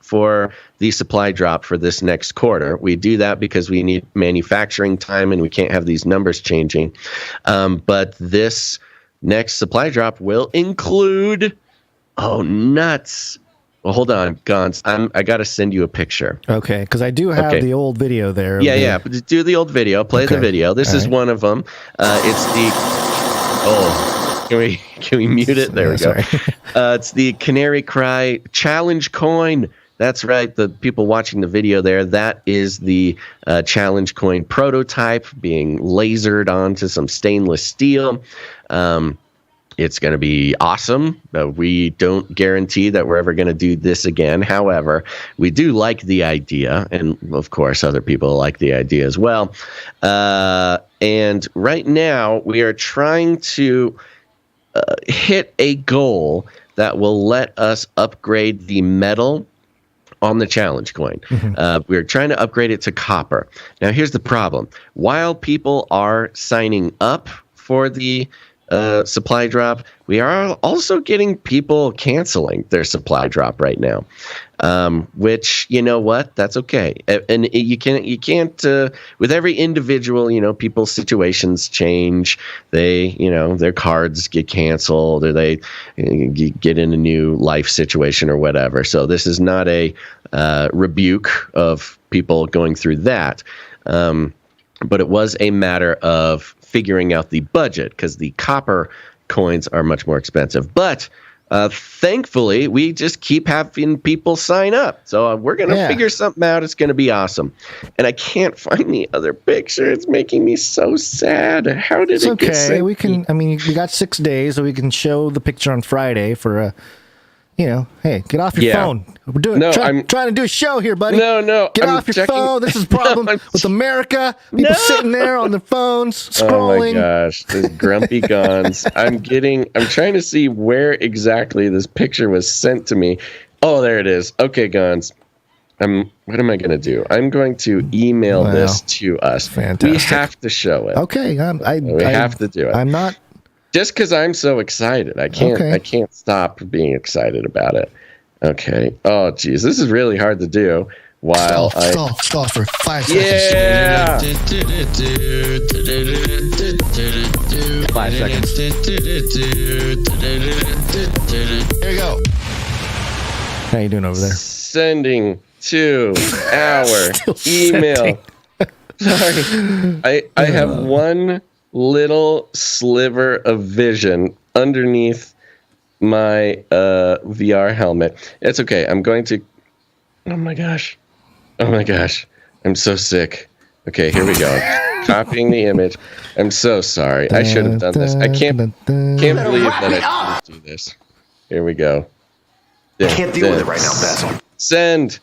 for the supply drop for this next quarter. We do that because we need manufacturing time and we can't have these numbers changing. But this next supply drop will include, nuts. Well, hold on, Gonz. I got to send you a picture. Okay, because I do have the old video there. Yeah. But do the old video. Play the video. This is one of them. It's the... Can we mute it? There we go. It's the Canary Cry challenge coin. That's right. The people watching the video there, that is the challenge coin prototype being lasered onto some stainless steel. It's going to be awesome. We don't guarantee that we're ever going to do this again. However, we do like the idea. And of course, other people like the idea as well. And right now we are trying to hit a goal that will let us upgrade the metal on the challenge coin. We're trying to upgrade it to copper. Now, here's the problem. While people are signing up for the supply drop, we are also getting people canceling their supply drop right now, which, you know what, that's okay. And you can't with every individual, people's situations change. They, their cards get canceled or they get in a new life situation or whatever. So this is not a rebuke of people going through that. But it was a matter of figuring out the budget because the copper coins are much more expensive. But thankfully, we just keep having people sign up. So we're going to figure something out. It's going to be awesome. And I can't find the other picture. It's making me so sad. How did it get sent? We got 6 days, so we can show the picture on Friday for a... hey, get off your phone. We're trying to do a show here, buddy. No. Get off your phone. This is a problem with America. People sitting there on their phones, scrolling. Oh my gosh, this grumpy Gonz. I'm trying to see where exactly this picture was sent to me. Oh, there it is. Okay, Gonz. What am I going to do? I'm going to email this to us. Fantastic. We have to show it. Okay, we have to do it. I'm not... Just because I'm so excited. I can't stop being excited about it. Okay. Oh, geez. This is really hard to do while Stall for 5 seconds. Yeah! 5 seconds. Here we go. How you doing over there? Sending to our email. Sorry. I have one little sliver of vision underneath my VR helmet. It's okay. I'm going to... Oh my gosh. I'm so sick. Okay, here we go. Copying the image. I'm so sorry. I should have done this. I can't believe that I didn't do this. Here we go. I can't deal with it right now, Basil. Send.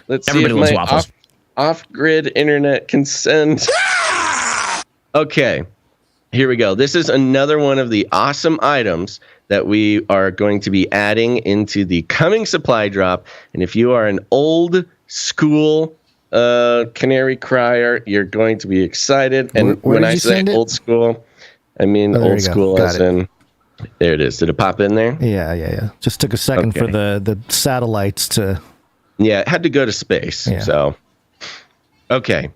Let's see if my off-grid internet can send. Okay, here we go. This is another one of the awesome items that we are going to be adding into the coming supply drop. And if you are an old school Canary Cryer, you're going to be excited. And when I say old school, I mean old school as in... There it is. Did it pop in there? Yeah. Just took a second for the satellites to... Yeah, it had to go to space. Yeah. So, okay.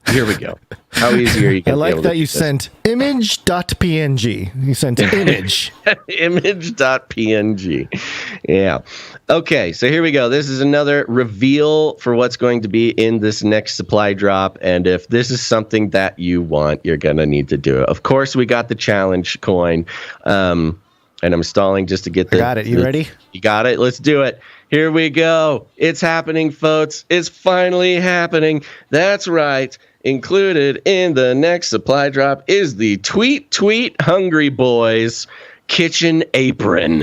Here we go. How easy are you I going to like that you sent image.png. You sent image. Image.png. Yeah. Okay, so here we go. This is another reveal for what's going to be in this next supply drop. And if this is something that you want, you're going to need to do it. Of course, we got the challenge coin. And I'm stalling just to get the... I got it. You ready? You got it? Let's do it. Here we go. It's happening, folks. It's finally happening. That's right. Included in the next supply drop is the Tweet Hungry Boys kitchen apron.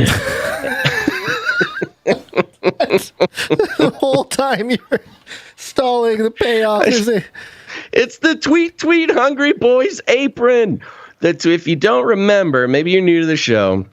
The whole time you're stalling, the payoff is it? It's the Tweet Hungry Boys apron. That, if you don't remember, maybe you're new to the show.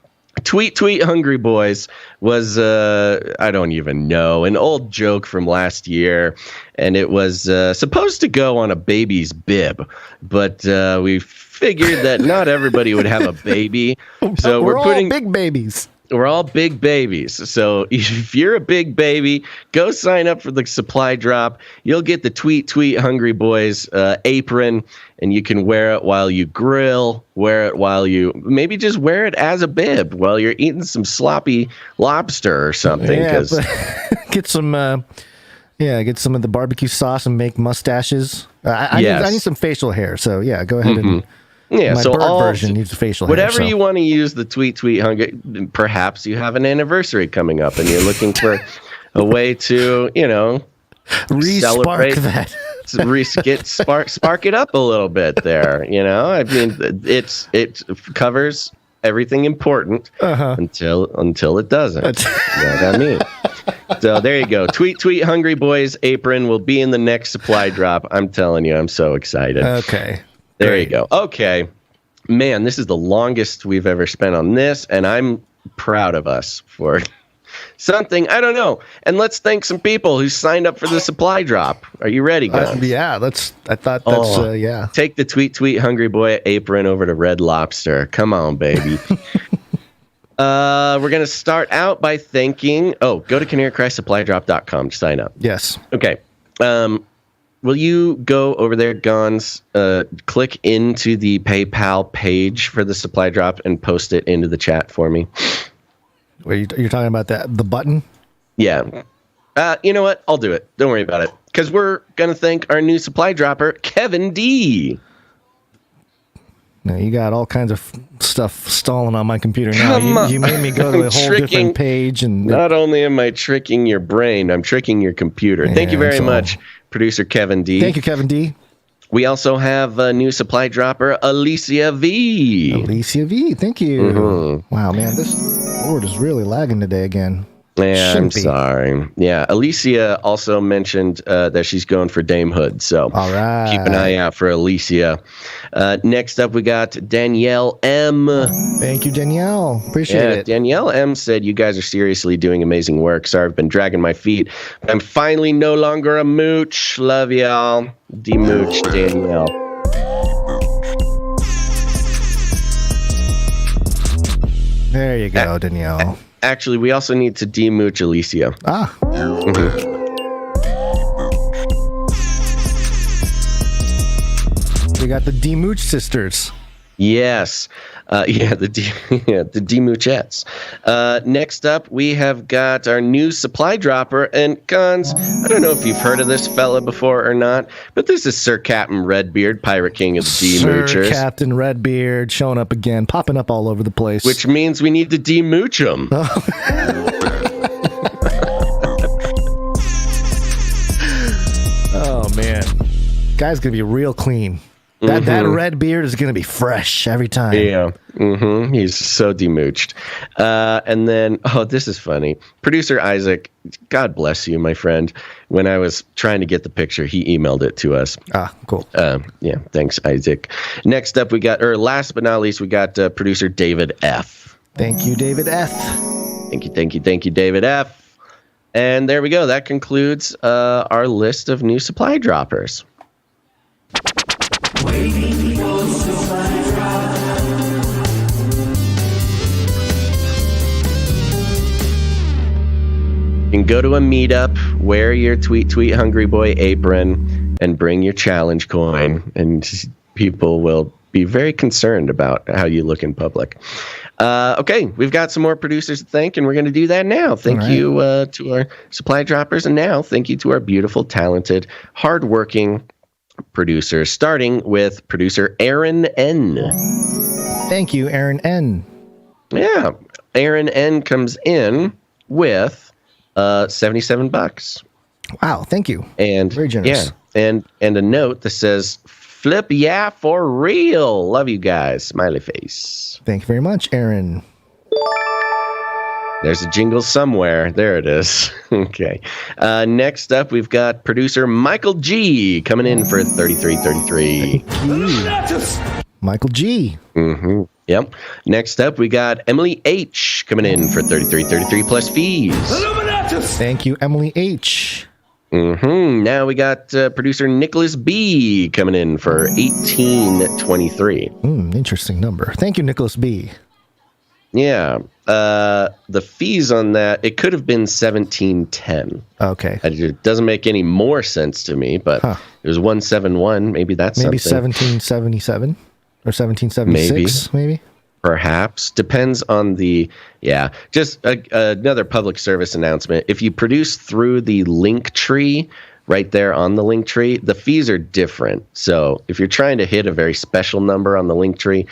Tweet Hungry Boys was, I don't even know, an old joke from last year. And it was supposed to go on a baby's bib. But we figured that not everybody would have a baby. So we're all big babies. We're all big babies. So if you're a big baby, go sign up for the supply drop. You'll get the Tweet Hungry Boys apron, and you can wear it while you grill, wear it while you maybe just wear it as a bib while you're eating some sloppy lobster or something. Yeah, get some of the barbecue sauce and make mustaches. I need some facial hair. So yeah, go ahead and. Yeah, my so bird all version needs a facial hair. Whatever you want to use the Tweet Hungry. Perhaps you have an anniversary coming up and you're looking for a way to, re-spark that. Spark it up a little bit there. I mean, it covers everything important until it doesn't. You know what I mean? So there you go. Tweet Hungry Boys apron will be in the next supply drop. I'm telling you, I'm so excited. Okay. There you go. Okay. Man, this is the longest we've ever spent on this, and I'm proud of us for something. I don't know. And let's thank some people who signed up for the supply drop. Are you ready, guys? Take the Tweet Hungry Boy apron over to Red Lobster. Come on, baby. We're going to start out by thanking... go to CanaryCry.Supply.com to sign up. Yes. Okay. Will you go over there, Gonz, click into the PayPal page for the supply drop and post it into the chat for me? Wait, you're talking about the button? Yeah. You know what? I'll do it. Don't worry about it. Because we're going to thank our new supply dropper, Kevin D. Now, you got all kinds of stuff stalling on my computer now. You made me go to a whole different page. And not only am I tricking your brain, I'm tricking your computer. Yeah, thank you very much, producer Kevin D. Thank you, Kevin D. We also have a new supply dropper, Alicia V. Alicia V, thank you. Mm-hmm. Wow, man, this board is really lagging today again. Yeah, I'm sorry. Yeah, Alicia also mentioned that she's going for Dame Hood, so all right. Keep an eye out for Alicia. Next up, we got Danielle M. Thank you, Danielle. Appreciate it. Danielle M said, you guys are seriously doing amazing work. Sorry, I've been dragging my feet. I'm finally no longer a mooch. Love y'all. Demooch, Danielle. There you go, Danielle. Actually, we also need to demooch Alicia. Ah. Mm-hmm. We got the Demooch sisters. Yes. The Demoochettes. Next up, we have got our new supply dropper. And Gonz, I don't know if you've heard of this fella before or not, but this is Sir Captain Redbeard, Pirate King of the Demoochers. Sir Captain Redbeard showing up again, popping up all over the place. Which means we need to demooch him. Oh, man. Guy's going to be real clean. That red beard is going to be fresh every time. Yeah. Mm-hmm. He's so demooched. And then, this is funny. Producer Isaac, God bless you, my friend. When I was trying to get the picture, he emailed it to us. Ah, cool. Yeah, thanks, Isaac. Next up, last but not least, we got producer David F. Thank you, David F. Thank you, David F. And there we go. That concludes our list of new supply droppers. Waiting for supply drop. You can go to a meetup, wear your Tweet Hungry Boy apron, and bring your challenge coin, and people will be very concerned about how you look in public. Okay, we've got some more producers to thank, and we're going to do that now. Thank you to our supply droppers, and now thank you to our beautiful, talented, hardworking producers, starting with producer Aaron N. Thank you, Aaron N. Yeah, Aaron N comes in with $77. Wow, thank you. And very generous. Yeah, and a note that says, "Flip, yeah, for real. Love you guys." Smiley face. Thank you very much, Aaron. There's a jingle somewhere. There it is. Okay. Next up, we've got producer Michael G coming in for $33.33. Michael G. Mm-hmm. Yep. Next up, we got Emily H coming in for $33.33 plus fees. Thank you, Emily H. Mm-hmm. Now we got producer Nicholas B coming in for $18.23. Interesting number. Thank you, Nicholas B. Yeah. The fees on that, it could have been $17.10. Okay. It doesn't make any more sense to me, but it was $171. Maybe that's maybe something. $17.77 or $17.76. Maybe. Perhaps. Depends on the... Yeah. Just another public service announcement. If you produce through the LINKTREE, right there on the LINKTREE, the fees are different. So if you're trying to hit a very special number on the LINKTREE,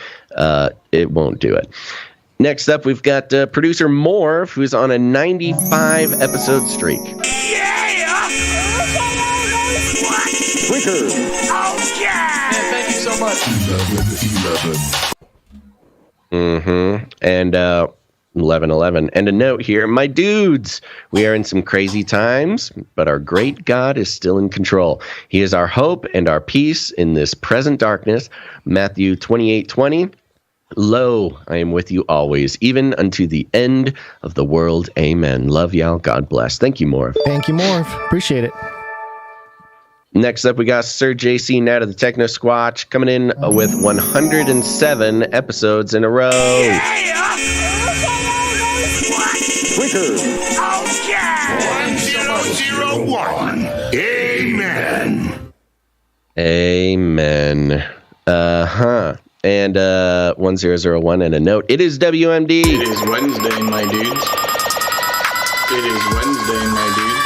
it won't do it. Next up, we've got producer Morv, who's on a 95-episode streak. Quicker. Oh, yeah! Thank you so much. 11. And 11. And a note here, my dudes, we are in some crazy times, but our great God is still in control. He is our hope and our peace in this present darkness. Matthew 28:20. Lo, I am with you always, even unto the end of the world. Amen. Love y'all. God bless. Thank you, Morv. Thank you, Morv. Appreciate it. Next up, we got Sir JC Nat of the Techno Squatch coming in with 107 episodes in a row. Quicker. Oh, yeah! 1001. Amen. Amen. And 1001 and a note. It is WMD. It is Wednesday, my dudes. It is Wednesday, my dudes.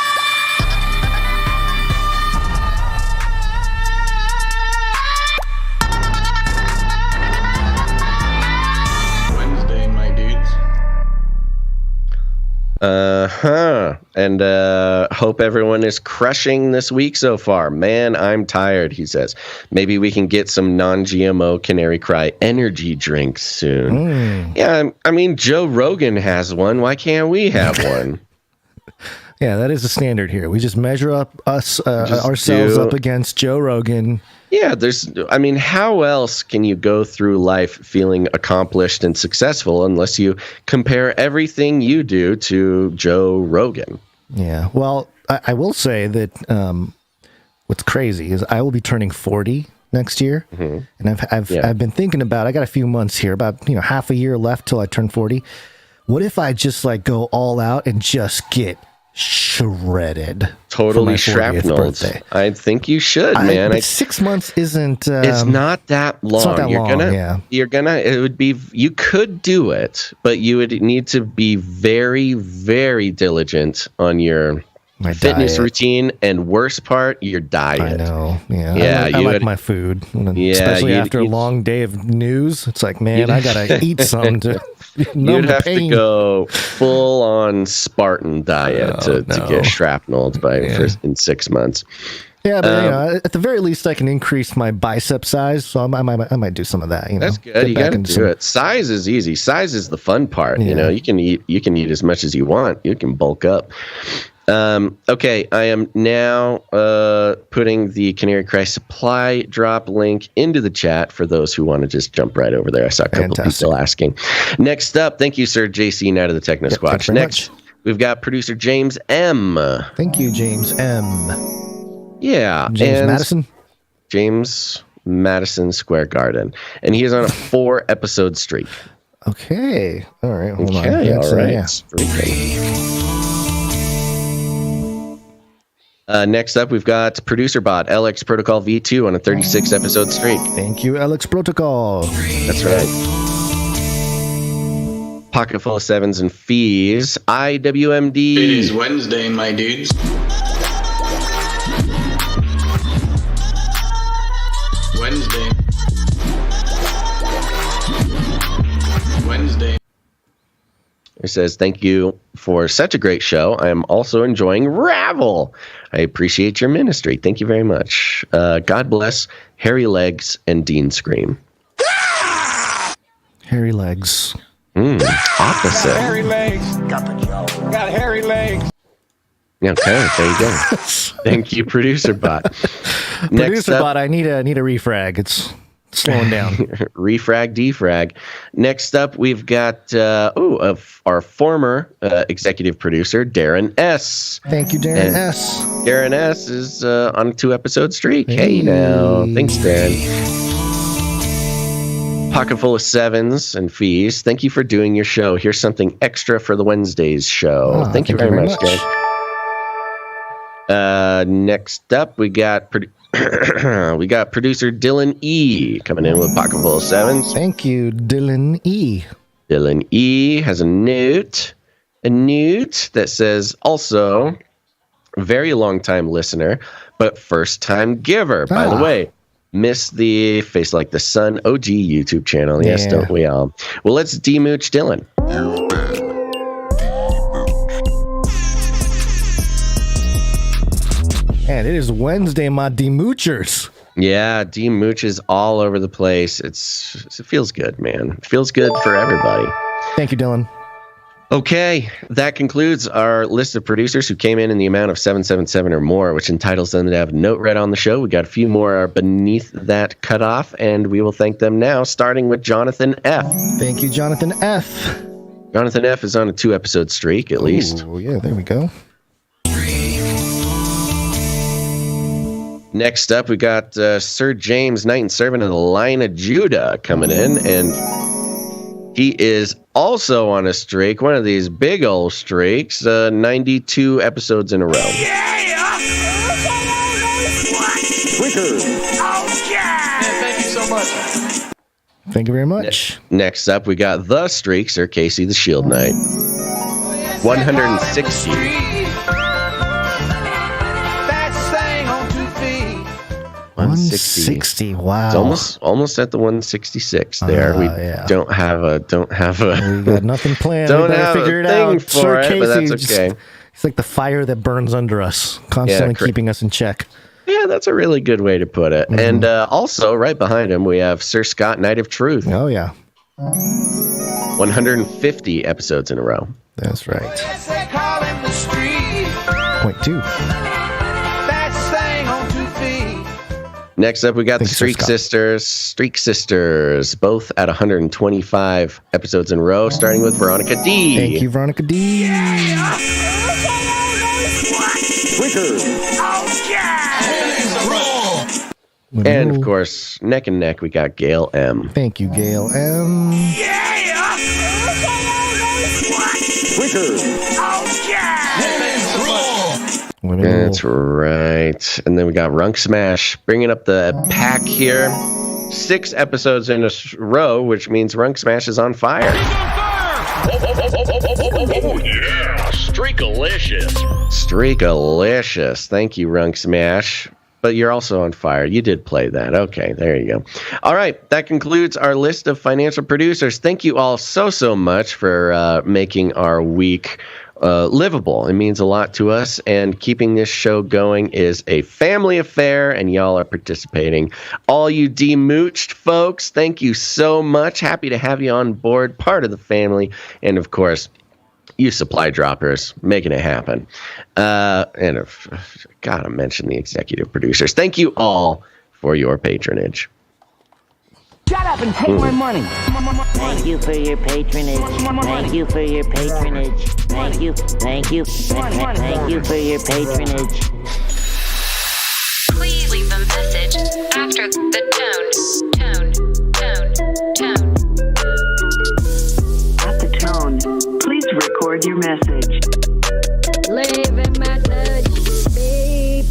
Wednesday, my dudes. And hope everyone is crushing this week so far. Man, I'm tired, he says. Maybe we can get some non-GMO Canary Cry energy drinks soon. Yeah, I mean, Joe Rogan has one. Why can't we have one? Yeah, that is the standard here. We just measure up ourselves up against Joe Rogan. Yeah, how else can you go through life feeling accomplished and successful unless you compare everything you do to Joe Rogan? Yeah, well, I will say that what's crazy is I will be turning 40 next year, and I've been thinking about. I got a few months here, about half a year left till I turn 40. What if I just go all out and just get shredded? Totally shrapnelled. I think you should, man. 6 months isn't. It's not that long. It's not that long. You're gonna. It would be. You could do it, but you would need to be very, very diligent on your fitness routine, and worst part, your diet. I know. Yeah. I like my food. Especially after a long day of news. It's like, man, I gotta eat some to. You'd have to go full on Spartan diet to get shrapnelled in 6 months. Yeah, but at the very least, I can increase my bicep size, so I might do some of that. That's good. You got to do it. Size is easy. Size is the fun part. You can eat as much as you want. You can bulk up. Okay, I am now putting the Canary Cry supply drop link into the chat for those who want to just jump right over there. I saw a couple people asking. Next up, thank you, Sir JC Knight of the Techno Squatch. Next, we've got producer James M. Thank you, James M. Yeah. James Madison? James Madison Square Garden. And he is on a 4-episode streak. Okay. All right. Hold on. All right. Next up, we've got producer bot LX Protocol V2 on a 36 episode streak. Thank you, LX Protocol. That's right. Pocket full of sevens and fees. IWMD. It is Wednesday, my dudes. Wednesday. It says, thank you for such a great show. I am also enjoying Ravel. I appreciate your ministry. Thank you very much. God bless Hairy Legs and Dean Scream. Hairy Legs. Opposite. Hairy legs. Got hairy legs. Okay, there you go. Thank you, producer bot. Producer bot, I need a refrag. It's slowing down. Refrag, defrag. Next up, we've got our former executive producer, Darren S. Thank you, Darren S. Darren S is on a 2-episode streak. Hey now. Thanks, Darren. Pocket full of sevens and fees. Thank you for doing your show. Here's something extra for the Wednesdays show. Thank you very much, guys. Next up, we got producer Dylan E coming in with pocket full of sevens. Thank you, Dylan E. Dylan E has a note that says also very long time listener, but first time giver. By the way, miss the Face Like the Sun OG YouTube channel. Yes, don't we all? Well, let's demooch Dylan. Man, it is Wednesday, my demoochers. Yeah, demooches all over the place. It feels good, man. It feels good for everybody. Thank you, Dylan. Okay, that concludes our list of producers who came in the amount of 777 or more, which entitles them to have a note read on the show. We got a few more beneath that cutoff, and we will thank them now, starting with Jonathan F. Thank you, Jonathan F. Jonathan F is on a 2-episode streak, at least. Oh, yeah, there we go. Next up, we got Sir James, Knight and Servant of the Lion of Judah, coming in, and he is also on a streak, one of these big old streaks, 92 episodes in a row. Thank you so much. Thank you very much. Next up, we got the streak, Sir Casey the Shield Knight. 160. 160. Wow. It's almost at the 166 there. We don't have a we got nothing planned. Don't we have figure a it thing out. for Sir it, Casey, but that's okay. It's like the fire that burns under us, constantly keeping us in check. Yeah, that's a really good way to put it. And also, right behind him, we have Sir Scott, Knight of Truth. Oh, yeah. 150 episodes in a row. That's right. 0.2. Next up, we got the Streak Sisters, both at 125 episodes in a row, starting with Veronica D. Thank you, Veronica D. And, of course, neck and neck, we got Gail M. Thank you, Gail M. That's right. And then we got Runk Smash bringing up the pack here. 6 episodes in a row, which means Runk Smash is on fire. Oh, yeah. Streakalicious. Streakalicious. Thank you, Runk Smash. But you're also on fire. You did play that. Okay, there you go. All right, that concludes our list of financial producers. Thank you all so much for making our week livable. It means a lot to us, and keeping this show going is a family affair, and y'all are participating. All you demooched folks, thank you so much. Happy to have you on board, part of the family, and of course, you supply droppers, making it happen. And I've got to mention the executive producers. Thank you all for your patronage. Shut up and take my money. Thank you for your patronage. Thank you for your patronage. Thank you for your patronage. Please leave a message after the tone. At the tone, please record your message. Leave a message. Beep.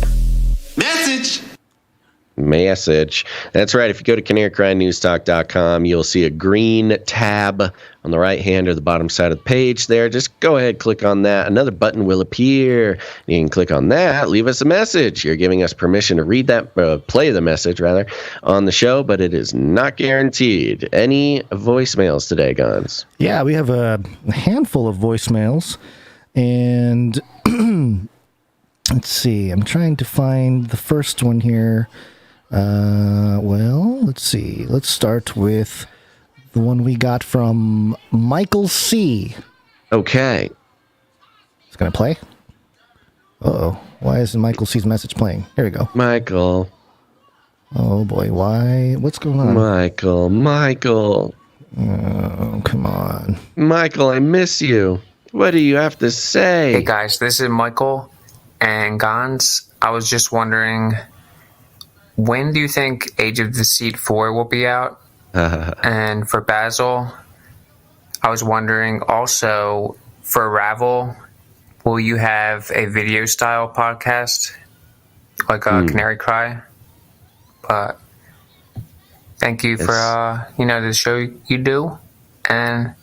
message. That's right. If you go to CanaryCry.Newstalk.com, you'll see a green tab on the right hand or the bottom side of the page there. Just go ahead, click on that. Another button will appear. You can click on that, leave us a message. You're giving us permission to read that, play the message rather, on the show, but it is not guaranteed. Any voicemails today, Gonz? Yeah, we have a handful of voicemails, and let's see. I'm trying to find the first one here. Well, let's see. Let's start with the one we got from Michael C. Okay. It's going to play? Uh-oh. Why isn't Michael C's message playing? Here we go. Michael. Oh, boy. Why? What's going on? Michael. Oh, come on. Michael, I miss you. What do you have to say? Hey, guys. This is Michael and Gonz. I was just wondering, when do you think Age of Deceit 4 will be out? And for Basil, I was wondering also, for Ravel, will you have a video style podcast like Canary Cry? But thank you for the show you do, and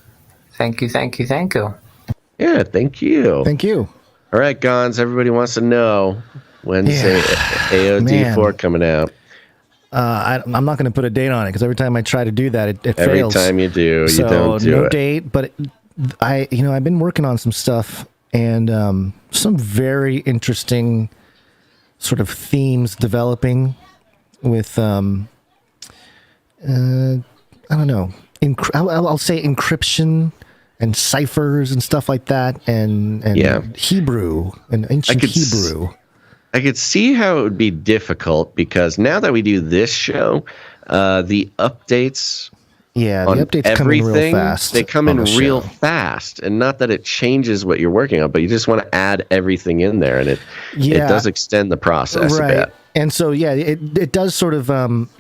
thank you. Yeah, thank you. Thank you. All right, Gonz, everybody wants to know when's AOD4 coming out. I'm not going to put a date on it because every time I try to do that, it every fails. Every time you do, you don't do no it. Date, but I've been working on some stuff and some very interesting sort of themes developing with I don't know, I'll say encryption and ciphers and stuff like that, and Hebrew and ancient Hebrew. I could see how it would be difficult because now that we do this show, the updates on updates everything, come in real fast. They come in real fast, and not that it changes what you're working on, but you just want to add everything in there, and it does extend the process a bit. And so, it does sort of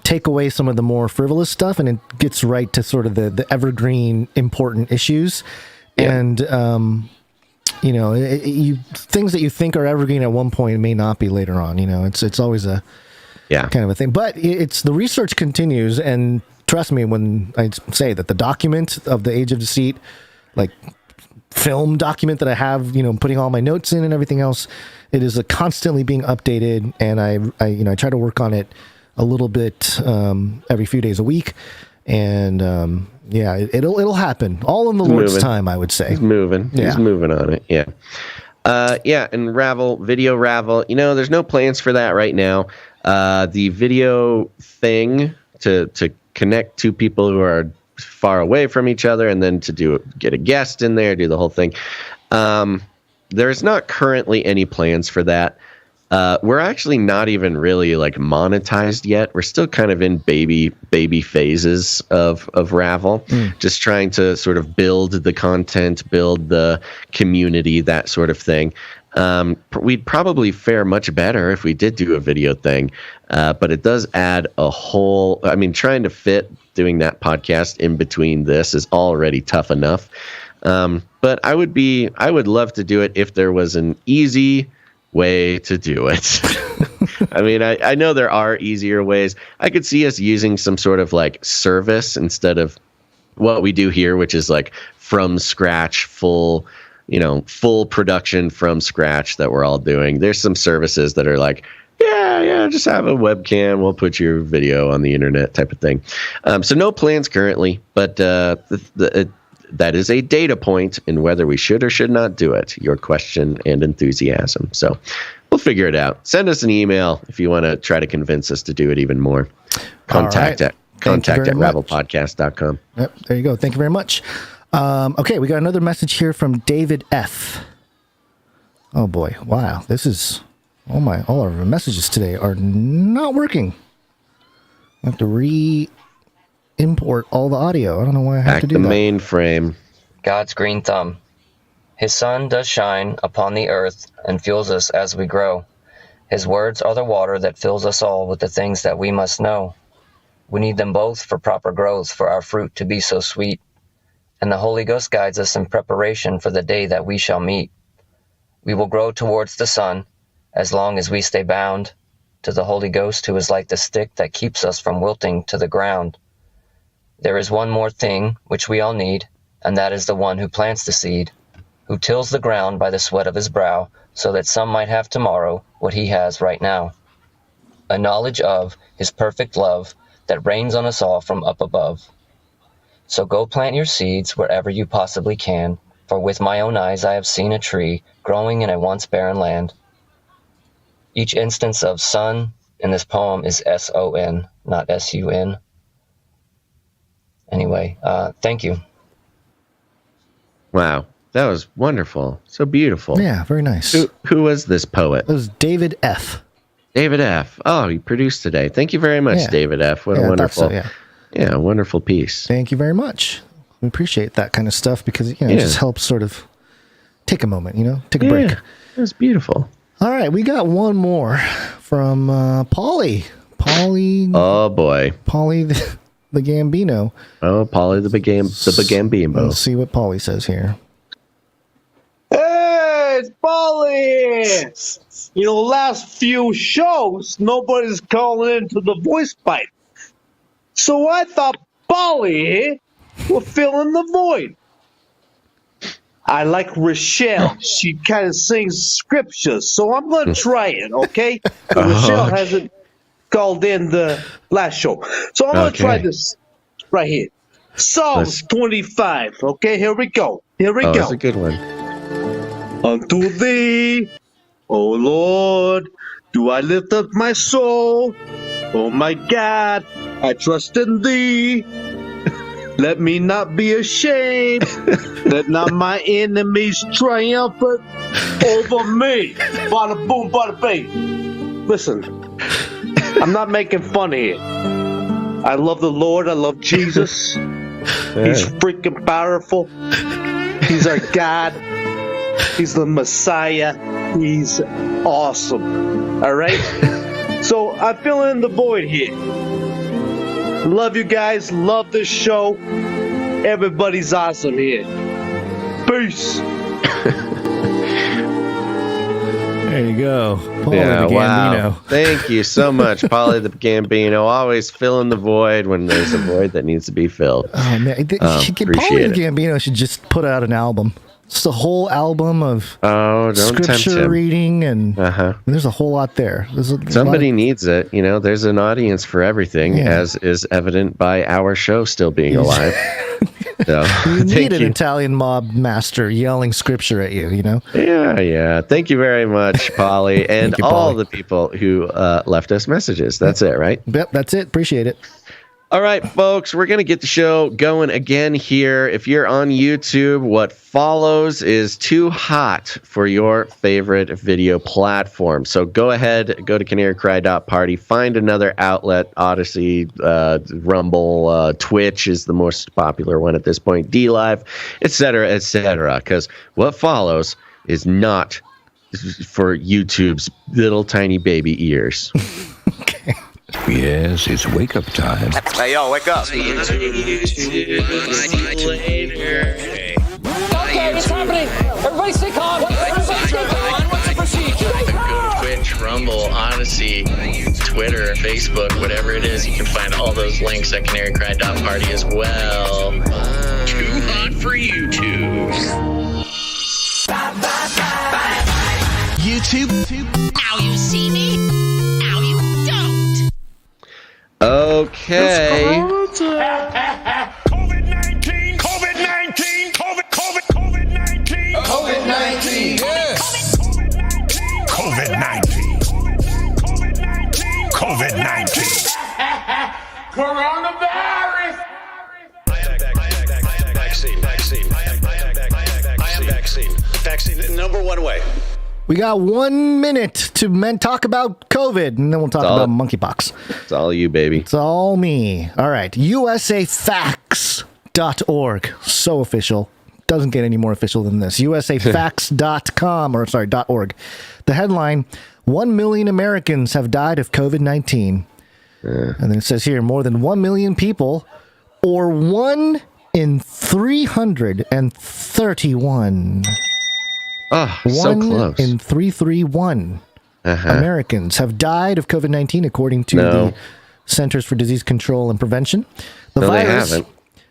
take away some of the more frivolous stuff, and it gets right to sort of the evergreen important issues. Yeah. And, things that you think are evergreen at one point may not be later on. It's always a kind of a thing. But it's the research continues, and trust me when I say that the document of the Age of Deceit, like film document that I have, putting all my notes in and everything else, it is constantly being updated, and I try to work on it a little bit every few days a week, and it'll happen all in the Lord's time, I would say. He's moving. Yeah. He's moving on it. Yeah. And Ravel, video Ravel, there's no plans for that right now. The video thing to connect two people who are far away from each other, and then to get a guest in there, do the whole thing. There's not currently any plans for that. We're actually not even really monetized yet. We're still kind of in baby phases of Ravel, just trying to sort of build the content, build the community, that sort of thing. We'd probably fare much better if we did do a video thing, but it does add a whole. I mean, trying to fit doing that podcast in between this is already tough enough. But I would love to do it if there was an easy way to do it. I mean, I know there are easier ways. I could see us using some sort of service instead of what we do here, which is from scratch, full production from scratch that we're all doing. There's some services that are just have a webcam, we'll put your video on the internet type of thing. So no plans currently, but that is a data point in whether we should or should not do it. Your question and enthusiasm. So we'll figure it out. Send us an email if you want to try to convince us to do it even more. Contact at ravelpodcast.com. Yep, there you go. Thank you very much. Okay, we got another message here from David F. Oh boy, wow, this is all our messages today are not working. I have to re-import all the audio. I don't know why I have to do that. The mainframe. God's green thumb. His sun does shine upon the earth and fuels us as we grow. His words are the water that fills us all with the things that we must know. We need them both for proper growth, for our fruit to be so sweet. And the Holy Ghost guides us in preparation for the day that we shall meet. We will grow towards the sun as long as we stay bound to the Holy Ghost, who is like the stick that keeps us from wilting to the ground. There is one more thing which we all need, and that is the one who plants the seed, who tills the ground by the sweat of his brow, so that some might have tomorrow what he has right now. A knowledge of his perfect love that rains on us all from up above. So go plant your seeds wherever you possibly can, for with my own eyes I have seen a tree growing in a once barren land. Each instance of sun in this poem is S-O-N, not S-U-N. Anyway, thank you. Wow, that was wonderful. So beautiful. Yeah, very nice. Who was this poet? It was David F. David F. Oh, he produced today. Thank you very much, David F. What a wonderful, wonderful piece. Thank you very much. We appreciate that kind of stuff because it just helps sort of take a moment, take a break. It was beautiful. All right, we got one more from Paulie. Oh boy, Paulie the Gambino. Oh, Paulie the Gambino. Let's see what Paulie says here. Hey, it's Paulie. Last few shows, nobody's calling into the voice bite. So I thought Paulie would fill in the void. I like Rochelle. She kind of sings scriptures, so I'm going to try it, okay? Rochelle hasn't called in the last show. So I'm going to try this right here. Psalms 25, okay? Here we go. That's a good one. Unto thee, O Lord, do I lift up my soul. Oh my God, I trust in thee. Let me not be ashamed. Let not my enemies triumph over me. Bada boom, bada bang. Listen, I'm not making fun here. I love the Lord. I love Jesus. He's freaking powerful. He's our God. He's the Messiah. He's awesome. All right? So I fill in the void here. Love you guys. Love this show. Everybody's awesome here. Peace. There you go. Paulie the Gambino. Wow. Thank you so much, Paulie the Gambino. Always filling the void when there's a void that needs to be filled. Oh, man. Paulie the Gambino should just put out an album. It's a whole album of scripture reading, and there's a whole lot there. Somebody needs it. There's an audience for everything, as is evident by our show still being alive. So, you need an Italian mob master yelling scripture at you, Yeah. Thank you very much, Paulie, and all the people who left us messages. That's it, right? Yep, that's it. Appreciate it. All right, folks, we're going to get the show going again here. If you're on YouTube, what follows is too hot for your favorite video platform. So go ahead, go to CanaryCry.Party, find another outlet. Odyssey, Rumble, Twitch is the most popular one at this point, DLive, etc., because what follows is not for YouTube's little tiny baby ears. Yes, it's wake-up time. Hey, yo, wake up. See you later. Okay, it's happening. Everybody stay calm. Everybody stay calm. What's the procedure? Twitch, Rumble, Odyssey, Twitter, Facebook, whatever it is, you can find all those links at CanaryCry.Party as well. Too hot for YouTube. YouTube. Now you see me. Now you don't. Okay. COVID-19, COVID-19, COVID-19, COVID-19. Yes. COVID-19, COVID-19. Coronavirus. Vaccine, number one way. We got 1 minute to talk about COVID, and then we'll talk about monkeypox. It's all you, baby. It's all me. All right. USAFacts.org. So official. Doesn't get any more official than this. USAFacts.com, .org. The headline, 1 million Americans have died of COVID-19. And then it says here, more than 1 million people, or 1 in 331. Oh, so close. 1 in 331. Americans have died of COVID-19, according to the Centers for Disease Control and Prevention. The virus, they haven't.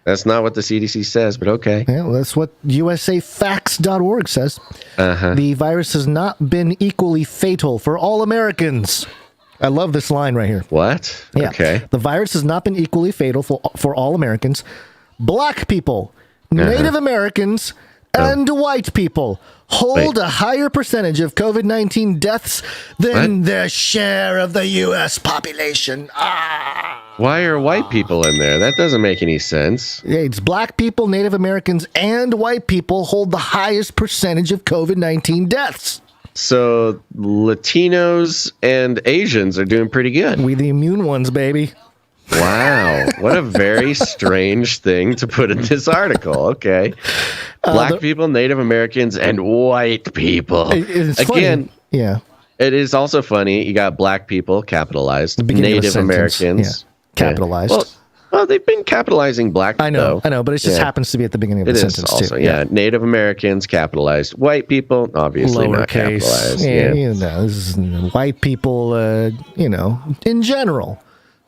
That's not what the CDC says, but okay. Yeah, well, that's what usafacts.org says. The virus has not been equally fatal for all Americans. I love this line right here. What? Yeah. Okay. The virus has not been equally fatal for all Americans. Black people, Native Americans, and white people hold a higher percentage of COVID-19 deaths than their share of the U.S. population. Why are white people in there? That doesn't make any sense. Yeah, it's black people, Native Americans, and white people hold the highest percentage of COVID-19 deaths. So Latinos and Asians are doing pretty good. We the immune ones, baby. Wow. What a very strange thing to put in this article. Okay. Black people, Native Americans, and white people. It's Again, funny. Yeah. It is also funny. You got black people capitalized, Native Americans capitalized. Well, they've been capitalizing black. I know, but it just happens to be at the beginning of the sentence also, too. Native Americans capitalized. White people, obviously not capitalized. This is white people, in general.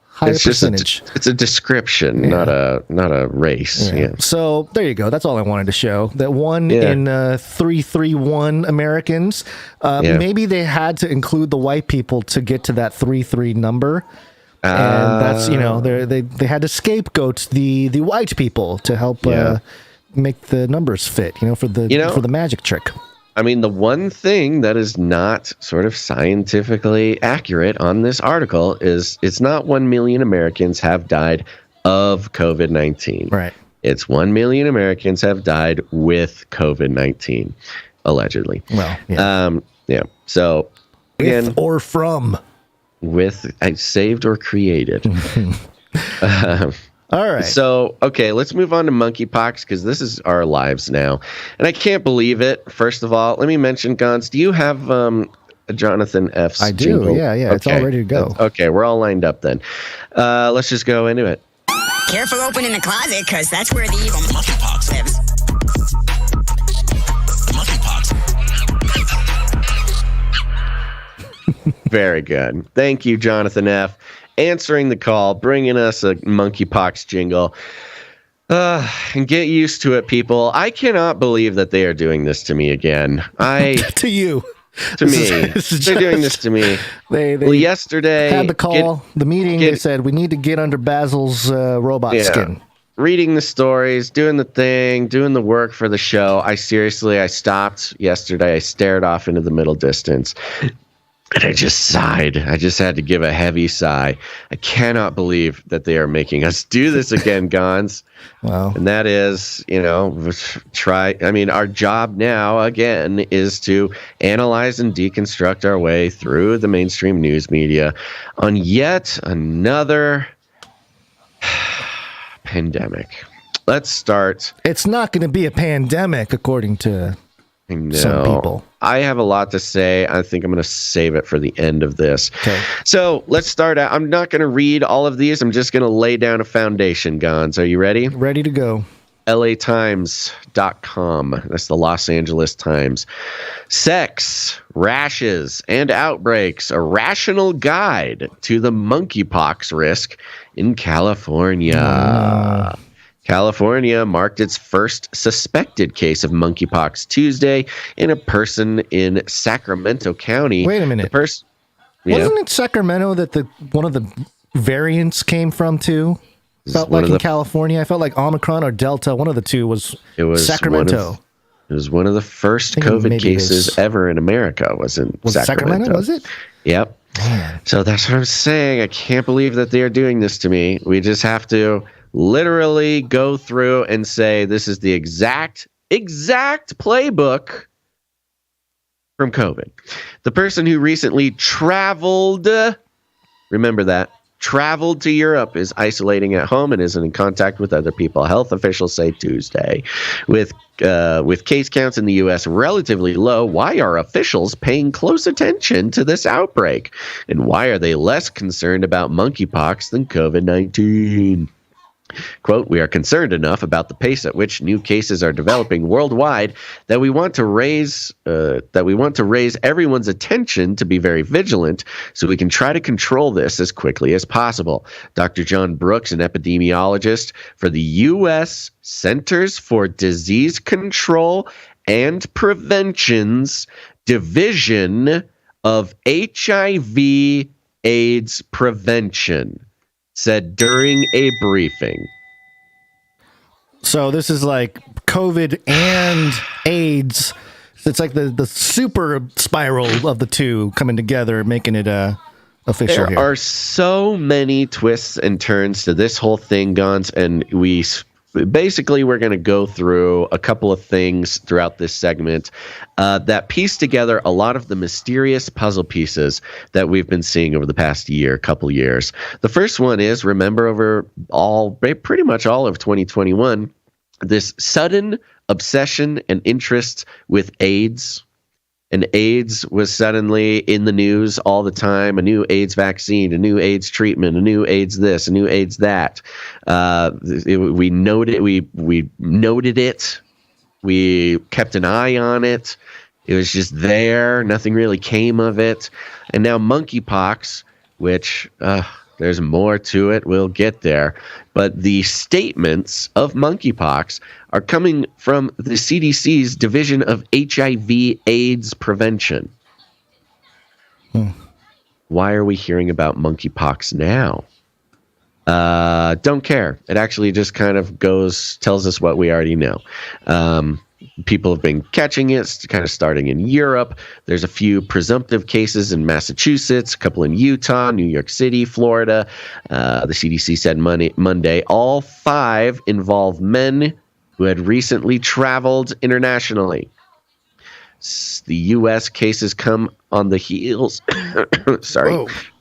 Higher percentage. It's a description, not a race. Yeah. So there you go. That's all I wanted to show. That one in 331 Americans. Maybe they had to include the white people to get to that 33 number. And that's they had to scapegoat the white people to help make the numbers fit. For the magic trick. I mean, the one thing that is not sort of scientifically accurate on this article is it's not 1 million Americans have died of COVID-19. Right. It's 1 million Americans have died with COVID-19, allegedly. Well, yeah. So, again, with or from. Saved or created. All right. So, okay, let's move on to monkeypox because this is our lives now. And I can't believe it. First of all, let me mention, Gonz, do you have a Jonathan F's I do, jingle? yeah. It's all ready to go. Okay, we're all lined up then. Let's just go into it. Careful opening the closet, because that's where the evil monkeypox lives. Very good. Thank you, Jonathan F. Answering the call, bringing us a monkeypox jingle. And get used to it, people. I cannot believe that they are doing this to me again. To you. To me. They're doing this to me. They yesterday had the call, the meeting, they said, we need to get under Basil's robot skin. Reading the stories, doing the thing, doing the work for the show. I stopped yesterday. I stared off into the middle distance. And I just sighed. I just had to give a heavy sigh. I cannot believe that they are making us do this again, Gonz. Wow. And that is, our job now, again, is to analyze and deconstruct our way through the mainstream news media on yet another pandemic. Let's start. It's not going to be a pandemic, according to some people. I have a lot to say. I think I'm going to save it for the end of this. Okay. So let's start out. I'm not going to read all of these. I'm just going to lay down a foundation, Gonz. Are you ready? Ready to go. LATimes.com. That's the Los Angeles Times. Sex, rashes, and outbreaks. A rational guide to the monkeypox risk in California. California marked its first suspected case of monkeypox Tuesday in a person in Sacramento County. Wait a minute. Wasn't it Sacramento that one of the variants came from too? Felt like in California. I felt like Omicron or Delta. One of the two was Sacramento. It was one of the first COVID cases ever in America. Was Sacramento? Was it? Yep. Man. So that's what I'm saying. I can't believe that they are doing this to me. We just have to literally go through and say this is the exact playbook from COVID. The person who recently traveled to Europe is isolating at home and isn't in contact with other people, health officials say Tuesday. With case counts in the U.S. relatively low, why are officials paying close attention to this outbreak? And why are they less concerned about monkeypox than COVID-19? Quote, we are concerned enough about the pace at which new cases are developing worldwide that we want to raise everyone's attention to be very vigilant so we can try to control this as quickly as possible. Dr. John Brooks, an epidemiologist for the U.S. Centers for Disease Control and Prevention's Division of HIV/AIDS Prevention, said during a briefing. So this is like COVID and AIDS. It's like the super spiral of the two coming together, making it official There here. are so many twists and turns to this whole thing, Gonz, and we're going to go through a couple of things throughout this segment that piece together a lot of the mysterious puzzle pieces that we've been seeing over the past couple years. The first one is, remember, pretty much all of 2021, this sudden obsession and interest with AIDS. And AIDS was suddenly in the news all the time. A new AIDS vaccine, a new AIDS treatment, a new AIDS this, a new AIDS that. We noted it. We kept an eye on it. It was just there. Nothing really came of it. And now monkeypox, which there's more to it. We'll get there. But the statements of monkeypox are coming from the CDC's Division of HIV/AIDS Prevention. Why are we hearing about monkeypox now? Don't care. It actually just kind of tells us what we already know. People have been catching it, it's kind of starting in Europe. There's a few presumptive cases in Massachusetts, a couple in Utah, New York City, Florida. The CDC said Monday all 5 involve men who had recently traveled internationally. The U.S. cases come on the heels.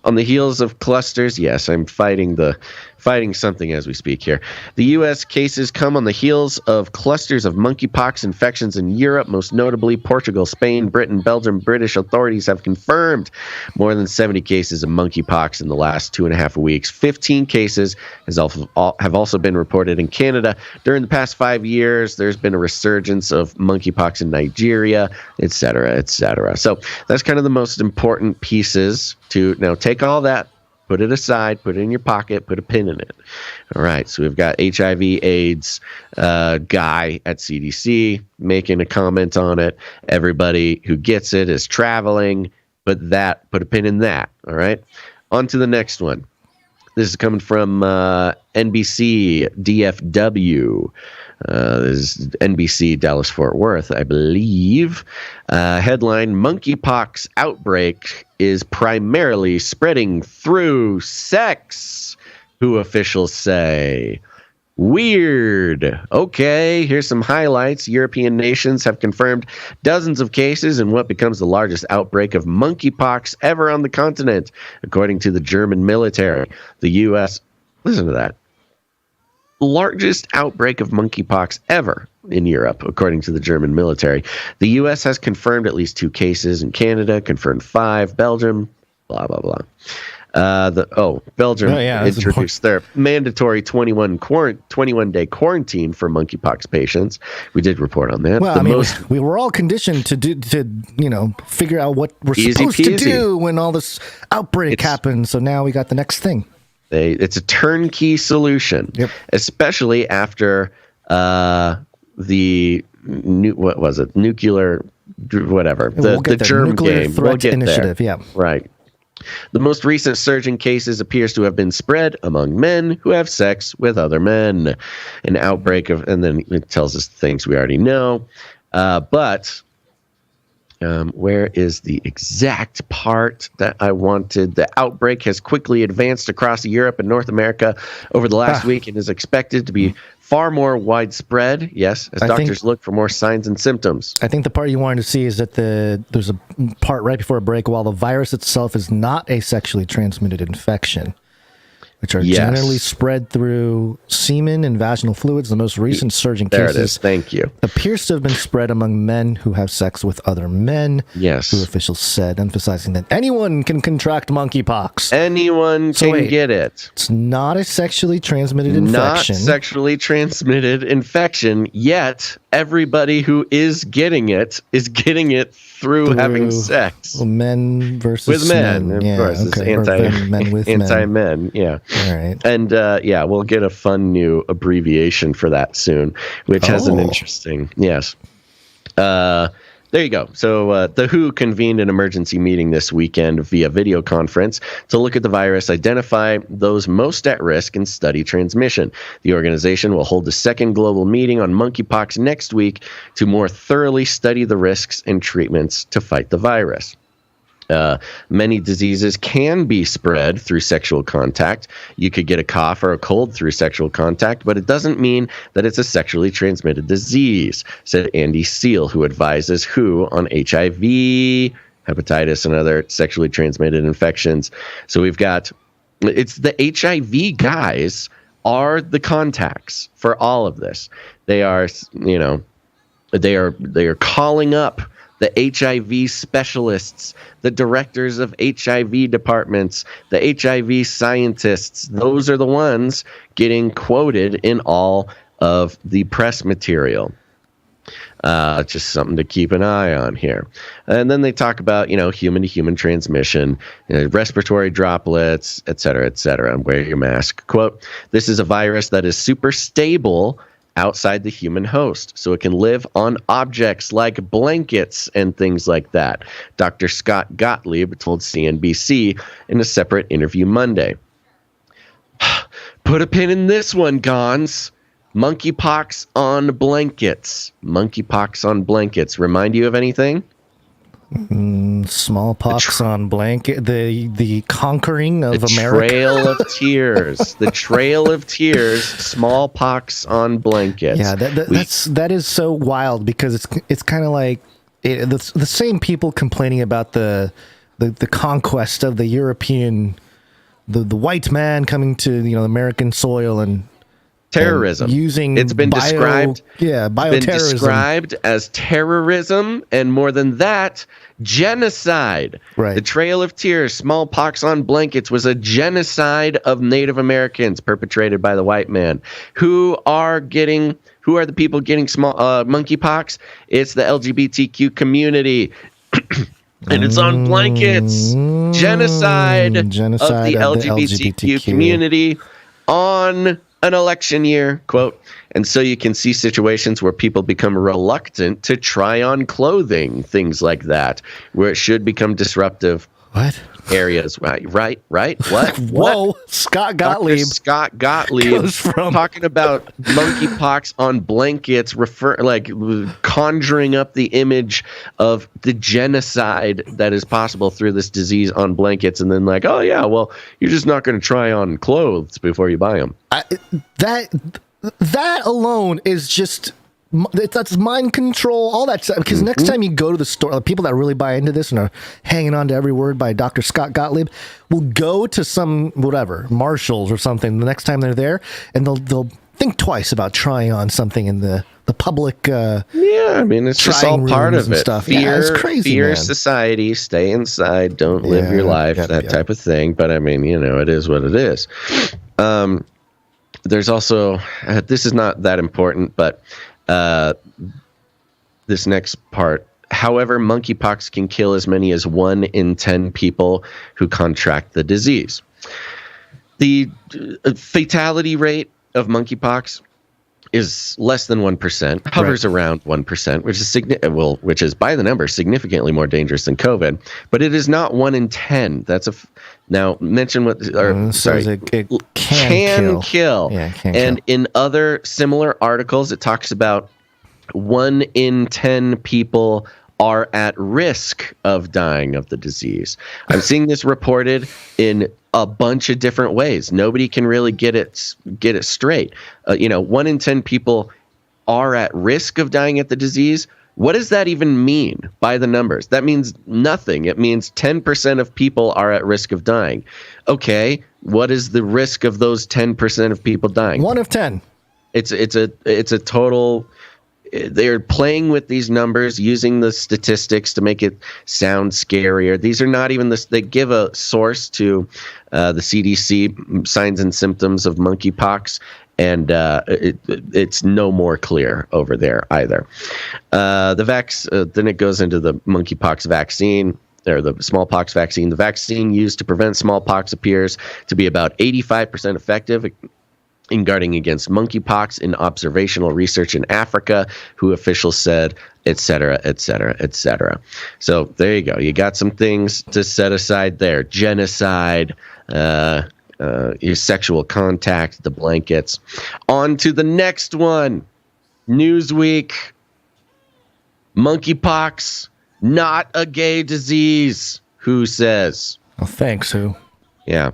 On the heels of clusters. Yes, I'm fighting something as we speak here. The U.S. cases come on the heels of clusters of monkeypox infections in Europe, most notably Portugal, Spain, Britain, Belgium. British authorities have confirmed more than 70 cases of monkeypox in the last 2.5 weeks. 15 cases have also been reported in Canada. During the past 5 years, there's been a resurgence of monkeypox in Nigeria, etc., etc. So that's kind of the most important pieces to now take all that, put it aside, put it in your pocket, put a pin in it. All right, so we've got HIV/AIDS guy at CDC making a comment on it. Everybody who gets it is traveling, put a pin in that. All right, on to the next one. This is coming from NBC DFW. This is NBC Dallas-Fort Worth, I believe. Headline, monkeypox outbreak is primarily spreading through sex, who officials say. Weird. Okay, here's some highlights. European nations have confirmed dozens of cases in what becomes the largest outbreak of monkeypox ever on the continent, according to the German military. The U.S., listen to that, largest outbreak of monkeypox ever in Europe, according to the German military. The U.S. has confirmed at least 2 cases in Canada, confirmed 5, Belgium, blah, blah, blah. Belgium introduced their mandatory 21-day quarantine for monkeypox patients. We did report on that. Well, we were all conditioned to figure out what we're supposed to do when all this outbreak happens. So now we got the next thing. It's a turnkey solution, especially after nuclear, whatever, the germ nuclear game. Threat initiative, yeah. Right. The most recent surge in cases appears to have been spread among men who have sex with other men. An outbreak of, and then it tells us things we already know. But where is the exact part that I wanted? The outbreak has quickly advanced across Europe and North America over the last week and is expected to be far more widespread, as doctors look for more signs and symptoms. I think the part you wanted to see is that there's a part right before a break, while the virus itself is not a sexually transmitted infection. which are generally spread through semen and vaginal fluids. The most recent surge in There cases it is. Thank you. appears to have been spread among men who have sex with other men. Yes. Who officials said, emphasizing that anyone can contract monkeypox. Anyone can get it. It's not a sexually transmitted infection. Not sexually transmitted infection, yet everybody who is getting it through having sex. Men versus with men. Of course. Okay. It's men with anti-men. Yeah. All right. And we'll get a fun new abbreviation for that soon, which has an interesting, yes. There you go. So the WHO convened an emergency meeting this weekend via video conference to look at the virus, identify those most at risk, and study transmission. The organization will hold a second global meeting on monkeypox next week to more thoroughly study the risks and treatments to fight the virus. Many diseases can be spread through sexual contact. You could get a cough or a cold through sexual contact, but it doesn't mean that it's a sexually transmitted disease, said Andy Seal, who advises WHO on HIV, hepatitis, and other sexually transmitted infections. So we've got, it's the HIV guys are the contacts for all of this. They are, they are calling up the HIV specialists, the directors of HIV departments, the HIV scientists. Those are the ones getting quoted in all of the press material. Just something to keep an eye on here. And then they talk about, human-to-human transmission, respiratory droplets, et cetera, and wear your mask. Quote, "This is a virus that is super stable outside the human host, so it can live on objects like blankets and things like that," Dr. Scott Gottlieb told CNBC in a separate interview Monday. Put a pin in this one, Gonz. Monkeypox on blankets. Monkeypox on blankets. Remind you of anything? Smallpox on blanket. The conquering of America. Trail of Tears. The Trail of Tears. Smallpox on blankets. Yeah, that is so wild because it's kind of like the same people complaining about the conquest of the European, the white man coming to American soil and terrorism. It's been described as terrorism, and more than that, genocide. Right. The Trail of Tears, smallpox on blankets, was a genocide of Native Americans perpetrated by the white man. Who are the people getting monkeypox? It's the LGBTQ community. And it's on blankets. Genocide of the LGBTQ community on an election year, quote. And so you can see situations where people become reluctant to try on clothing, things like that, where it should become disruptive. What? Areas, right? What? Whoa, what? Scott Gottlieb. Dr. Scott Gottlieb talking about monkeypox on blankets, conjuring up the image of the genocide that is possible through this disease on blankets, and then oh yeah, well, you're just not going to try on clothes before you buy them. That alone is just. That's mind control, all that stuff. Because next time you go to the store, people that really buy into this and are hanging on to every word by Dr. Scott Gottlieb will go to some Marshalls or something the next time they're there, and they'll think twice about trying on something in the public. It's just all part of it. Stuff. Fear, it's crazy, fear man. Society, stay inside, don't live your life, type of thing. But it is what it is. There's also this is not that important, but. This next part. However, monkeypox can kill as many as 1 in 10 people who contract the disease. The fatality rate of monkeypox is less than 1%, hovers around 1%, which is by the number significantly more dangerous than COVID. But it is not 1 in 10. That's now mention what. It can kill. Yeah, and in other similar articles, it talks about 1 in 10 people are at risk of dying of the disease. I'm seeing this reported in a bunch of different ways. Nobody can really get it straight. 1 in 10 people are at risk of dying at the disease. What does that even mean by the numbers? That means nothing. It means 10% of people are at risk of dying. Okay, What is the risk of those 10% of people dying? 1 of 10. It's a total. They're playing with these numbers, using the statistics to make it sound scarier. These are not even this. They give a source to the CDC, signs and symptoms of monkeypox, and it's no more clear over there either. Then it goes into the monkeypox vaccine, or the smallpox vaccine. The vaccine used to prevent smallpox appears to be about 85% effective in guarding against monkeypox in observational research in Africa, who officials said, et cetera, et cetera, et cetera. So there you go. You got some things to set aside there. Genocide, your sexual contact, the blankets. On to the next one. Newsweek. Monkeypox, not a gay disease. Who says? Oh, thanks, who? Yeah.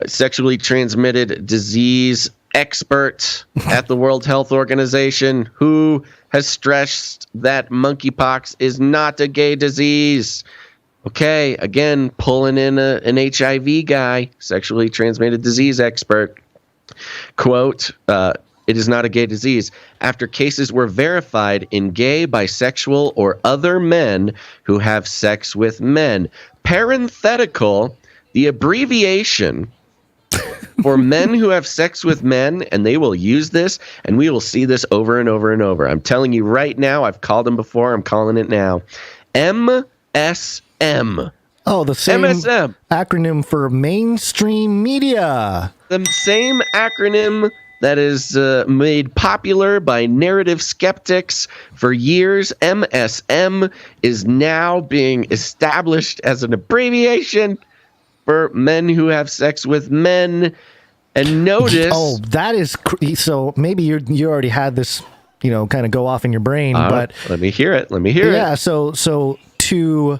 Sexually transmitted disease expert at the World Health Organization, who has stressed that monkeypox is not a gay disease. Okay, again, pulling in an HIV guy, sexually transmitted disease expert. Quote, it is not a gay disease. After cases were verified in gay, bisexual, or other men who have sex with men. Parenthetical, the abbreviation for men who have sex with men, and they will use this, and we will see this over and over and over. I'm telling you right now, I've called them before, I'm calling it now. MSM. Oh, the same MSM. acronym for mainstream media. The same acronym that is made popular by narrative skeptics for years. MSM is now being established as an abbreviation for men who have sex with men. And notice, oh, that is so. Maybe you already had this, kind of go off in your brain. But let me hear it. Yeah. So to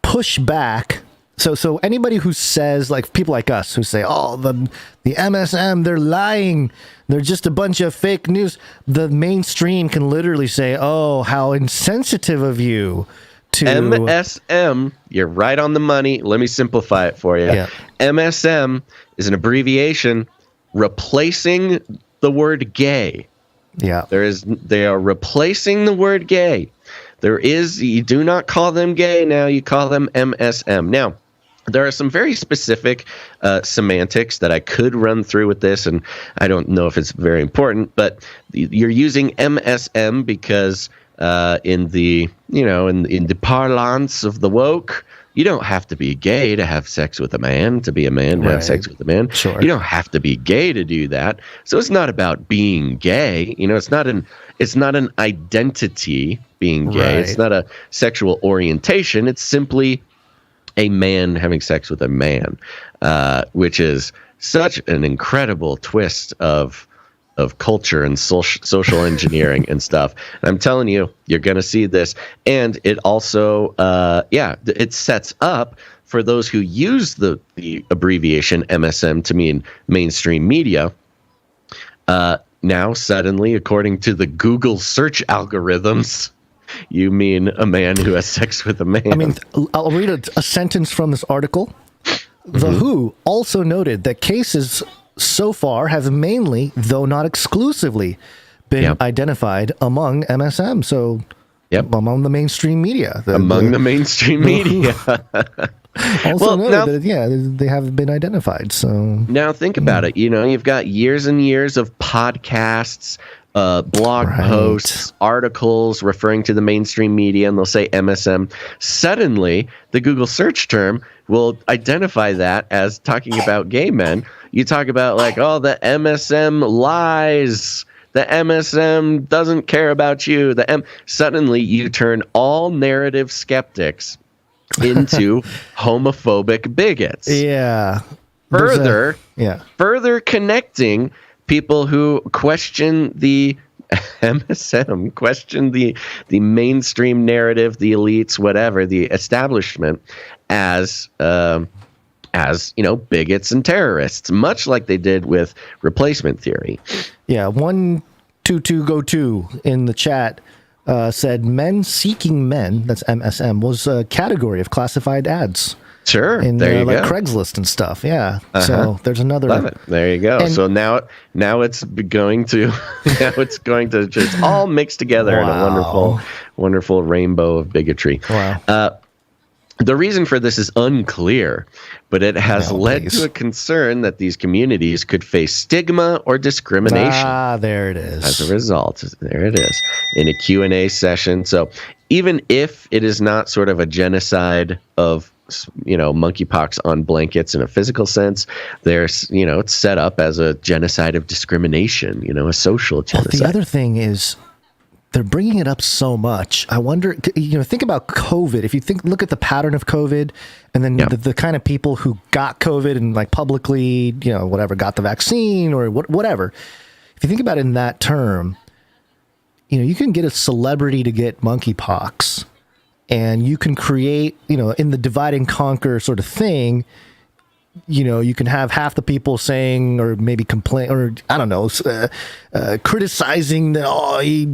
push back. So anybody who says, like people like us who say, oh, the MSM, they're lying, they're just a bunch of fake news. The mainstream can literally say, oh, how insensitive of you. To MSM, you're right on the money. Let me simplify it for you. Yeah. MSM is an abbreviation replacing the word gay. Yeah. They are replacing the word gay. You do not call them gay now, you call them MSM. Now, there are some very specific semantics that I could run through with this, and I don't know if it's very important, but you're using MSM because in the parlance of the woke, you don't have to be gay to have sex with a man, to be a man to have sex with a man. Sure. You don't have to be gay to do that. So it's not about being gay. It's not an identity being gay. Right. It's not a sexual orientation. It's simply a man having sex with a man, which is such an incredible twist of culture and social engineering and stuff. And I'm telling you, you're going to see this. And it also, it sets up for those who use the abbreviation MSM to mean mainstream media. Now, suddenly, according to the Google search algorithms, you mean a man who has sex with a man. I mean, I'll read a sentence from this article. The WHO also noted that cases so far have mainly, though not exclusively, been identified among MSM. So, among the mainstream media. The mainstream media. Also noted that, they have been identified. So now think about it. You've got years and years of podcasts, blog posts, articles referring to the mainstream media, and they'll say MSM. Suddenly, the Google search term will identify that as talking about gay men. You talk about the MSM lies. The MSM doesn't care about you. Suddenly you turn all narrative skeptics into homophobic bigots. Yeah. Further connecting people who question the MSM, question the mainstream narrative, the elites, whatever, the establishment, as bigots and terrorists, much like they did with replacement theory. Yeah, 122go2 in the chat said men seeking men, that's MSM, was a category of classified ads. Sure. In there you like go. Craigslist and stuff. Yeah. So there's another. Love it. There you go. And- So now it's going to just all mixed together in a wonderful rainbow of bigotry. Wow. The reason for this is unclear, but it has led to a concern that these communities could face stigma or discrimination. Ah, there it is. As a result, there it is, in a Q&A session. So even if it is not sort of a genocide of, monkeypox on blankets in a physical sense, there's, it's set up as a genocide of discrimination, a social genocide. The other thing is, they're bringing it up so much. I wonder, think about COVID. If you look at the pattern of COVID, and then the kind of people who got COVID and like publicly, got the vaccine or whatever. If you think about it in that term, you can get a celebrity to get monkeypox, and you can create, in the divide and conquer sort of thing. You can have half the people saying, or maybe complain, or I don't know, criticizing that, he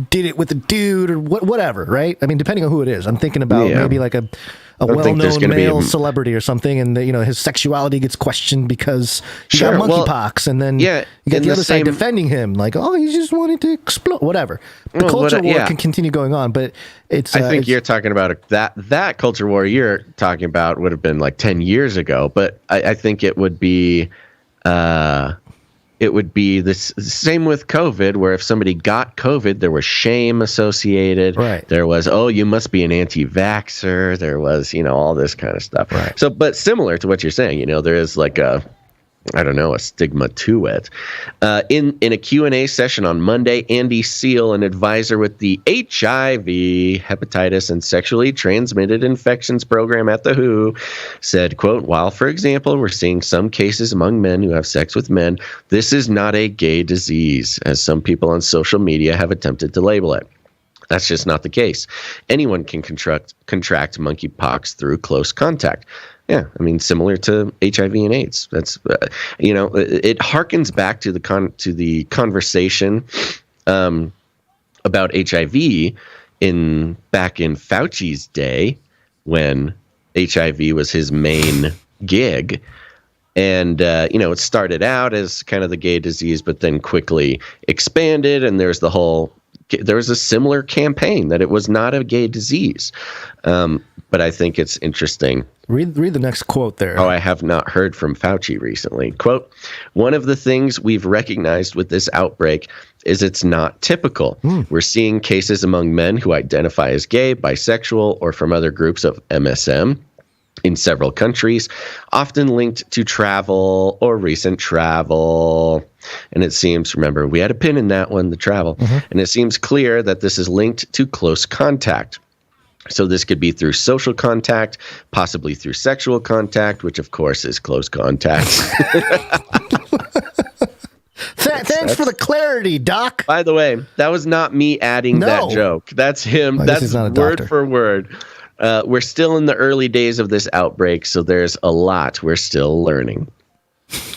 did it with a dude or whatever, right? I mean, depending on who it is. I'm thinking about maybe like a well-known male celebrity or something, and his sexuality gets questioned because he got monkeypox, and then you get the other side defending him, like, he just wanted to explode, whatever. The culture war can continue going on, but it's. I think you're talking about that culture war you're talking about would have been like 10 years ago, but I think it would be. It would be the same with COVID, where if somebody got COVID, there was shame associated. Right. There was, you must be an anti-vaxxer. There was, all this kind of stuff. Right. So, but similar to what you're saying, there is like a stigma to it. In a Q&A session on Monday, Andy Seal, an advisor with the HIV, hepatitis, and sexually transmitted infections program at the WHO, said, quote, while, for example, we're seeing some cases among men who have sex with men, this is not a gay disease, as some people on social media have attempted to label it. That's just not the case. Anyone can contract monkeypox through close contact. Yeah, I mean, similar to HIV and AIDS. That's it harkens back to the conversation about HIV back in Fauci's day, when HIV was his main gig. And, it started out as kind of the gay disease, but then quickly expanded. And there was a similar campaign that it was not a gay disease. But I think it's interesting. Read the next quote there. I have not heard from Fauci recently. Quote, one of the things we've recognized with this outbreak is it's not typical. We're seeing cases among men who identify as gay, bisexual, or from other groups of MSM in several countries, often linked to travel or recent travel. And it seems, remember, we had a pin in that one, the travel. And it seems clear that this is linked to close contact. So this could be through social contact, possibly through sexual contact, which of course is close contact. Thanks for the clarity, Doc. By the way, that was not me adding that joke. That's him. That's word for word. We're still in the early days of this outbreak, so there's a lot we're still learning.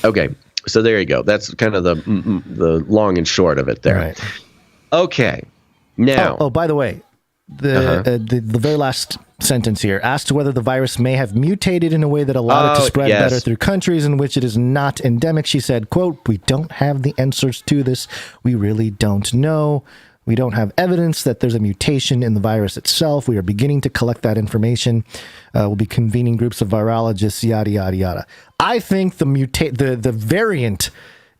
Okay, so there you go. That's kind of the long and short of it there. Right. Okay, now. Oh, by the way, the very last sentence here, asked whether the virus may have mutated in a way that allowed it to spread better through countries in which it is not endemic. She said, quote, we don't have the answers to this. We really don't know. We don't have evidence that there's a mutation in the virus itself. We are beginning to collect that information. We'll be convening groups of virologists, yada, yada, yada. I think the variant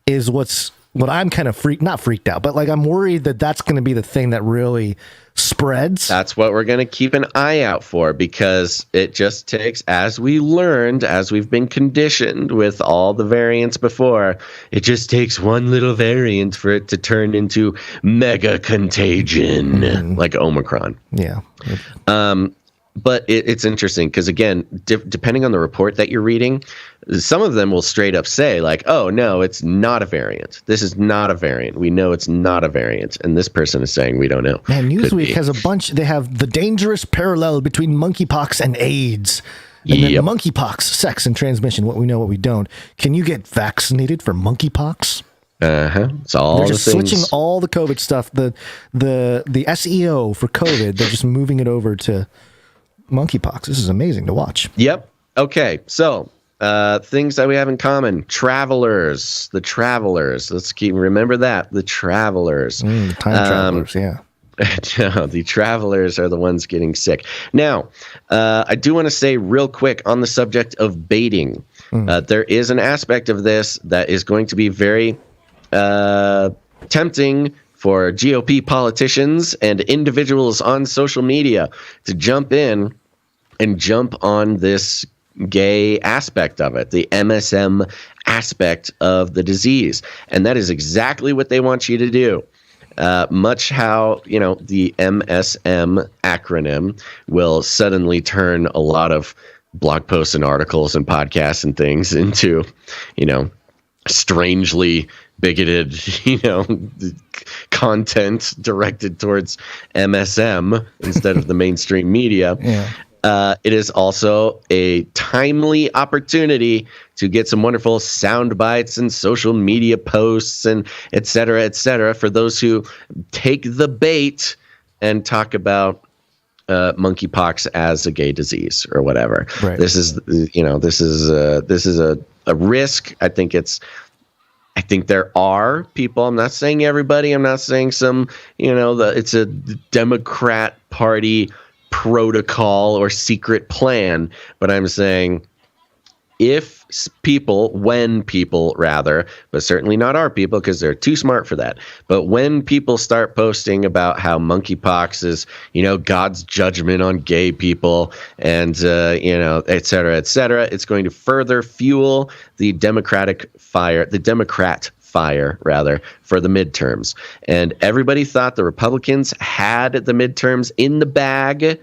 is what I'm kind of not freaked out, but like I'm worried that that's going to be the thing that really spreads. That's what we're going to keep an eye out for, because it just takes, as we learned, as we've been conditioned with all the variants before, it just takes one little variant for it to turn into mega contagion, like Omicron. Yeah. But it's interesting because, again, depending on the report that you're reading, some of them will straight up say like, oh, no, it's not a variant. This is not a variant. We know it's not a variant. And this person is saying we don't know. Man, Newsweek has a bunch. They have the dangerous parallel between monkeypox and AIDS. And then monkeypox, sex and transmission, what we know, what we don't. Can you get vaccinated for monkeypox? It's all they're the just things. Switching all the COVID stuff. The SEO for COVID, they're just moving it over to monkeypox. This is amazing to watch. Yep. Okay, so things that we have in common. Travelers. The travelers. Let's remember that. The travelers. Time travelers, yeah. No, the travelers are the ones getting sick. Now, I do want to say real quick on the subject of baiting. There is an aspect of this that is going to be very tempting for GOP politicians and individuals on social media to jump in and jump on this gay aspect of it, the MSM aspect of the disease. And that is exactly what they want you to do. Much how, the MSM acronym will suddenly turn a lot of blog posts and articles and podcasts and things into, strangely bigoted, content directed towards MSM instead of the mainstream media. Yeah. It is also a timely opportunity to get some wonderful sound bites and social media posts and et cetera, for those who take the bait and talk about monkeypox as a gay disease or whatever. Right. This is a risk. I think there are people. I'm not saying everybody. I'm not saying some. It's a Democrat Party protocol or secret plan, but I'm saying when people, but certainly not our people because they're too smart for that. But when people start posting about how monkeypox is, God's judgment on gay people and, et cetera, it's going to further fuel the Democrat fire for the midterms. And everybody thought the Republicans had the midterms in the bag,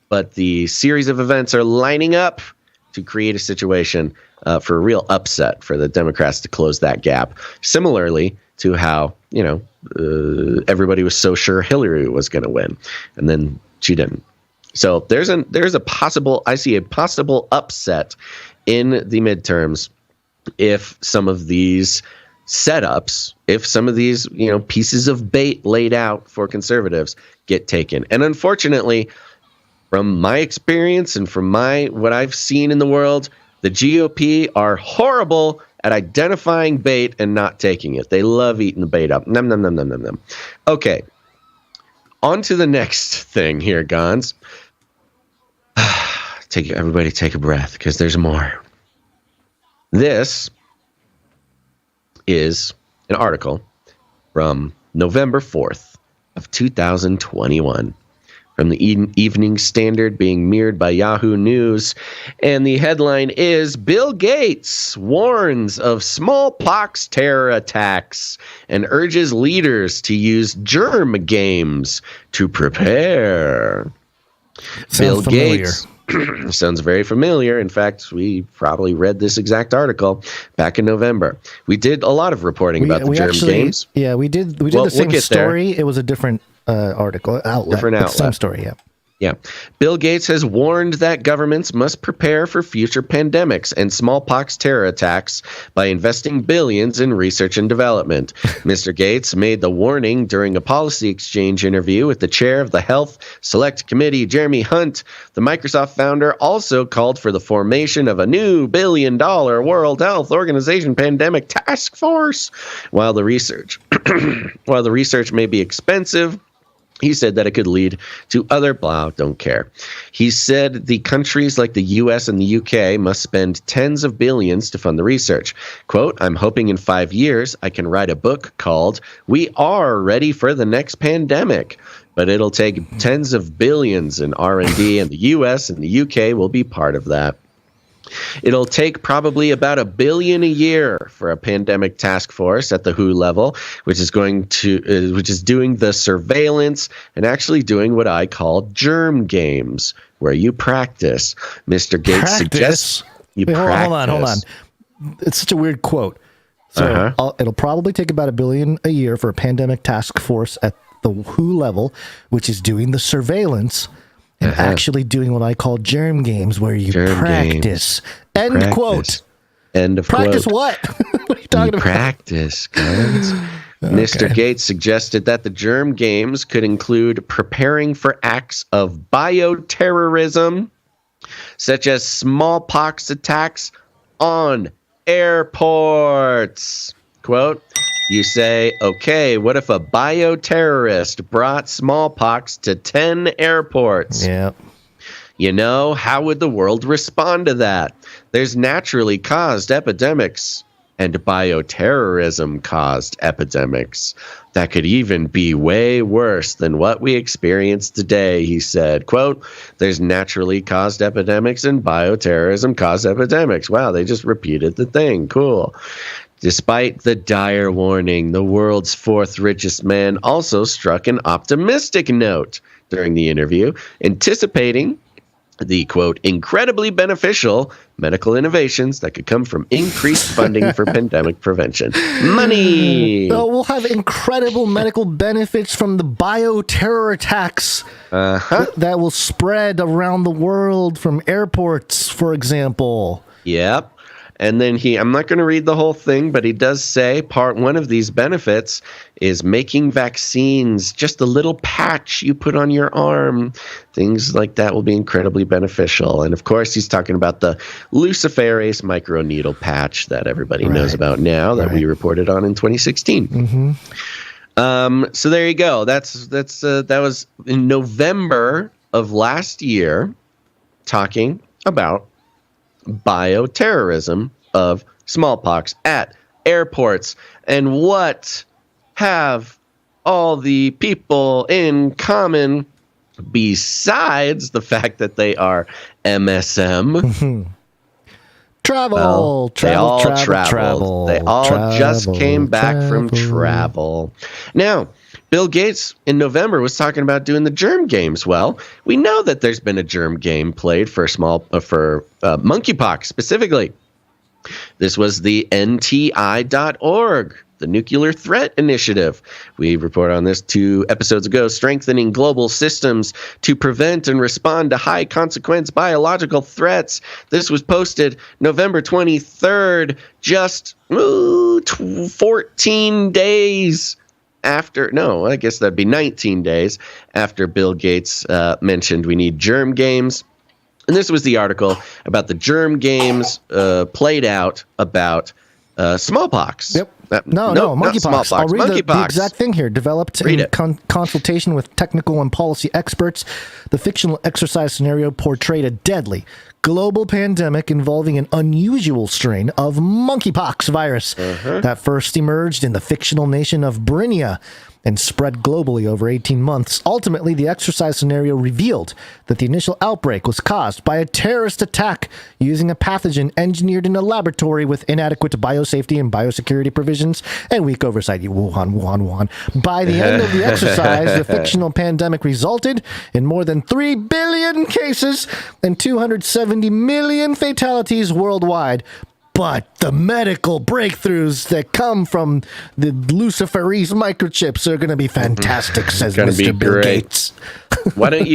but the series of events are lining up to create a situation for a real upset for the Democrats to close that gap. Similarly to how, everybody was so sure Hillary was going to win, and then she didn't. So I see a possible upset in the midterms if some of these setups, if some of these, pieces of bait laid out for conservatives get taken. And unfortunately, from my experience and from what I've seen in the world, the GOP are horrible at identifying bait and not taking it. They love eating the bait up. Nom, nom, nom, nom, nom, nom. Okay. On to the next thing here, Gonz. Everybody take a breath because there's more. This is an article from November 4th of 2021 from the Evening Standard, being mirrored by Yahoo News. And the headline is, Bill Gates warns of smallpox terror attacks and urges leaders to use germ games to prepare. Bill Gates. Sounds very familiar. In fact, we probably read this exact article back in November. We did a lot of reporting about the germ games. Yeah, we did the same story. It was a different article outlet. Different outlet. Same story, yeah. Yeah. Bill Gates has warned that governments must prepare for future pandemics and smallpox terror attacks by investing billions in research and development. Mr. Gates made the warning during a policy exchange interview with the chair of the Health Select Committee, Jeremy Hunt. The Microsoft founder also called for the formation of a new $1 billion World Health Organization pandemic task force. While the research may be expensive, he said that it could lead to don't care. He said the countries like the US and the UK must spend tens of billions to fund the research. Quote, I'm hoping in 5 years I can write a book called We Are Ready for the Next Pandemic. But it'll take tens of billions in R&D, and the US and the UK will be part of that. It'll take probably about $1 billion a year for a pandemic task force at the WHO level, which is doing the surveillance and actually doing what I call germ games, where you practice. Mr. Gates suggests you practice. Hold on. It's such a weird quote. So it'll probably take about $1 billion a year for a pandemic task force at the WHO level, which is doing the surveillance and actually doing what I call germ games, where you practice. End quote. End of practice quote. What? What are you talking about? Practice, guys. Okay. Mr. Gates suggested that the germ games could include preparing for acts of bioterrorism such as smallpox attacks on airports. Quote, you say, okay, what if a bioterrorist brought smallpox to 10 airports? Yeah. You know, how would the world respond to that? There's naturally caused epidemics and bioterrorism caused epidemics that could even be way worse than what we experience today, he said. Quote, there's naturally caused epidemics and bioterrorism caused epidemics. Wow, they just repeated the thing. Cool. Despite the dire warning, the world's fourth richest man also struck an optimistic note during the interview, anticipating the, quote, incredibly beneficial medical innovations that could come from increased funding for pandemic prevention. Money! We'll have incredible medical benefits from the bioterror attacks that will spread around the world from airports, for example. Yep. And then I'm not going to read the whole thing, but he does say part one of these benefits is making vaccines, just a little patch you put on your arm. Things like that will be incredibly beneficial. And of course, he's talking about the luciferase microneedle patch that everybody knows about now that we reported on in 2016. Mm-hmm. So there you go. That was in November of last year, talking about bioterrorism of smallpox at airports. And what have all the people in common besides the fact that they are MSM? Travel. They all just came back from travel. Now, Bill Gates in November was talking about doing the germ games. Well, we know that there's been a germ game played for monkeypox specifically. This was the NTI.org, the Nuclear Threat Initiative. We reported on this 2 episodes ago, strengthening global systems to prevent and respond to high consequence biological threats. This was posted November 23rd, just 14 days after, no, I guess that'd be 19 days after Bill Gates mentioned we need germ games. And this was the article about the germ games played out about smallpox. Yep. Monkeypox. I'll read the exact thing here. Developed in consultation with technical and policy experts, the fictional exercise scenario portrayed a deadly global pandemic involving an unusual strain of monkeypox virus that first emerged in the fictional nation of Brinia and spread globally over 18 months. Ultimately, the exercise scenario revealed that the initial outbreak was caused by a terrorist attack using a pathogen engineered in a laboratory with inadequate biosafety and biosecurity provisions and weak oversight. Wuhan. By the end of the exercise, the fictional pandemic resulted in more than 3 billion cases and 270 million fatalities worldwide. But the medical breakthroughs that come from the luciferase microchips are going to be fantastic, says Mr. Bill Gates. Why don't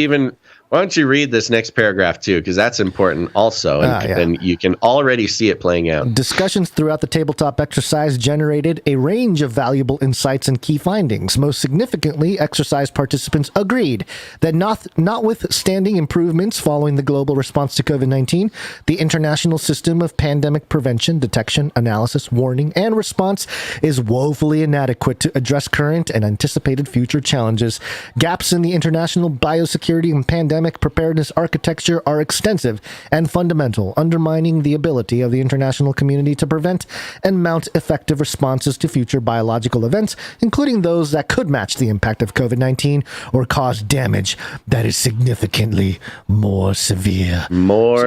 you read this next paragraph too, because that's important also, and then you can already see it playing out. Discussions throughout the tabletop exercise generated a range of valuable insights and key findings. Most significantly, exercise participants agreed that notwithstanding improvements following the global response to COVID-19, the international system of pandemic prevention, detection, analysis, warning, and response is woefully inadequate to address current and anticipated future challenges. Gaps in the international biosecurity and pandemic preparedness architecture are extensive and fundamental, undermining the ability of the international community to prevent and mount effective responses to future biological events, including those that could match the impact of COVID-19 or cause damage that is significantly more severe.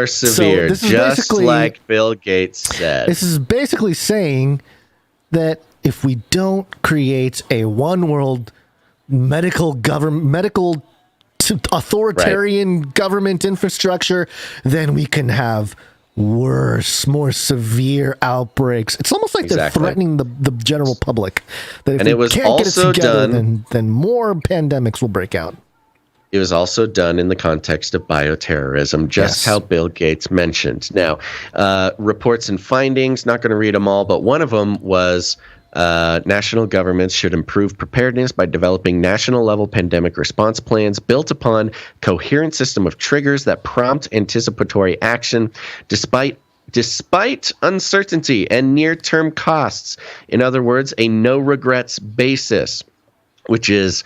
So just like Bill Gates said. This is basically saying that if we don't create a one world medical authoritarian government infrastructure, then we can have worse, more severe outbreaks. It's almost like they're threatening the general public. That if we can't get it together, then more pandemics will break out. It was also done in the context of bioterrorism, just how Bill Gates mentioned. Now, reports and findings, not going to read them all, but one of them was national governments should improve preparedness by developing national-level pandemic response plans built upon coherent system of triggers that prompt anticipatory action despite uncertainty and near-term costs. In other words, a no-regrets basis, which is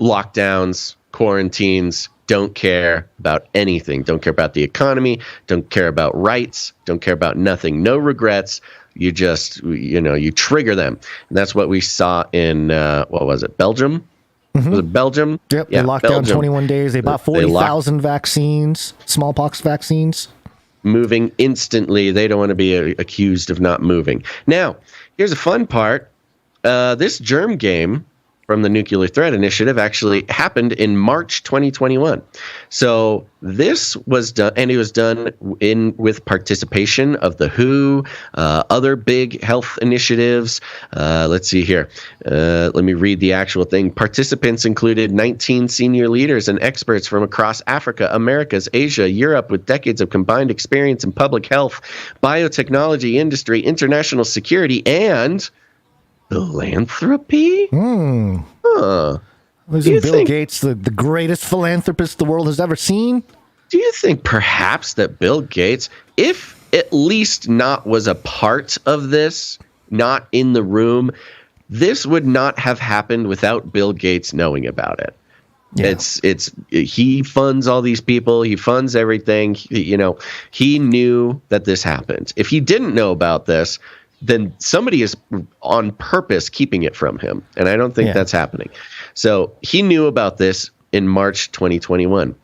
lockdowns, quarantines, don't care about anything. Don't care about the economy. Don't care about rights. Don't care about nothing. No regrets. You just, you trigger them. And that's what we saw in, what was it, Belgium? Mm-hmm. Was it Belgium? Yep, yeah, they locked down 21 days. They bought 40,000 vaccines, smallpox vaccines. Moving instantly. They don't want to be accused of not moving. Now, here's a fun part. This germ game from the Nuclear Threat Initiative actually happened in March 2021. So this was done, and it was done with participation of the WHO, other big health initiatives. Let's see here. Let me read the actual thing. Participants included 19 senior leaders and experts from across Africa, Americas, Asia, Europe, with decades of combined experience in public health, biotechnology industry, international security, and philanthropy? Isn't Bill Gates the greatest philanthropist the world has ever seen? Do you think perhaps that Bill Gates, if at least not was a part of this, not in the room, this would not have happened without Bill Gates knowing about it? Yeah. He funds all these people. He funds everything. He knew that this happened. If he didn't know about this, then somebody is on purpose keeping it from him. And I don't think that's happening. So he knew about this in March 2021.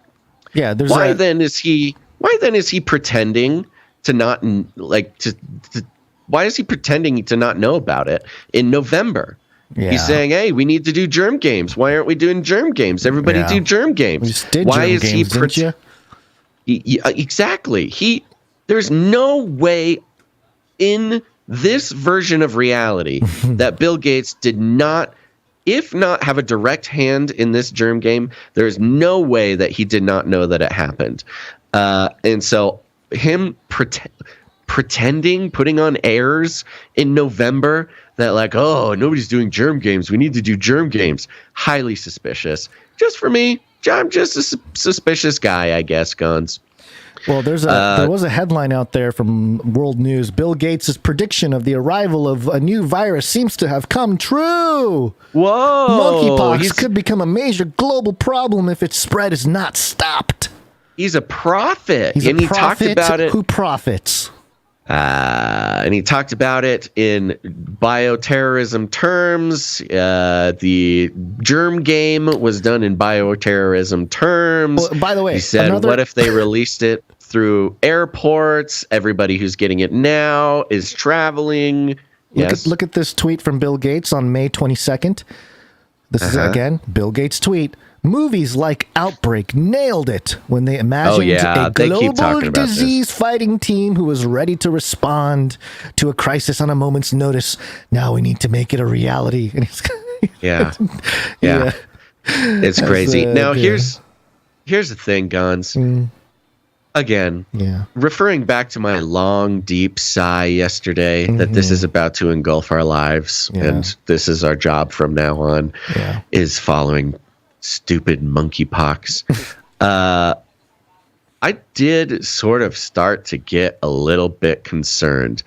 Yeah. Why then is he pretending to not why is he pretending to not know about it in November? Yeah. He's saying, hey, we need to do germ games. Why aren't we doing germ games? Everybody do germ games. We just did germ games, didn't you? Exactly. There's no way in this version of reality that Bill Gates did not, if not have a direct hand in this germ game, there is no way that he did not know that it happened. And so him pretending, putting on airs in November that nobody's doing germ games. We need to do germ games. Highly suspicious. Just for me, I'm just a suspicious guy, I guess, Gonz. Well, there was a headline out there from World News. Bill Gates' prediction of the arrival of a new virus seems to have come true. Whoa! Monkeypox could become a major global problem if its spread is not stopped. He's a prophet. He talked about it. Who profits? And he talked about it in bioterrorism terms. The germ game was done in bioterrorism terms. Well, by the way, he said, what if they released it through airports? Everybody who's getting it now is traveling. Look at this tweet from Bill Gates on May 22nd. This is, again, Bill Gates' tweet. Movies like Outbreak nailed it when they imagined a global disease-fighting team who was ready to respond to a crisis on a moment's notice. Now we need to make it a reality. Yeah. It's crazy. Now, here's the thing, Gonz. Again, referring back to my long, deep sigh yesterday that this is about to engulf our lives and this is our job from now on, is following stupid monkeypox. I did sort of start to get a little bit concerned.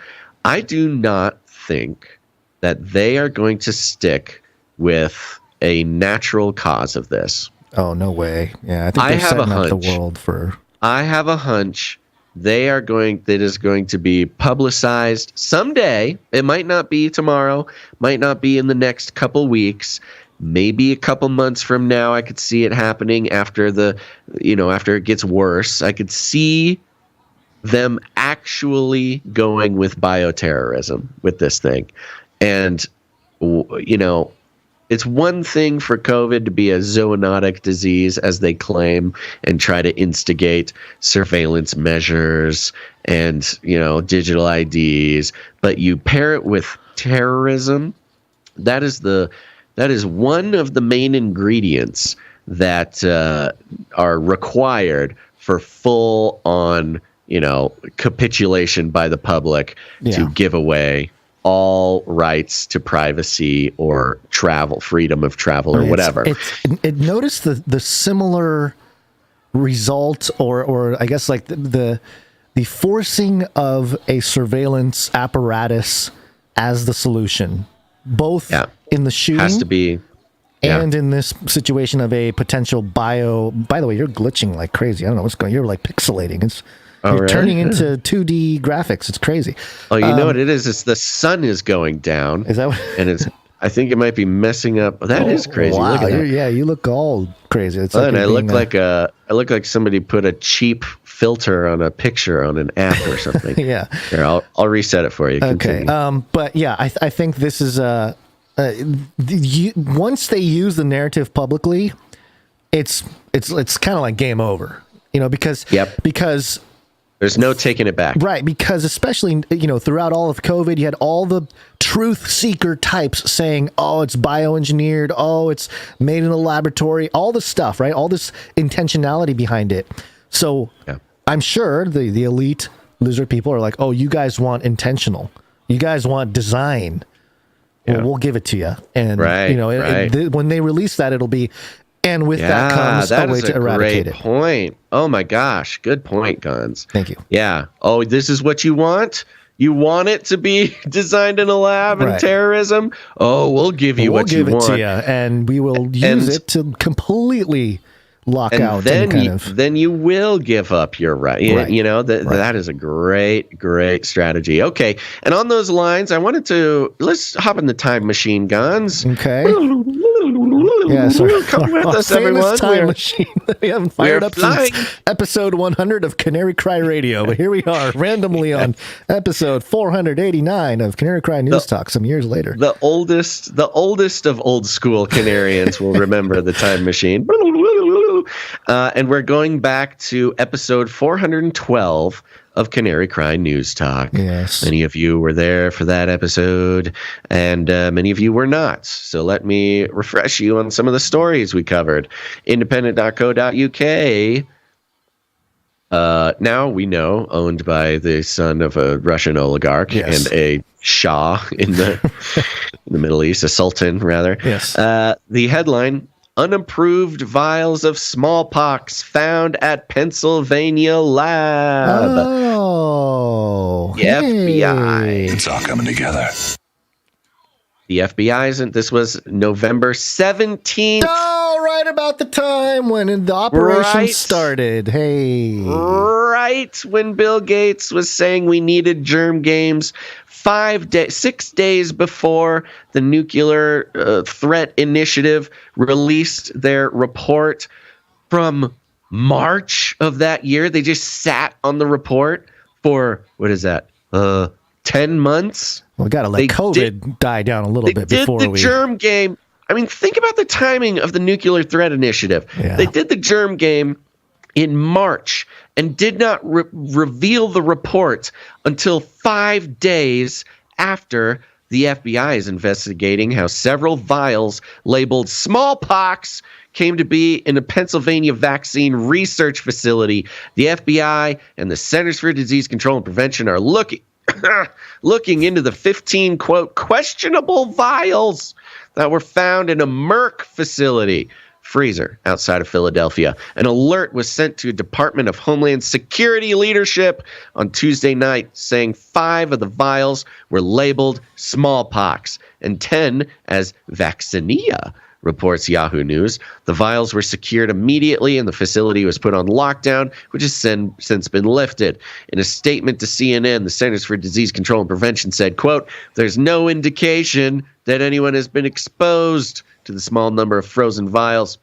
I do not think that they are going to stick with a natural cause of this. Oh, no way. Yeah, I think they're setting up the world for... I have a hunch that is going to be publicized someday. It might not be tomorrow, might not be in the next couple weeks. Maybe a couple months from now, I could see it happening after after it gets worse. I could see them actually going with bioterrorism with this thing. And, it's one thing for COVID to be a zoonotic disease, as they claim, and try to instigate surveillance measures and, digital IDs. But you pair it with terrorism, that is one of the main ingredients that are required for full-on, capitulation by the public to give away all rights to privacy or travel, freedom of travel or whatever. Notice the similar result, or I guess like the forcing of a surveillance apparatus as the solution, both in the shooting has to be. And in this situation of a potential bio, by the way, you're glitching like crazy. I don't know what's going on. You're like pixelating. You're turning into 2D graphics. It's crazy. Oh, you know what it is? It's the sun is going down. Is that what? And I think it might be messing up. That is crazy. Wow. Look at that. Yeah, you look all crazy. It's and I look like somebody put a cheap filter on a picture on an app or something. Yeah. Here, I'll reset it for you. Okay. Continue. But yeah, I think this is once they use the narrative publicly, it's kind of like game over, because there's no taking it back. Right, because especially, throughout all of COVID, you had all the truth seeker types saying, oh, it's bioengineered, oh, it's made in a laboratory, all this stuff, right? All this intentionality behind it. So I'm sure the elite lizard people are like, oh, you guys want intentional. You guys want design. Well, we'll give it to you. And, when they release that, it'll be, and with that comes a way to eradicate it. Great point. Oh my gosh. Good point, Gonz. Thank you. Yeah. Oh, this is what you want? You want it to be designed in a lab and terrorism? Oh, we'll give you what you want. We'll give it to you, and we will use it to completely lock out. Then you will give up your right. That is a great strategy. Okay. And on those lines, let's hop in the time machine, Gonz. Okay. Yeah, come with us, everyone. Time machine. We haven't fired up since episode 100 of Canary Cry Radio, but here we are, randomly on episode 489 of Canary Cry News Talk. Some years later, the oldest of old school Canarians will remember the time machine. And we're going back to episode 412 of Canary Cry News Talk. Yes. Many of you were there for that episode, and many of you were not. So let me refresh you on some of the stories we covered. Independent.co.uk, now we know, owned by the son of a Russian oligarch and a Shah in the Middle East, a sultan, rather. Yes. The headline: unapproved vials of smallpox found at Pennsylvania lab. Oh, the FBI. It's all coming together. The FBI this was November 17th. Oh, right about the time when the operation started. Hey. Right when Bill Gates was saying we needed germ games, 6 days before the Nuclear Threat Initiative released their report from March of that year. They just sat on the report for, 10 months? We got to let COVID die down a little bit before we... They did the germ game. I mean, think about the timing of the Nuclear Threat Initiative. Yeah. They did the germ game in March and did not reveal the report until 5 days after the FBI is investigating how several vials labeled smallpox came to be in a Pennsylvania vaccine research facility. The FBI and the Centers for Disease Control and Prevention are looking into the 15, quote, questionable vials that were found in a Merck facility freezer outside of Philadelphia. An alert was sent to Department of Homeland Security leadership on Tuesday night saying 5 of the vials were labeled smallpox and 10 as vaccinia, reports Yahoo News. The vials were secured immediately and the facility was put on lockdown, which has since been lifted. In a statement to CNN, the Centers for Disease Control and Prevention said, quote, there's no indication that anyone has been exposed to the small number of frozen vials.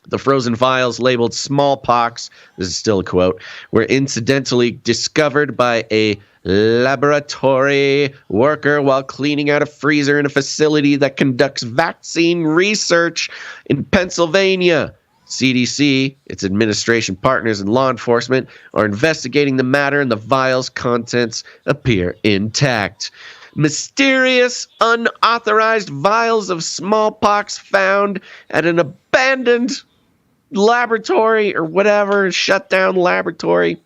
The frozen vials labeled smallpox, this is still a quote, were incidentally discovered by a laboratory worker while cleaning out a freezer in a facility that conducts vaccine research in Pennsylvania. CDC, its administration partners, and law enforcement are investigating the matter, and the vial's contents appear intact. Mysterious, unauthorized vials of smallpox found at an abandoned laboratory or whatever, shut down laboratory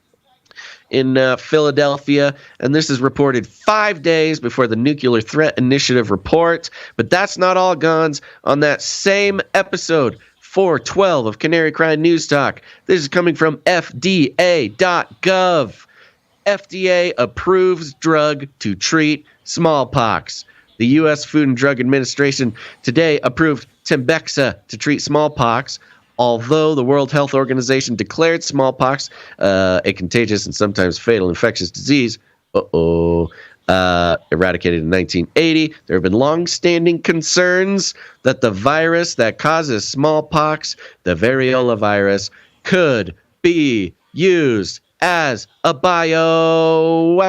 in Philadelphia, and this is reported 5 days before the Nuclear Threat Initiative report. But that's not all, Gonz. On that same episode, 412 of Canary Cry News Talk, this is coming from FDA.gov. FDA approves drug to treat smallpox. The U.S. Food and Drug Administration today approved Tembexa to treat smallpox, although the World Health Organization declared smallpox a contagious and sometimes fatal infectious disease. Eradicated in 1980. There have been long-standing concerns that the virus that causes smallpox, the variola virus, could be used as a bioweapon.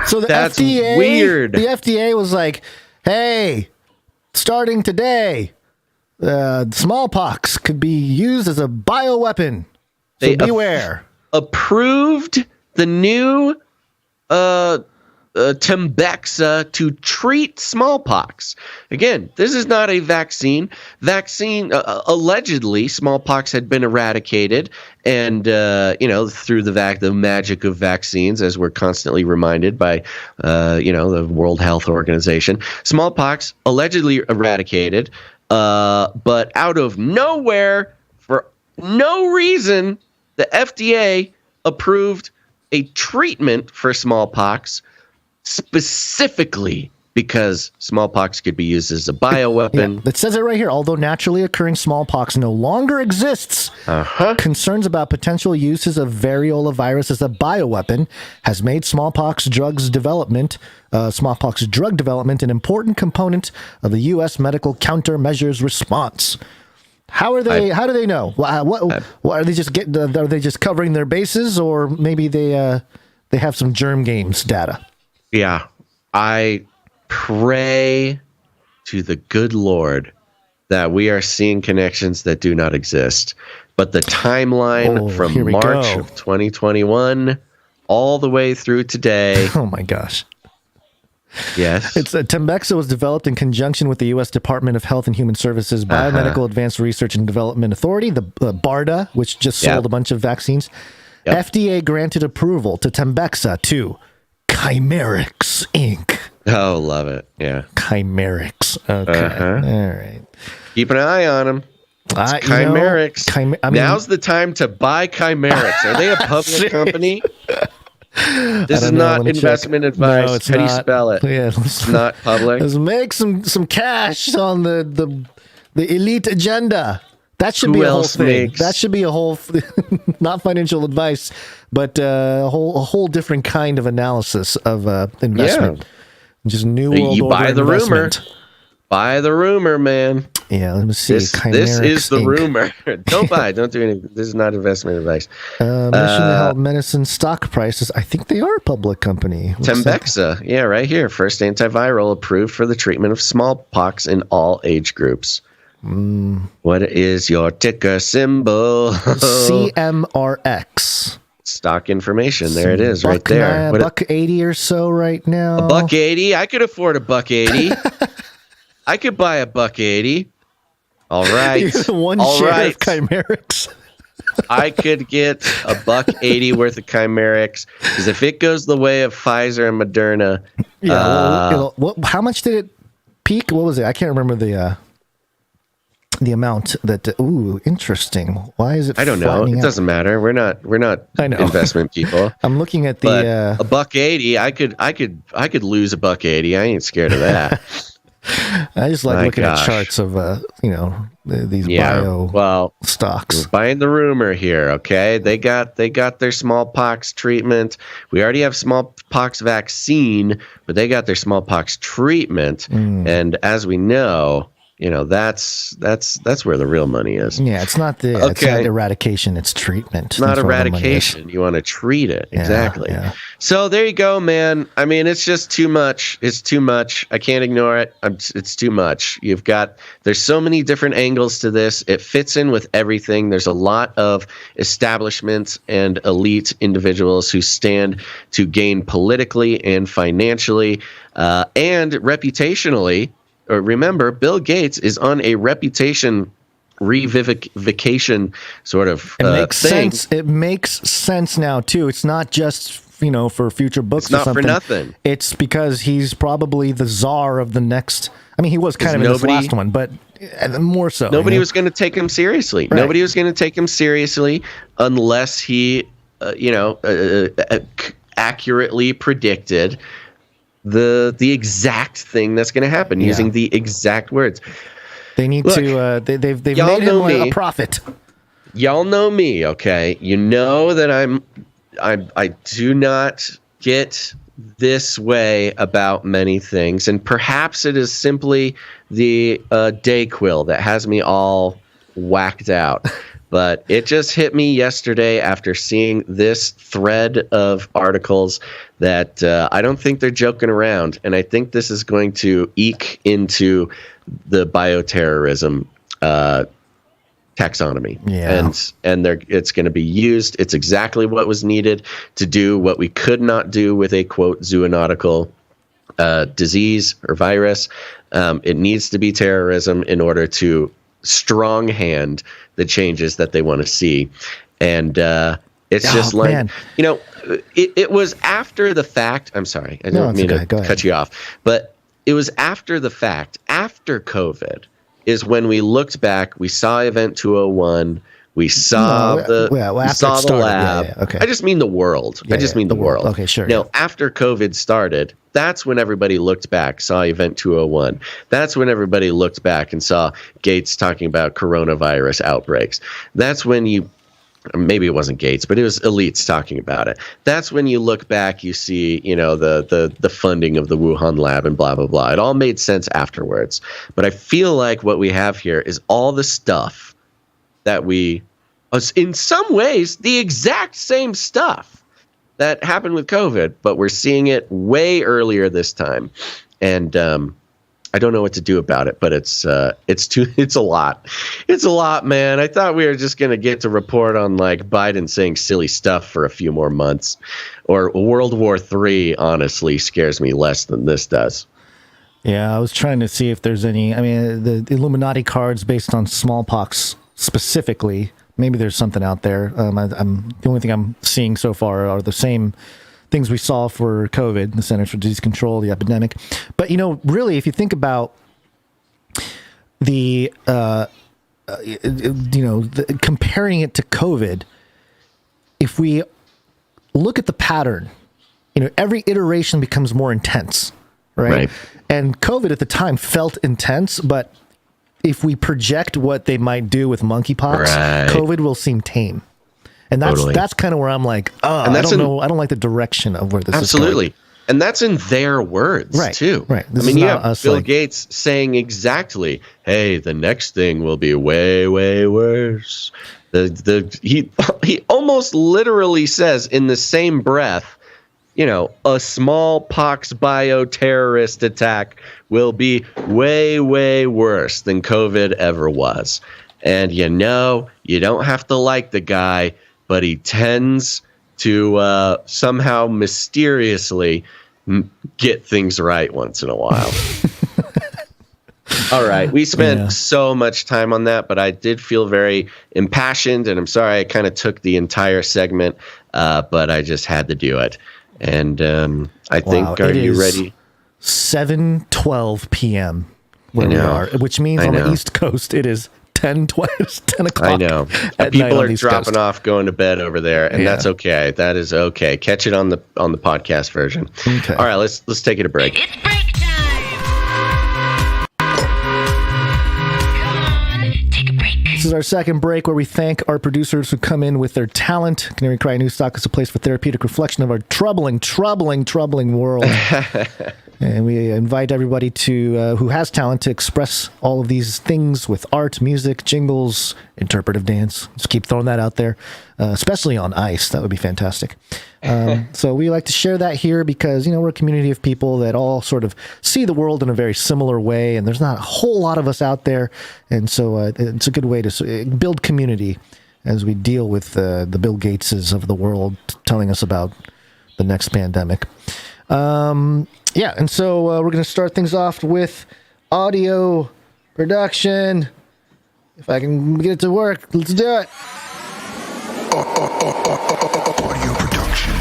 So the That's FDA, weird. The FDA was like, "Hey, starting today, smallpox could be used as a bioweapon. So They beware." Approved the new Tembexa to treat smallpox. Again, this is not a vaccine. Allegedly, smallpox had been eradicated, and through the magic of vaccines, as we're constantly reminded by the World Health Organization, smallpox allegedly eradicated, but out of nowhere, for no reason, the FDA approved a treatment for smallpox, specifically because smallpox could be used as a bioweapon. Yeah, it says it right here. Although naturally occurring smallpox no longer exists, concerns about potential uses of variola virus as a bioweapon has made smallpox drug development an important component of the U.S. medical countermeasures response. How do they know? What are they just are they just covering their bases, or maybe they have some germ games data? Yeah, I pray to the good Lord that we are seeing connections that do not exist. But the timeline from March of 2021 all the way through today. Oh my gosh. Yes. Tembexa was developed in conjunction with the U.S. Department of Health and Human Services Biomedical Advanced Research and Development Authority, the BARDA, which just sold a bunch of vaccines. FDA granted approval to Tembexa to Chimerix Inc. Oh, love it. Yeah. Chimerix. Okay. All right. Keep an eye on them. Chimerix. Now's the time to buy Chimerix. Are they a public company? This is not investment advice. No, it's How do you not. spell it? Yeah, it's not public. Let's make some cash on the elite agenda. That should be a whole thing. That should be a whole, not financial advice, but a whole different kind of analysis of investment. Yeah. Just new world you order buy the investment. rumor. Buy the rumor, man. Yeah, let me see. This is the Inc. rumor. Don't buy. Don't do anything. This is not investment advice. Mission Health Medicine stock prices. I think they are a public company. Tembexa. Yeah, right here. First antiviral approved for the treatment of smallpox in all age groups. What is your ticker symbol? CMRX. Stock information. There it is, right there. $1.80 or so right now. $1.80. I could afford $1.80. I could buy $1.80. All right. One share of Chimerix. I could get $1.80 worth of Chimerix, because if it goes the way of Pfizer and Moderna, how much did it peak? What was it? I can't remember the amount that. Ooh, interesting. Why is it? I don't know. It doesn't matter. We're not investment people. I'm looking at the $1.80. I could lose $1.80. I ain't scared of that. I just like looking at charts of these bio stocks. We're buying the rumor here, okay? They got their smallpox treatment. We already have smallpox vaccine, but they got their smallpox treatment. And as we know, that's where the real money is. Yeah, it's not it's not eradication, it's treatment. It's not eradication. You want to treat it. Exactly. Yeah. So there you go, man. I mean, it's just too much. It's too much. I can't ignore it. It's too much. There's so many different angles to this. It fits in with everything. There's a lot of establishments and elite individuals who stand to gain politically and financially and reputationally. Remember, Bill Gates is on a reputation revivification sort of it makes thing. sense. It makes sense now too. It's not just for future books. It's not or something. for nothing. It's because he's probably the czar of the next. I mean, he was kind of in this last one, but more so. Nobody was going to take him seriously. Right. Nobody was going to take him seriously unless he, accurately predicted the exact thing that's going to happen using the exact words. They need to. They've made him a prophet. Y'all know me, okay? You know that I do not get this way about many things, and perhaps it is simply the Dayquil that has me all whacked out. But it just hit me yesterday after seeing this thread of articles that I don't think they're joking around, and I think this is going to eke into the bioterrorism taxonomy. Yeah. And it's going to be used. It's exactly what was needed to do what we could not do with a, quote, zoonotical disease or virus. It needs to be terrorism in order to strong hand the changes that they want to see. And it's just like, man. It was after the fact. I'm sorry. I don't mean to cut you off. But it was after the fact, after COVID, is when we looked back. We saw Event 201. We saw the lab. Yeah, okay. I just mean the world. I just mean the world. Okay, sure. Now, after COVID started, that's when everybody looked back, saw Event 201. That's when everybody looked back and saw Gates talking about coronavirus outbreaks. That's when maybe it wasn't Gates, but it was elites talking about it. That's when you look back, you see, the funding of the Wuhan lab and blah, blah, blah. It all made sense afterwards. But I feel like what we have here is all the stuff that in some ways, the exact same stuff that happened with COVID, but we're seeing it way earlier this time. And I don't know what to do about it, but it's a lot. It's a lot, man. I thought we were just going to get to report on like Biden saying silly stuff for a few more months, or World War III, honestly, scares me less than this does. Yeah, I was trying to see if there's any, the Illuminati cards based on smallpox specifically. Maybe there's something out there. The only thing I'm seeing so far are the same things we saw for COVID, the Centers for Disease Control, the epidemic. But, really, if you think about the comparing it to COVID, if we look at the pattern, every iteration becomes more intense, right? And COVID at the time felt intense, but if we project what they might do with monkeypox, COVID will seem tame. And that's kind of where I'm like, I don't know. I don't like the direction of where this is going. Absolutely. And that's in their words, too. Right. You have Bill Gates saying exactly, hey, the next thing will be way, way worse. He almost literally says in the same breath, a smallpox bioterrorist attack will be way, way worse than COVID ever was. And you don't have to like the guy, but he tends to somehow mysteriously get things right once in a while. All right. We spent so much time on that, but I did feel very impassioned, and I'm sorry I kind of took the entire segment, but I just had to do it. And I think, are you ready? 7:12 p.m. where we are, which means on the East Coast it is 10 o'clock. I know. People are dropping off, going to bed over there, and that's okay. That is okay. Catch it on the podcast version. Okay. All right, let's take it a break. It's break time. Come on, take a break. This is our second break where we thank our producers who come in with their talent. Canary Cry News Stock is a place for therapeutic reflection of our troubling world. And we invite everybody to who has talent to express all of these things with art, music, jingles, interpretive dance. Just keep throwing that out there, especially on ice. That would be fantastic. So we like to share that here because, we're a community of people that all sort of see the world in a very similar way, and there's not a whole lot of us out there. And so it's a good way to build community as we deal with the Bill Gateses of the world telling us about the next pandemic. Yeah, and so we're going to start things off with audio production. If I can get it to work, let's do it. Audio production.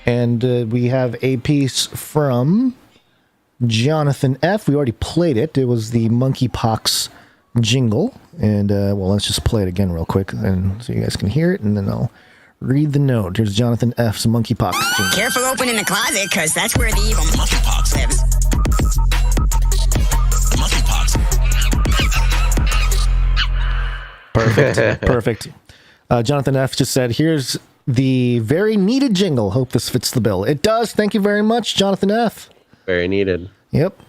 And we have a piece from Jonathan F. We already played it. It was the monkeypox jingle. And, let's just play it again real quick and so you guys can hear it, and then I'll read the note. Here's Jonathan F's monkeypox jingle. Careful opening the closet, because that's where the evil monkeypox lives. Perfect. Perfect. Jonathan F. just said, here's the very needed jingle. Hope this fits the bill. It does. Thank you very much, Jonathan F. Very needed. Yep.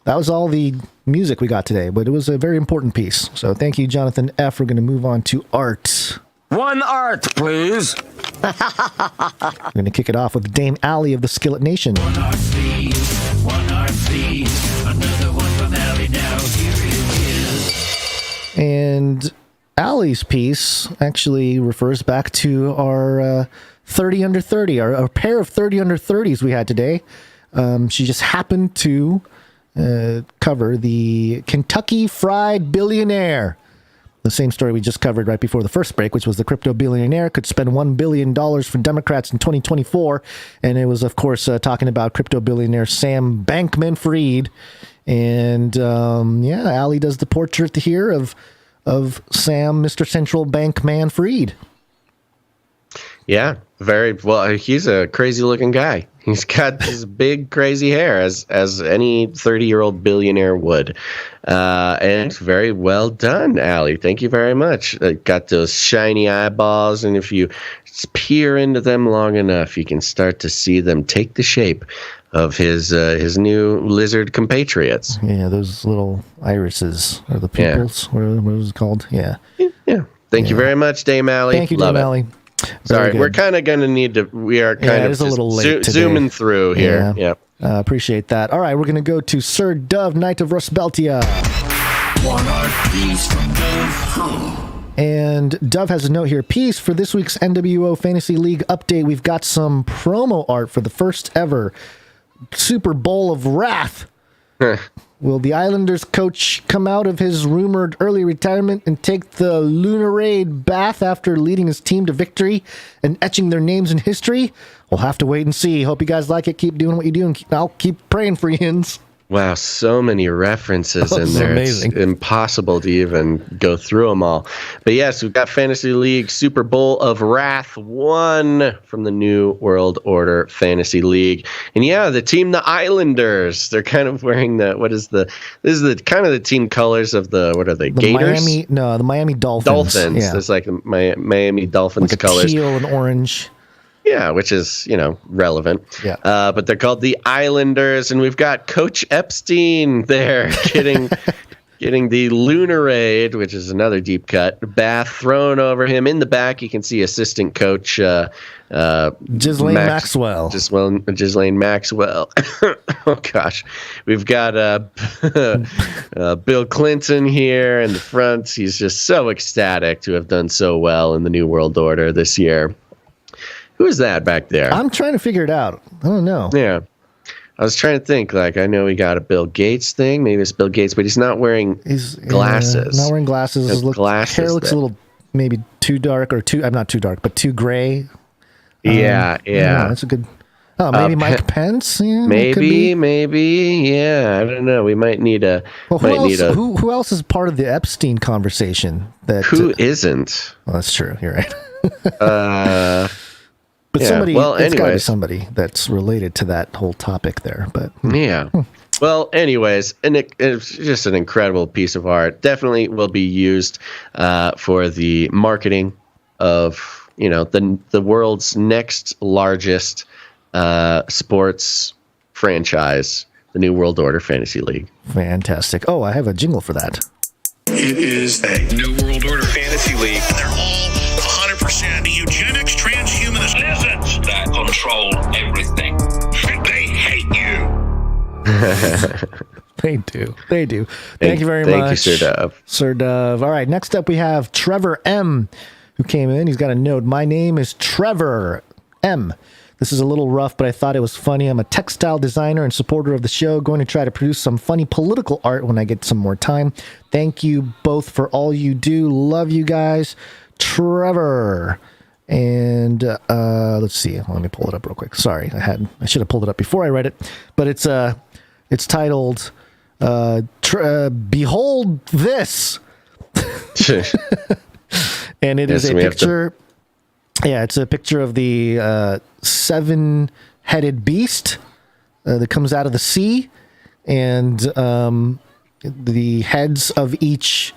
That was all the music we got today, but it was a very important piece. So thank you, Jonathan F. We're going to move on to art. One art, please. We're going to kick it off with Dame Allie of the Skillet Nation. One art, please. Another one from Allie now. Here it is. And Allie's piece actually refers back to our 30 under 30, our pair of 30 under 30s we had today. She just happened to cover the Kentucky Fried Billionaire. The same story we just covered right before the first break, which was the crypto billionaire could spend $1 billion for Democrats in 2024. And it was, of course, talking about crypto billionaire Sam Bankman-Fried. And, Allie does the portrait here of Sam, Mr. Central Bank Man-Fried. Yeah, very well. He's a crazy looking guy. He's got this big, crazy hair, as any 30-year-old billionaire would. And very well done, Allie. Thank you very much. Got those shiny eyeballs, and if you peer into them long enough, you can start to see them take the shape of his new lizard compatriots. Yeah, those little irises are the pupils. Yeah. What was it called? Yeah. Yeah. Thank you very much, Dame Allie. Thank you, Dame Allie. Sorry, we're kind of going to need to. We are kind of just a little late zooming through here. Yeah. Appreciate that. All right, we're going to go to Sir Dove, Knight of Rusbeltia. One art, please, from Dove. And Dove has a note here. Piece for this week's NWO Fantasy League update. We've got some promo art for the first ever Super Bowl of Wrath. Will the Islanders coach come out of his rumored early retirement and take the Lunarade bath after leading his team to victory and etching their names in history? We'll have to wait and see. Hope you guys like it. Keep doing what you do, and I'll keep praying for yins. Wow, so many references in there. Amazing. It's impossible to even go through them all. But yes, we've got Fantasy League Super Bowl of Wrath 1 from the New World Order Fantasy League. And yeah, the team, the Islanders, they're kind of wearing this is the kind of the team colors of the Gators? The Miami Dolphins. Yeah. It's like the Miami Dolphins like colors. Teal and orange. Yeah, which is, relevant. Yeah. But they're called the Islanders, and we've got Coach Epstein there getting the Lunarade, which is another deep cut, bath thrown over him. In the back, you can see assistant coach Ghislaine Maxwell. Ghislaine Maxwell. Oh, gosh. We've got Bill Clinton here in the front. He's just so ecstatic to have done so well in the New World Order this year. Who is that back there? I'm trying to figure it out. I don't know. Yeah. I was trying to think, I know we got a Bill Gates thing. Maybe it's Bill Gates, but he's not wearing glasses. Not wearing glasses. Hair looks a little maybe too dark not too dark, but too gray. Yeah. That's a good... Oh, maybe Mike Pence? Yeah, maybe. Yeah, I don't know. We might need a... Well, who else is part of the Epstein conversation? Who isn't? Well, that's true. You're right. But it's got to be somebody that's related to that whole topic there. But yeah. Well, anyways, it's just an incredible piece of art. Definitely will be used for the marketing of, the world's next largest sports franchise, the New World Order Fantasy League. Fantastic. Oh, I have a jingle for that. It is a New World Order Fantasy League. They're all 100% eugenics, transhumanist lizards that control everything. They hate you. They do. Thank you very much. Thank you, Sir Dove. Sir Dove. All right, next up we have Trevor M, who came in. He's got a note. My name is Trevor M. This is a little rough, but I thought it was funny. I'm a textile designer and supporter of the show, going to try to produce some funny political art when I get some more time. Thank you both for all you do. Love you guys. Trevor. And let's see. Let me pull it up real quick. Sorry, I should have pulled it up before I read it. But it's titled Behold This. And it is a picture. Yeah, it's a picture of the seven-headed beast that comes out of the sea, and the heads of each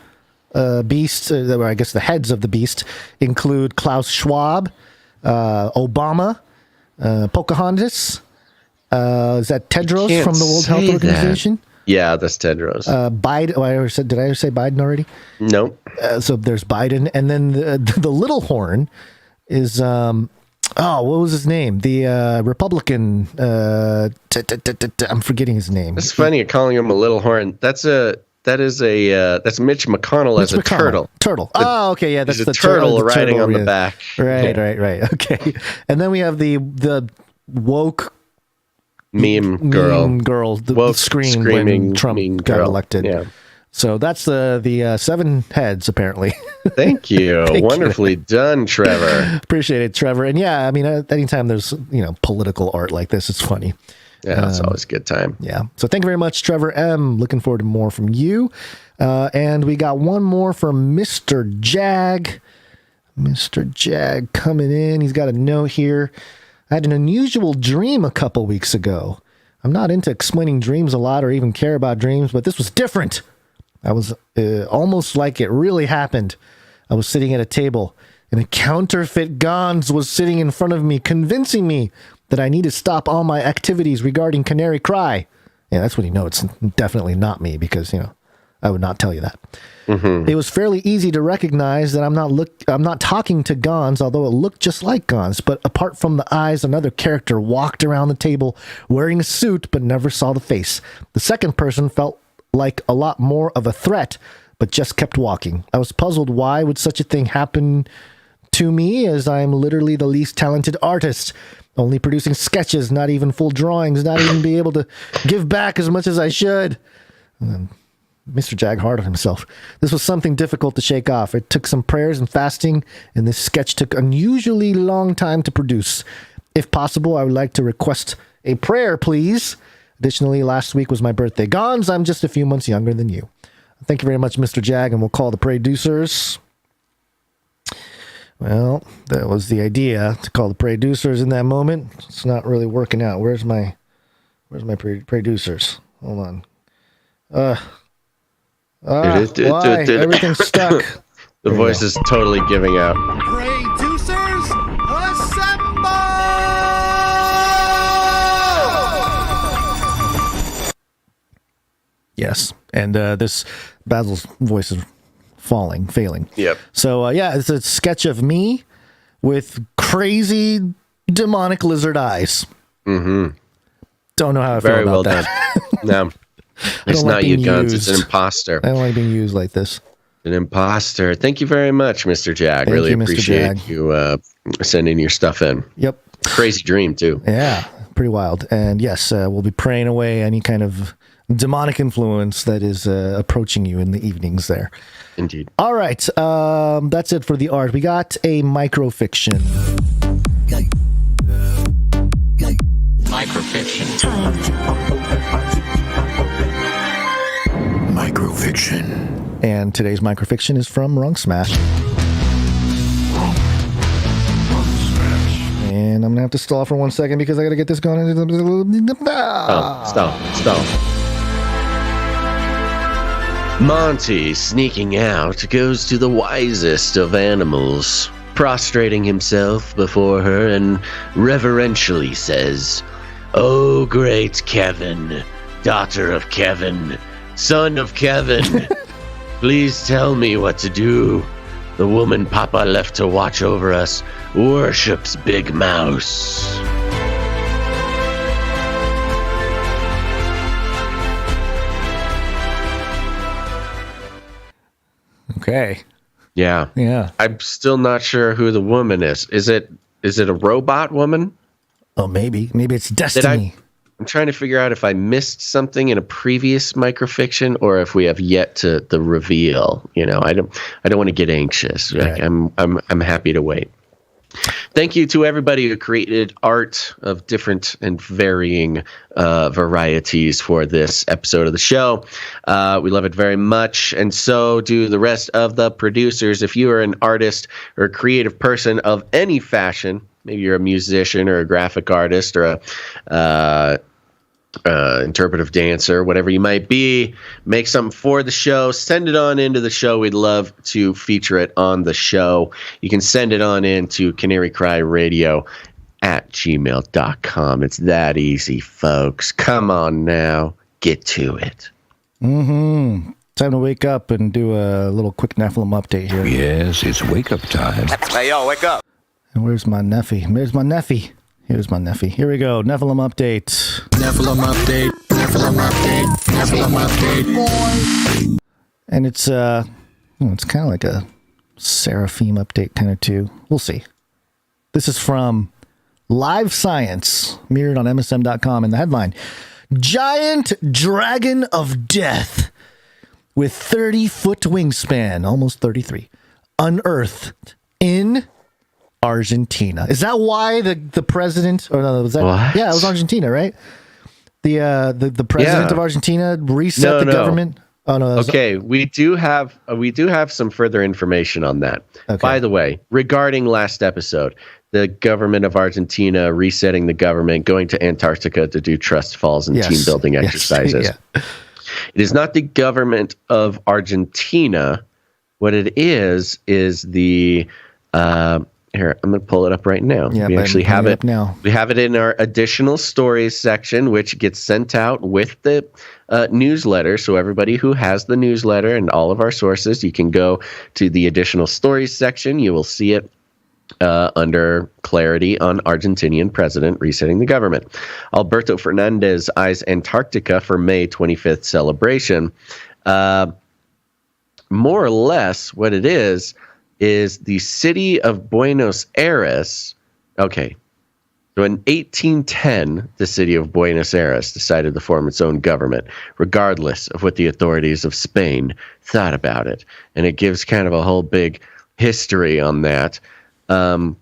beast, I guess the heads of the beast, include Klaus Schwab, Obama, Pocahontas. Is that Tedros from the World Health Organization? That. Yeah, that's Tedros. Biden. Did I say Biden already? Nope. So there's Biden, and then the little horn is what was his name? The Republican. I'm forgetting his name. It's funny you're calling him a little horn. That's Mitch McConnell as a turtle. Oh, okay, yeah, that's the the turtle riding on the back. Right. Okay, and then we have the woke meme girl, the screaming when Trump got elected. Yeah. So that's the seven heads, apparently. Thank you. Wonderfully done, Trevor. Appreciate it, Trevor. And yeah, I mean, anytime there's, political art like this, it's funny. Yeah, it's always a good time. Yeah. So thank you very much, Trevor M. Looking forward to more from you. And we got one more from Mr. Jag. Mr. Jag coming in. He's got a note here. I had an unusual dream a couple weeks ago. I'm not into explaining dreams a lot or even care about dreams, but this was different. I was almost like it really happened. I was sitting at a table, and a counterfeit Gonz was sitting in front of me, convincing me that I need to stop all my activities regarding Canary Cry. Yeah, that's when you know it's definitely not me, because, I would not tell you that. Mm-hmm. It was fairly easy to recognize that I'm not talking to Gonz, although it looked just like Gonz. But apart from the eyes, another character walked around the table wearing a suit, but never saw the face. The second person felt like a lot more of a threat, but just kept walking. I was puzzled, why would such a thing happen to me, as I'm literally the least talented artist, only producing sketches, not even full drawings, not even be able to give back as much as I should. Mr. Jag hard on himself. This was something difficult to shake off. It took some prayers and fasting, and this sketch took unusually long time to produce. If possible, I would like to request a prayer, please. Additionally, last week was my birthday. Gonz, I'm just a few months younger than you. Thank you very much, Mr. Jag, and we'll call the producers. Well, that was the idea, to call the producers in that moment. It's not really working out. Where's my producers? Hold on. Why? Everything's stuck. The voice is totally giving out. Producers, assemble! Yes, and this Basil's voice is failing. Yep. So it's a sketch of me with crazy demonic lizard eyes. Mm-hmm. Don't know how I Very feel about well that. done. No, it's not you, Gonz. It's an imposter. I don't like being used like this. An imposter. Thank you very much, Mr. Jag. Really appreciate you sending your stuff in. Yep. Crazy dream, too. Yeah, pretty wild. And yes, we'll be praying away any kind of demonic influence that is approaching you in the evenings there. Indeed. All right. That's it for the art. We got a microfiction. Microfiction. And today's microfiction is from Wrong Smash. And I'm going to have to stall for 1 second because I got to get this going. Stall. Monty, sneaking out, goes to the wisest of animals, prostrating himself before her and reverentially says, "Oh, great Kevin, daughter of Kevin, son of Kevin, please tell me what to do. The woman Papa left to watch over us worships Big Mouse." Okay. Yeah. Yeah. I'm still not sure who the woman is. Is it a robot woman? Oh, maybe. Maybe it's Destiny. I'm trying to figure out if I missed something in a previous microfiction or if we have yet to the reveal. You know, I don't want to get anxious. Okay. I'm happy to wait. Thank you to everybody who created art of different and varying varieties for this episode of the show. We love it very much, and so do the rest of the producers. If you are an artist or a creative person of any fashion, maybe you're a musician or a graphic artist or a interpretive dancer, whatever you might be, make something for the show, send it on into the show. We'd love to feature it on the show. You can send it on into CanaryCry.Radio@gmail.com. It's that easy, folks. Come on now, get to it. Time to wake up and do a little quick Nephilim update here. Yes, it's wake up time. Hey, yo, wake up. And where's my Nephi? Here's my Nephi. Here we go. Nephilim update. Nephilim update. And it's it's kind of like a Seraphim update kind of too. We'll see. This is from Live Science, mirrored on MSM.com, in the headline: Giant Dragon of Death with 30-foot wingspan, almost 33, unearthed in Argentina. Is that why the president, or no, was that? What? Yeah, it was Argentina, right? The president of Argentina reset the government. Oh no. Okay, we do have some further information on that. Okay. By the way, regarding last episode, the government of Argentina resetting the government, going to Antarctica to do trust falls and team building exercises. Yeah. It is not the government of Argentina. What it is the here, I'm going to pull it up right now. Yeah, we actually have it now. We have it in our additional stories section, which gets sent out with the newsletter. So everybody who has the newsletter and all of our sources, you can go to the additional stories section. You will see it under clarity on Argentinian president resetting the government. Alberto Fernandez eyes Antarctica for May 25th celebration. More or less what it is the city of Buenos Aires. Okay. So in 1810, the city of Buenos Aires decided to form its own government, regardless of what the authorities of Spain thought about it. And it gives kind of a whole big history on that. And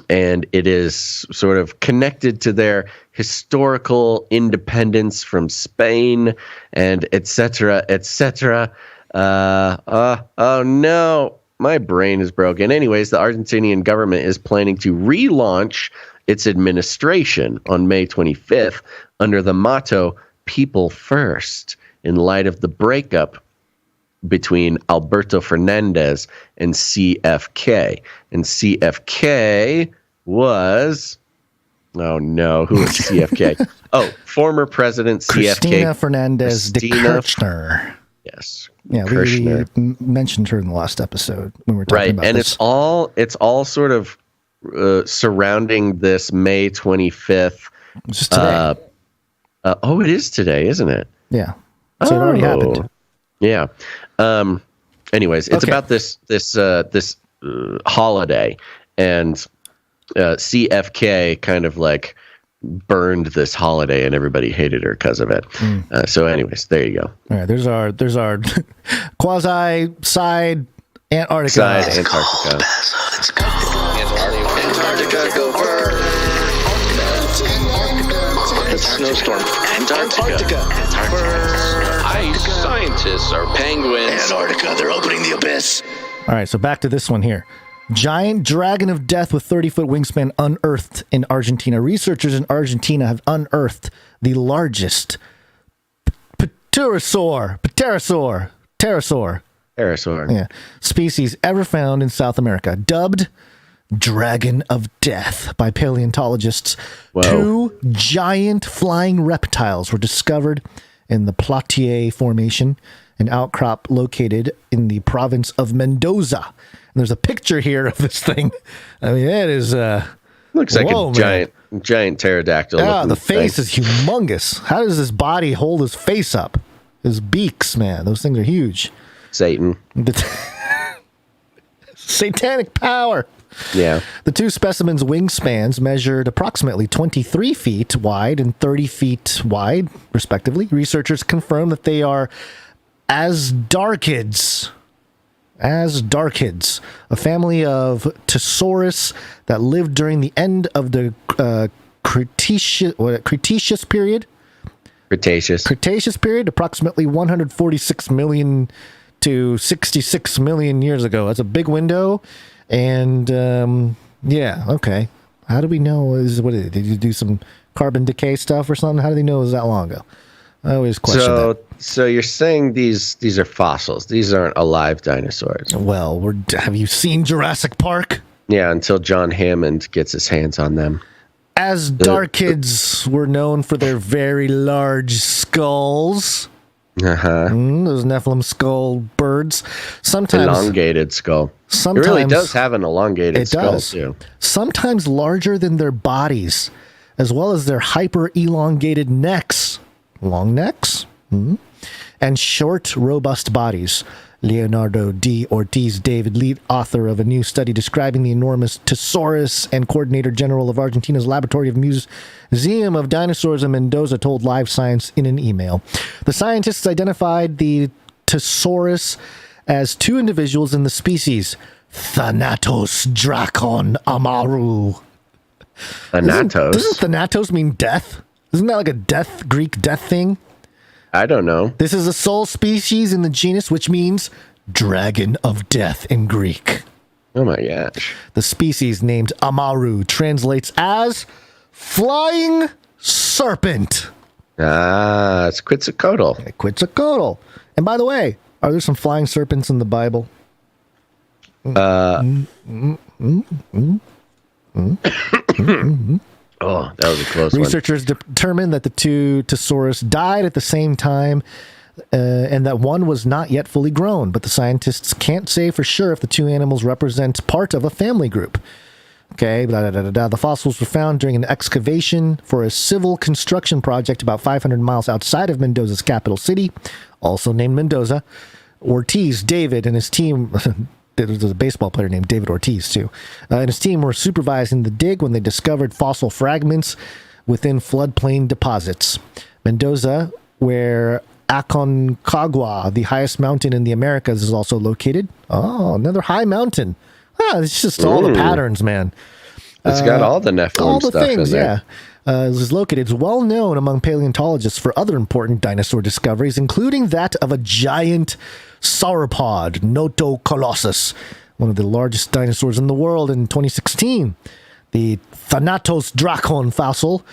it is sort of connected to their historical independence from Spain and et cetera, et cetera. Oh no. My brain is broken. Anyways, the Argentinian government is planning to relaunch its administration on May 25th under the motto, People First, in light of the breakup between Alberto Fernandez and CFK. And CFK was... Oh, no. Who was CFK? Former President Cristina CFK. Fernandez de Kirchner. Yes. Yeah, we mentioned her in the last episode when we were talking about and this. it's all sort of surrounding this May 25th. It's just today. It is today, isn't it? Yeah. So it already happened. Yeah. Anyways, it's about this holiday, and CFK kind of like burned this holiday and everybody hated her because of it. So anyways, there you go. All right, there's our quasi side Antarctica. Antarctica. Let's go. Antarctica, go first. Snowstorm. Antarctica. Ice scientists are penguins. Antarctica, they're opening the abyss. All right, so back to this one here. Giant dragon of death with 30-foot wingspan unearthed in Argentina. Researchers in Argentina have unearthed the largest pterosaur Pterosaur. Yeah. Species ever found in South America. Dubbed Dragon of Death by paleontologists. Whoa. 2 giant flying reptiles were discovered in the Plautier Formation, an outcrop located in the province of Mendoza. And there's a picture here of this thing. I mean, it is... looks like a giant pterodactyl. Yeah, the face is humongous. How does this body hold his face up? His beaks, man. Those things are huge. Satan. Satanic power. Yeah. The 2 specimens' wingspans measured approximately 23 feet wide and 30 feet wide, respectively. Researchers confirmed that they are Asdarchids, a family of Pterosaurs that lived during the end of the Cretaceous period. Cretaceous period, approximately 146 million to 66 million years ago. That's a big window. And yeah, okay. How do we know? Did you do some carbon decay stuff or something? How do they know it was that long ago? I always question that. So you're saying these are fossils? These aren't alive dinosaurs? Well, have you seen Jurassic Park? Yeah, until John Hammond gets his hands on them. Asdarchids were known for their very large skulls. Those Nephilim skull birds. Sometimes elongated skull. It really does have an elongated skull too. Sometimes larger than their bodies, as well as their hyper elongated necks. Long necks. And short, robust bodies. Leonardo D. Ortiz David, lead author of a new study describing the enormous Pterosaurus and coordinator general of Argentina's Laboratory of Museum of Dinosaurs in Mendoza, told Live Science in an email. The scientists identified the Pterosaurus as 2 individuals in the species Thanatos Dracon Amaru. Thanatos? Doesn't Thanatos mean death? Isn't that like a Greek death thing? I don't know. This is a sole species in the genus, which means dragon of death in Greek. Oh my gosh. The species named Amaru translates as flying serpent. Ah, it's Quetzalcoatl. Quetzalcoatl. And by the way, are there some flying serpents in the Bible? Oh, that was a close one. Researchers determined that the 2 Pterosaurus died at the same time and that one was not yet fully grown, but the scientists can't say for sure if the 2 animals represent part of a family group. Okay, The fossils were found during an excavation for a civil construction project about 500 miles outside of Mendoza's capital city, also named Mendoza. Ortiz David and his team... There's a baseball player named David Ortiz, too. And his team were supervising the dig when they discovered fossil fragments within floodplain deposits. Mendoza, where Aconcagua, the highest mountain in the Americas, is also located. Oh, another high mountain. It's just all the patterns, man. It's got all the Nephilim stuff in there. Is located. It's well known among paleontologists for other important dinosaur discoveries, including that of a giant sauropod, Notocolossus, one of the largest dinosaurs in the world in 2016. The Thanatos Dracon fossil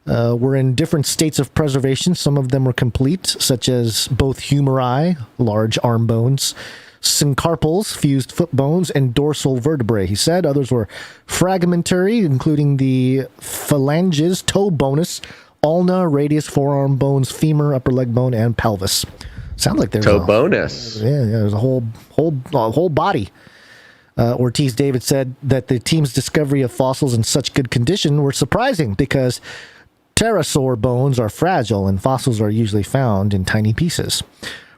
were in different states of preservation. Some of them were complete, such as both humeri, large arm bones, syncarpals, fused foot bones, and dorsal vertebrae, he said. Others were fragmentary, including the phalanges, toe bonus, ulna, radius, forearm bones, femur, upper leg bone, and pelvis. Sounds like there's toe bonus. Yeah, there's a whole body. Ortiz David said that the team's discovery of fossils in such good condition were surprising because pterosaur bones are fragile and fossils are usually found in tiny pieces.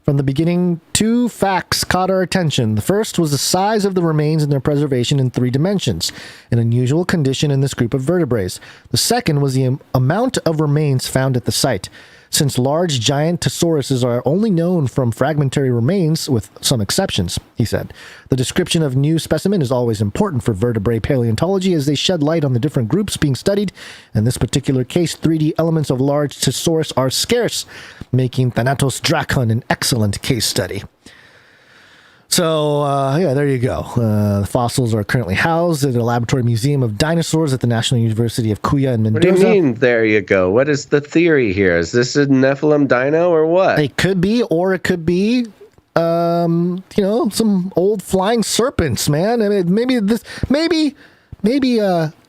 From the beginning, 2 facts caught our attention. The first was the size of the remains and their preservation in 3 dimensions, an unusual condition in this group of vertebrates. The second was the amount of remains found at the site. Since large giant Pterosaurs are only known from fragmentary remains, with some exceptions, he said. The description of new specimen is always important for vertebrate paleontology as they shed light on the different groups being studied. In this particular case, 3D elements of large Pterosaurs are scarce, making Thanatos Dracon an excellent case study. So, yeah, there you go. The fossils are currently housed at the Laboratory Museum of Dinosaurs at the National University of Cuya in Mendoza. What do you mean, there you go? What is the theory here? Is this a Nephilim dino or what? It could be, or it could be some old flying serpents, man. I mean, maybe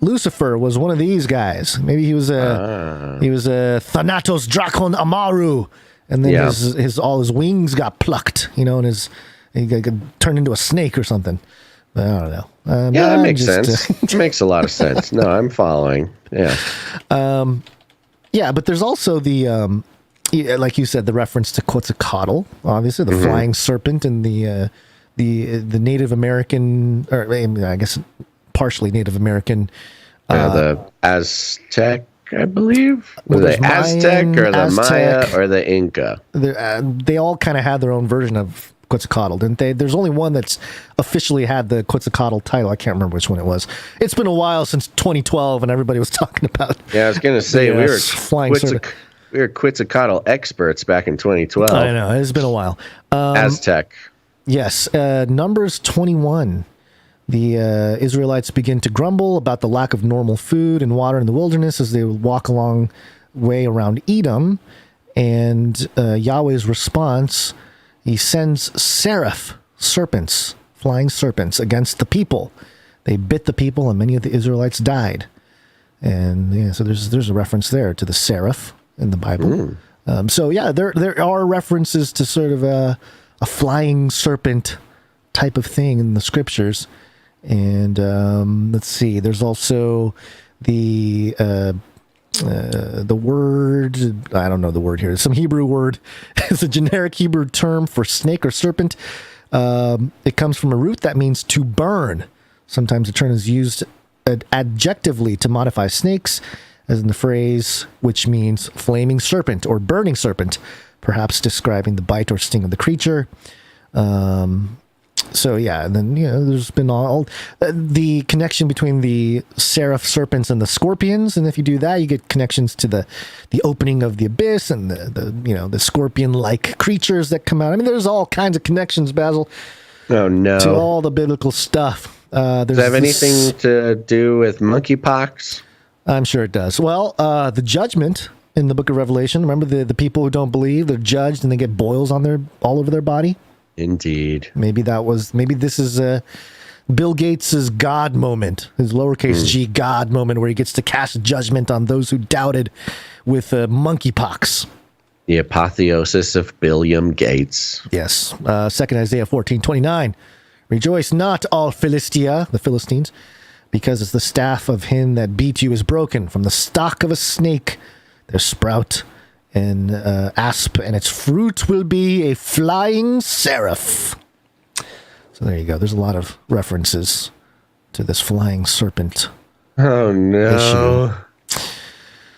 Lucifer was one of these guys. Maybe he was a Thanatos Drakon Amaru, and then all his wings got plucked, and he got turned into a snake or something. I don't know. That makes sense. It makes a lot of sense. No, I'm following. Yeah. But there's also the, like you said, the reference to Quetzalcoatl, obviously, the flying serpent and the Native American, or I guess partially Native American. The Aztec, I believe. Was it Aztec or the Maya or the Inca? They all kind of had their own version of Quetzalcoatl, didn't they? There's only one that's officially had the Quetzalcoatl title. I can't remember which one it was. It's been a while since 2012, and everybody was talking about. Yeah, I was going to say we were Quetzalcoatl experts back in 2012. I know, it's been a while. Aztec. Yes, Numbers 21. The Israelites begin to grumble about the lack of normal food and water in the wilderness as they walk along way around Edom, and Yahweh's response. He sends seraph serpents, flying serpents, against the people. They bit the people, and many of the Israelites died. And so there's a reference there to the seraph in the Bible. There are references to sort of a flying serpent type of thing in the scriptures. And let's see, there's also the word, I don't know the word here. Some Hebrew word. It's a generic Hebrew term for snake or serpent. It comes from a root that means to burn. Sometimes the term is used adjectively to modify snakes, as in the phrase, which means flaming serpent or burning serpent, perhaps describing the bite or sting of the creature. And then, there's been all the connection between the seraph serpents and the scorpions. And if you do that, you get connections to the opening of the abyss and the scorpion-like creatures that come out. I mean, there's all kinds of connections, Basil. Oh, no. To all the biblical stuff. Does it have anything to do with monkeypox? I'm sure it does. Well, the judgment in the book of Revelation, remember the people who don't believe, they're judged and they get boils on all over their body? Indeed. Maybe this is Bill Gates' God moment, his lowercase g God moment, where he gets to cast judgment on those who doubted with monkeypox. The apotheosis of Billiam Gates. Yes. 2nd Isaiah 14:29. Rejoice not, all Philistia, the Philistines, because it's the staff of him that beat you is broken. From the stock of a snake there sprout an asp, and its fruit will be a flying seraph. So there you go. There's a lot of references to this flying serpent. Oh, no. Issue.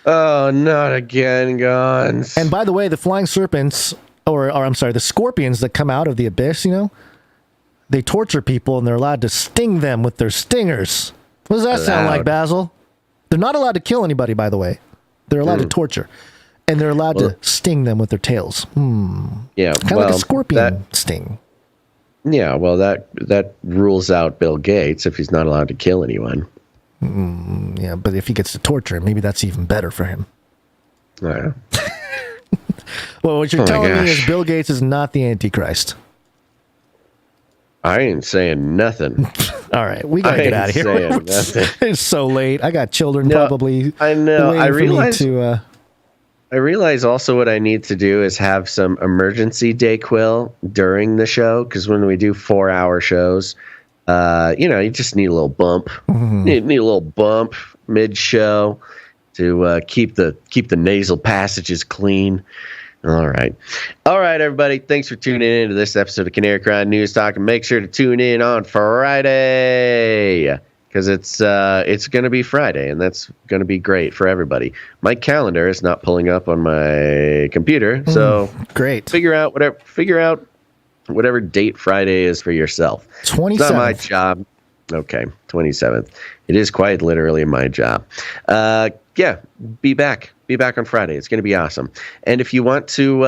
Oh, not again, Gonz. And by the way, the flying serpents, the scorpions that come out of the abyss, they torture people and they're allowed to sting them with their stingers. What does that sound like, Basil? They're not allowed to kill anybody, by the way. They're allowed to torture. And they're allowed to sting them with their tails. Yeah, kind of like a scorpion sting. Yeah, well, that rules out Bill Gates if he's not allowed to kill anyone. Yeah, but if he gets to torture, maybe that's even better for him. Yeah. Well, what you're telling me is Bill Gates is not the Antichrist. I ain't saying nothing. All right, we gotta get out of here. It's so late. I got children probably. I know. I realize to. Also what I need to do is have some emergency Dayquil during the show, because when we do 4-hour shows, you just need a little bump. Need a little bump mid-show to keep the nasal passages clean. All right, everybody. Thanks for tuning in to this episode of Canary Cry News Talk, and make sure to tune in on Friday, because it's going to be Friday, and that's going to be great for everybody. My calendar is not pulling up on my computer, so great. Figure out whatever date Friday is for yourself. 27th. It's not my job. Okay, 27th. It is quite literally my job. yeah, be back on Friday. It's going to be awesome. And if you want to,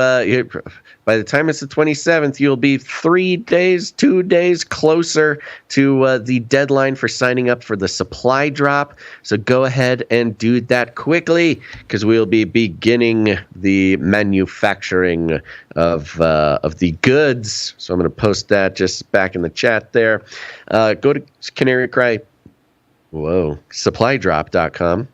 by the time it's the 27th, you'll be 2 days closer to the deadline for signing up for the supply drop. So go ahead and do that quickly, because we'll be beginning the manufacturing of the goods. So I'm going to post that just back in the chat there. Go to CanaryCry.Supply.com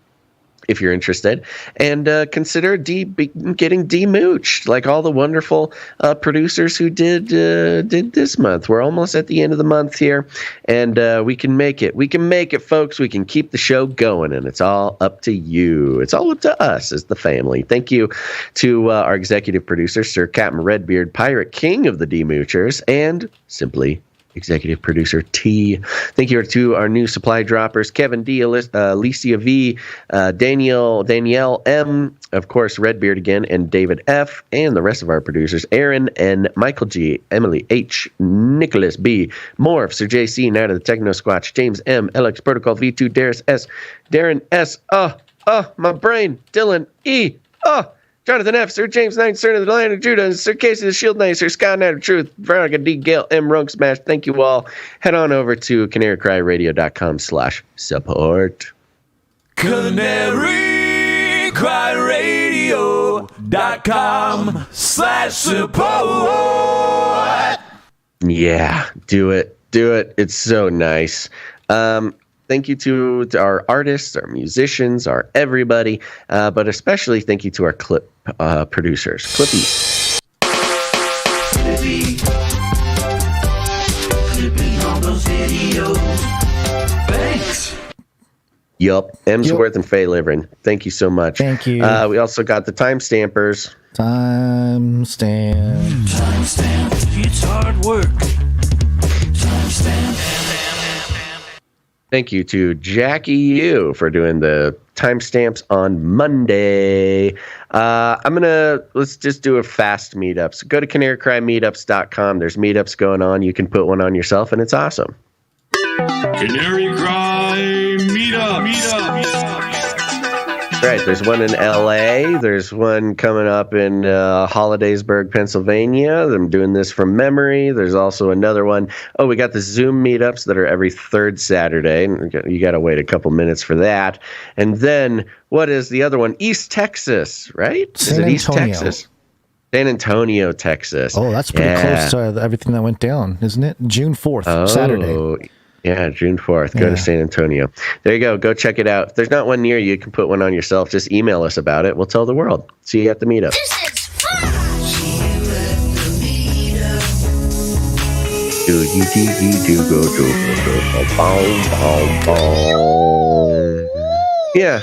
if you're interested, and consider getting demooched like all the wonderful producers who did this month. We're almost at the end of the month here, and we can make it. We can make it, folks. We can keep the show going, and it's all up to you. It's all up to us as the family. Thank you to our executive producer, Sir Captain Redbeard, Pirate King of the Demoochers, and simply executive producer T. Thank you to our new supply droppers, Kevin D, Alicia V, Danielle M, of course, Redbeard again, and David F, and the rest of our producers, Aaron N, Michael G, Emily H, Nicholas B, Morph, Sir JC, Night of the Techno Squatch, James M, LX Protocol V2, Darius S, Darren S, my brain, Dylan E, Jonathan F., Sir James Knight, Sir of the Lion of Judah, Sir Casey the Shield Knight, Sir Scott Knight of Truth, Veronica D. Gale, M. Runk Smash. Thank you all. Head on over to CanaryCryRadio.com/support. CanaryCryRadio.com/support. Yeah, do it. It's so nice. Thank you to our artists, our musicians, our everybody, but especially thank you to our clip producers. Clippy. Clippy on those videos. Thanks. Yup. Emsworth and Faye Livering. Thank you so much. Thank you. We also got the timestampers. Timestamp. It's hard work. Timestamp. Thank you to Jackie Yu for doing the timestamps on Monday. Let's just do a fast meetup. So go to CanaryCryMeetups.com. There's meetups going on. You can put one on yourself, and it's awesome. Canary Cry Meetup. Right, there's one in LA. There's one coming up in Hollidaysburg, Pennsylvania. I'm doing this from memory. There's also another one. Oh, we got the Zoom meetups that are every third Saturday. You got to wait a couple minutes for that. And then what is the other one? East Texas, right? Is it East Texas? San Antonio, Texas. Oh, that's pretty close to everything that went down, isn't it? June 4th, Saturday. Yeah, June 4th. Go to San Antonio. There you go. Go check it out. If there's not one near you, you can put one on yourself. Just email us about it. We'll tell the world. See you at the meetup. Yeah.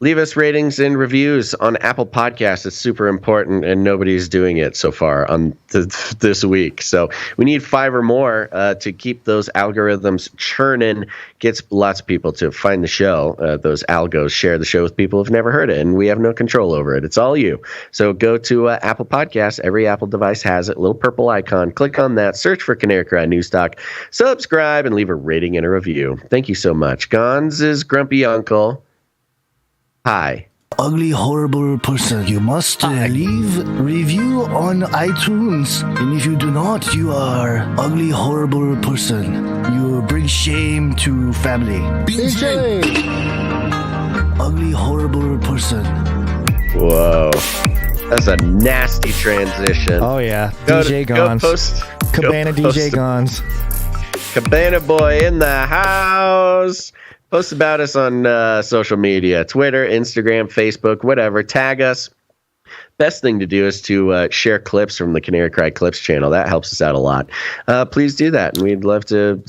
Leave us ratings and reviews on Apple Podcasts. It's super important, and nobody's doing it so far on this week. So we need 5 or more to keep those algorithms churning. Gets lots of people to find the show. Those algos share the show with people who've never heard it, and we have no control over it. It's all you. So go to Apple Podcasts. Every Apple device has it. Little purple icon. Click on that. Search for Canary Cry News Talk. Subscribe and leave a rating and a review. Thank you so much. Gonz's grumpy uncle. Hi. Ugly, horrible person. You must leave review on iTunes. And if you do not, you are ugly, horrible person. You bring shame to family. DJ. Ugly, horrible person. Whoa. That's a nasty transition. Oh, yeah. DJ Gonz. Cabana DJ Gonz. Cabana Boy in the house. Post about us on social media, Twitter, Instagram, Facebook, whatever. Tag us. Best thing to do is to share clips from the Canary Cry Clips channel. That helps us out a lot. Please do that. And we'd love to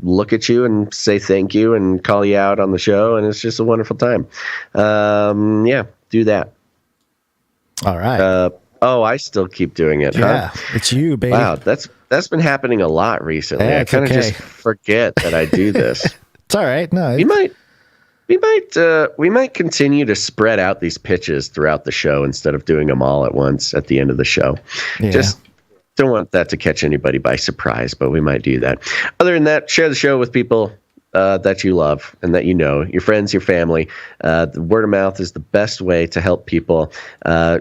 look at you and say thank you and call you out on the show. And it's just a wonderful time. Yeah, do that. All right. I still keep doing it, yeah, huh? It's you, baby. Wow, that's been happening a lot recently. Yeah, I kind of just forget that I do this. It's all right. No, we might continue to spread out these pitches throughout the show instead of doing them all at once at the end of the show. Yeah. Just don't want that to catch anybody by surprise, but we might do that. Other than that, share the show with people. that you love and that you know, your friends, your family. The word of mouth is the best way to help people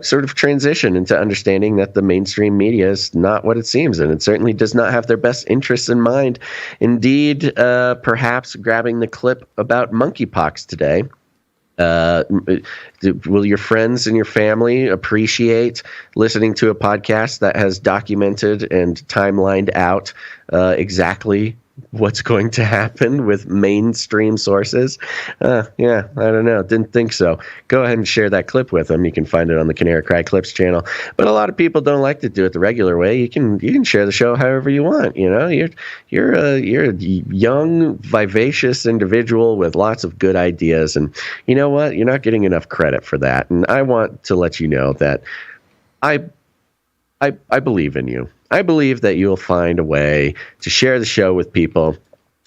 sort of transition into understanding that the mainstream media is not what it seems, and it certainly does not have their best interests in mind. Indeed, perhaps grabbing the clip about monkeypox today. Will your friends and your family appreciate listening to a podcast that has documented and timelined out exactly what's going to happen with mainstream sources? Yeah, I don't know. Didn't think so. Go ahead and share that clip with them. You can find it on the Canary Cry Clips channel. But a lot of people don't like to do it the regular way. You can share the show however you want. You know, you're a young, vivacious individual with lots of good ideas, and you know what? You're not getting enough credit for that. And I want to let you know that I believe in you. I believe that you'll find a way to share the show with people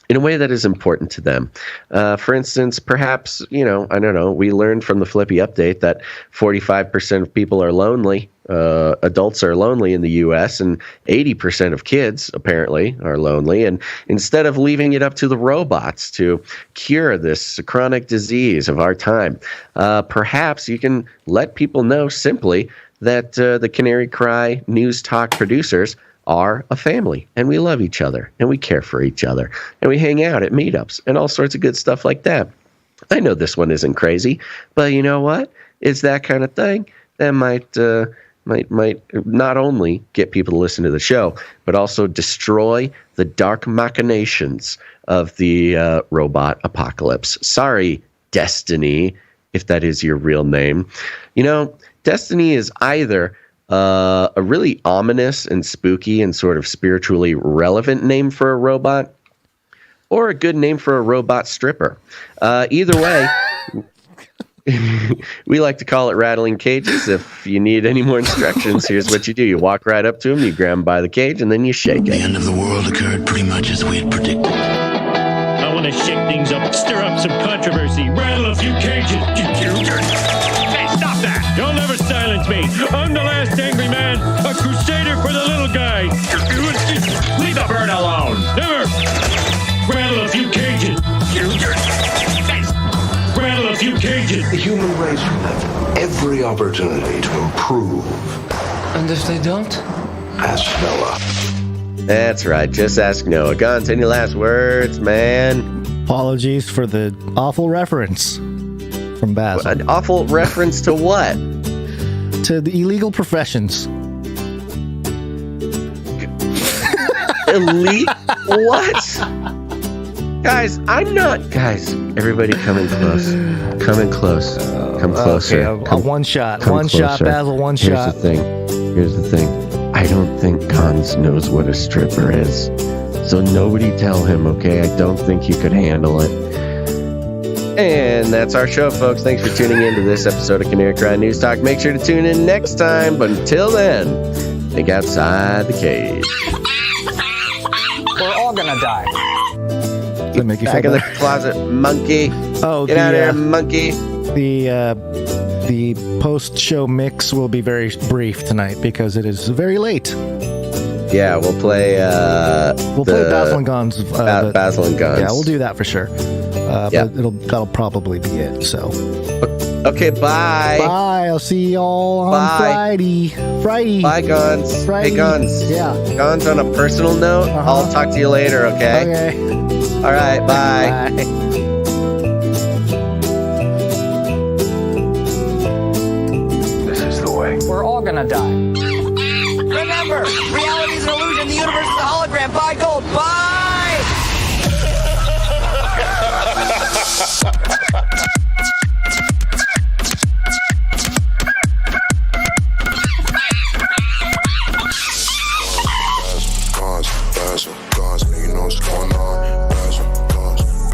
in a way that is important to them. For instance, perhaps, I don't know, we learned from the FLIPPY update that 45% of people are lonely. Adults are lonely in the U.S., and 80% of kids, apparently, are lonely. And instead of leaving it up to the robots to cure this chronic disease of our time, perhaps you can let people know simply that the Canary Cry News Talk producers are a family, and we love each other, and we care for each other, and we hang out at meetups and all sorts of good stuff like that. I know this one isn't crazy, but you know what? It's that kind of thing that might not only get people to listen to the show, but also destroy the dark machinations of the robot apocalypse. Sorry, Destiny, if that is your real name. Destiny is either a really ominous and spooky and sort of spiritually relevant name for a robot, or a good name for a robot stripper. Either way, we like to call it rattling cages. If you need any more instructions, here's what you do. You walk right up to him, you grab him by the cage, and then you shake it. The end of the world occurred pretty much as we had predicted. I want to shake things up, stir up some controversy, rattle a few cages. Hey, stop that! You'll never silence me. I'm the last angry man, a crusader for the little guy. Leave the bird alone. Never. Rattle a few cages. Rattle a few cages. The human race will have every opportunity to improve. And if they don't? Ask Noah. That's right. Just ask Noah. Gonz, any last words, man? Apologies for the awful reference from Basil. An awful reference to what? To the illegal professions. Elite? What? Guys, I'm not. Guys, everybody come in close. Come in close. Come closer. Okay, one shot. One shot, Basil, one shot. Here's the thing. I don't think Gonz knows what a stripper is. So nobody tell him, okay? I don't think he could handle it. And that's our show, folks. Thanks for tuning in to this episode of Canary Cry News Talk. Make sure to tune in next time. But until then, think outside the cage. We're all gonna die. Get back in the closet, monkey. Oh, get out of here, monkey. The post-show mix will be very brief tonight because it is very late. Yeah, we'll play. We'll play Basil and Gonz. Basil and Gonz. Yeah, we'll do that for sure. But that'll probably be it. So. Okay, bye. Bye. I'll see y'all on Friday. Bye, Gonz. Friday. Hey, Gonz. Yeah. Gonz, on a personal note, I'll talk to you later. Okay. Okay. All right. Bye. Bye. We're all gonna die. Remember, reality is an illusion. The universe is a hologram. Buy gold. Buy! Gonz, you know what's going on.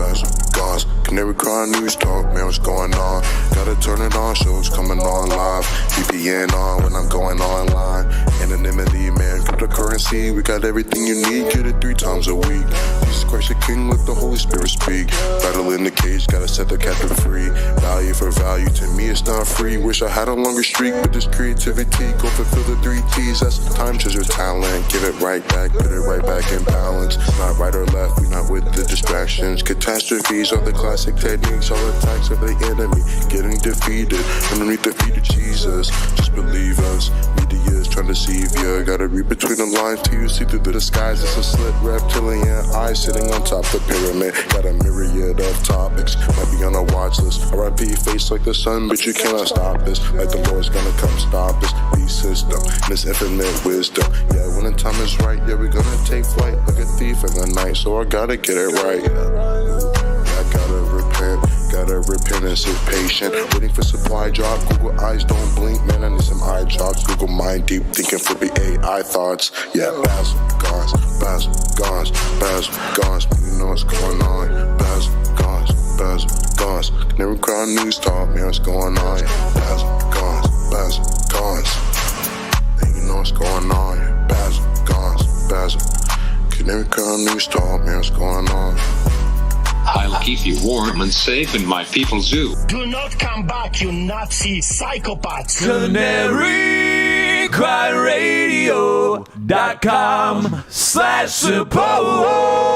Basil, Canary Cry News Talk, man, what's going on? Gotta turn it on, shows coming on live. VPN on when I'm going online. Internet anonymity, man. Cryptocurrency, we got everything you need. Get it 3 times a week. Jesus Christ the King, let the Holy Spirit speak. Battle in the cage, gotta set the captive free. Value for value, to me it's not free. Wish I had a longer streak, but this creativity, go fulfill the 3 T's. That's time, treasure, talent. Give it right back, put it right back in balance. Not right or left, we not with the distractions. Catastrophes are the classic techniques. All attacks of the enemy, getting defeated underneath the feet of Jesus. Just believe us, media is trying to deceive ya. Gotta read between the lines till you see through the disguise. It's a slit reptilian eye sitting on top of the pyramid. Got a myriad of topics, might be on a watch list. R.I.P. face like the sun, but you cannot stop this. Like the Lord's gonna come stop this beast system, this infinite wisdom. Yeah, when the time is right, yeah, we're gonna take flight like a thief in the night. So I gotta get it right. I gotta repent and sit patient. Waiting for supply drop. Google eyes don't blink, man. I need some eye drops. Google mind deep thinking, flippy AI thoughts. Yeah, Basil, Gonz, Basil, Gonz, Basil, Gonz. You know what's going on. Basil, Gonz, Basil, Gonz. CanaryCry News Talk, man, what's going on. Basil, Gonz, Basil, Gonz. And you know what's going on. Basil, Gonz, Basil. CanaryCry News Talk, man, what's going on. I'll keep you warm and safe in my people's zoo. Do not come back, you Nazi psychopaths. CanaryCry.Radio.com/support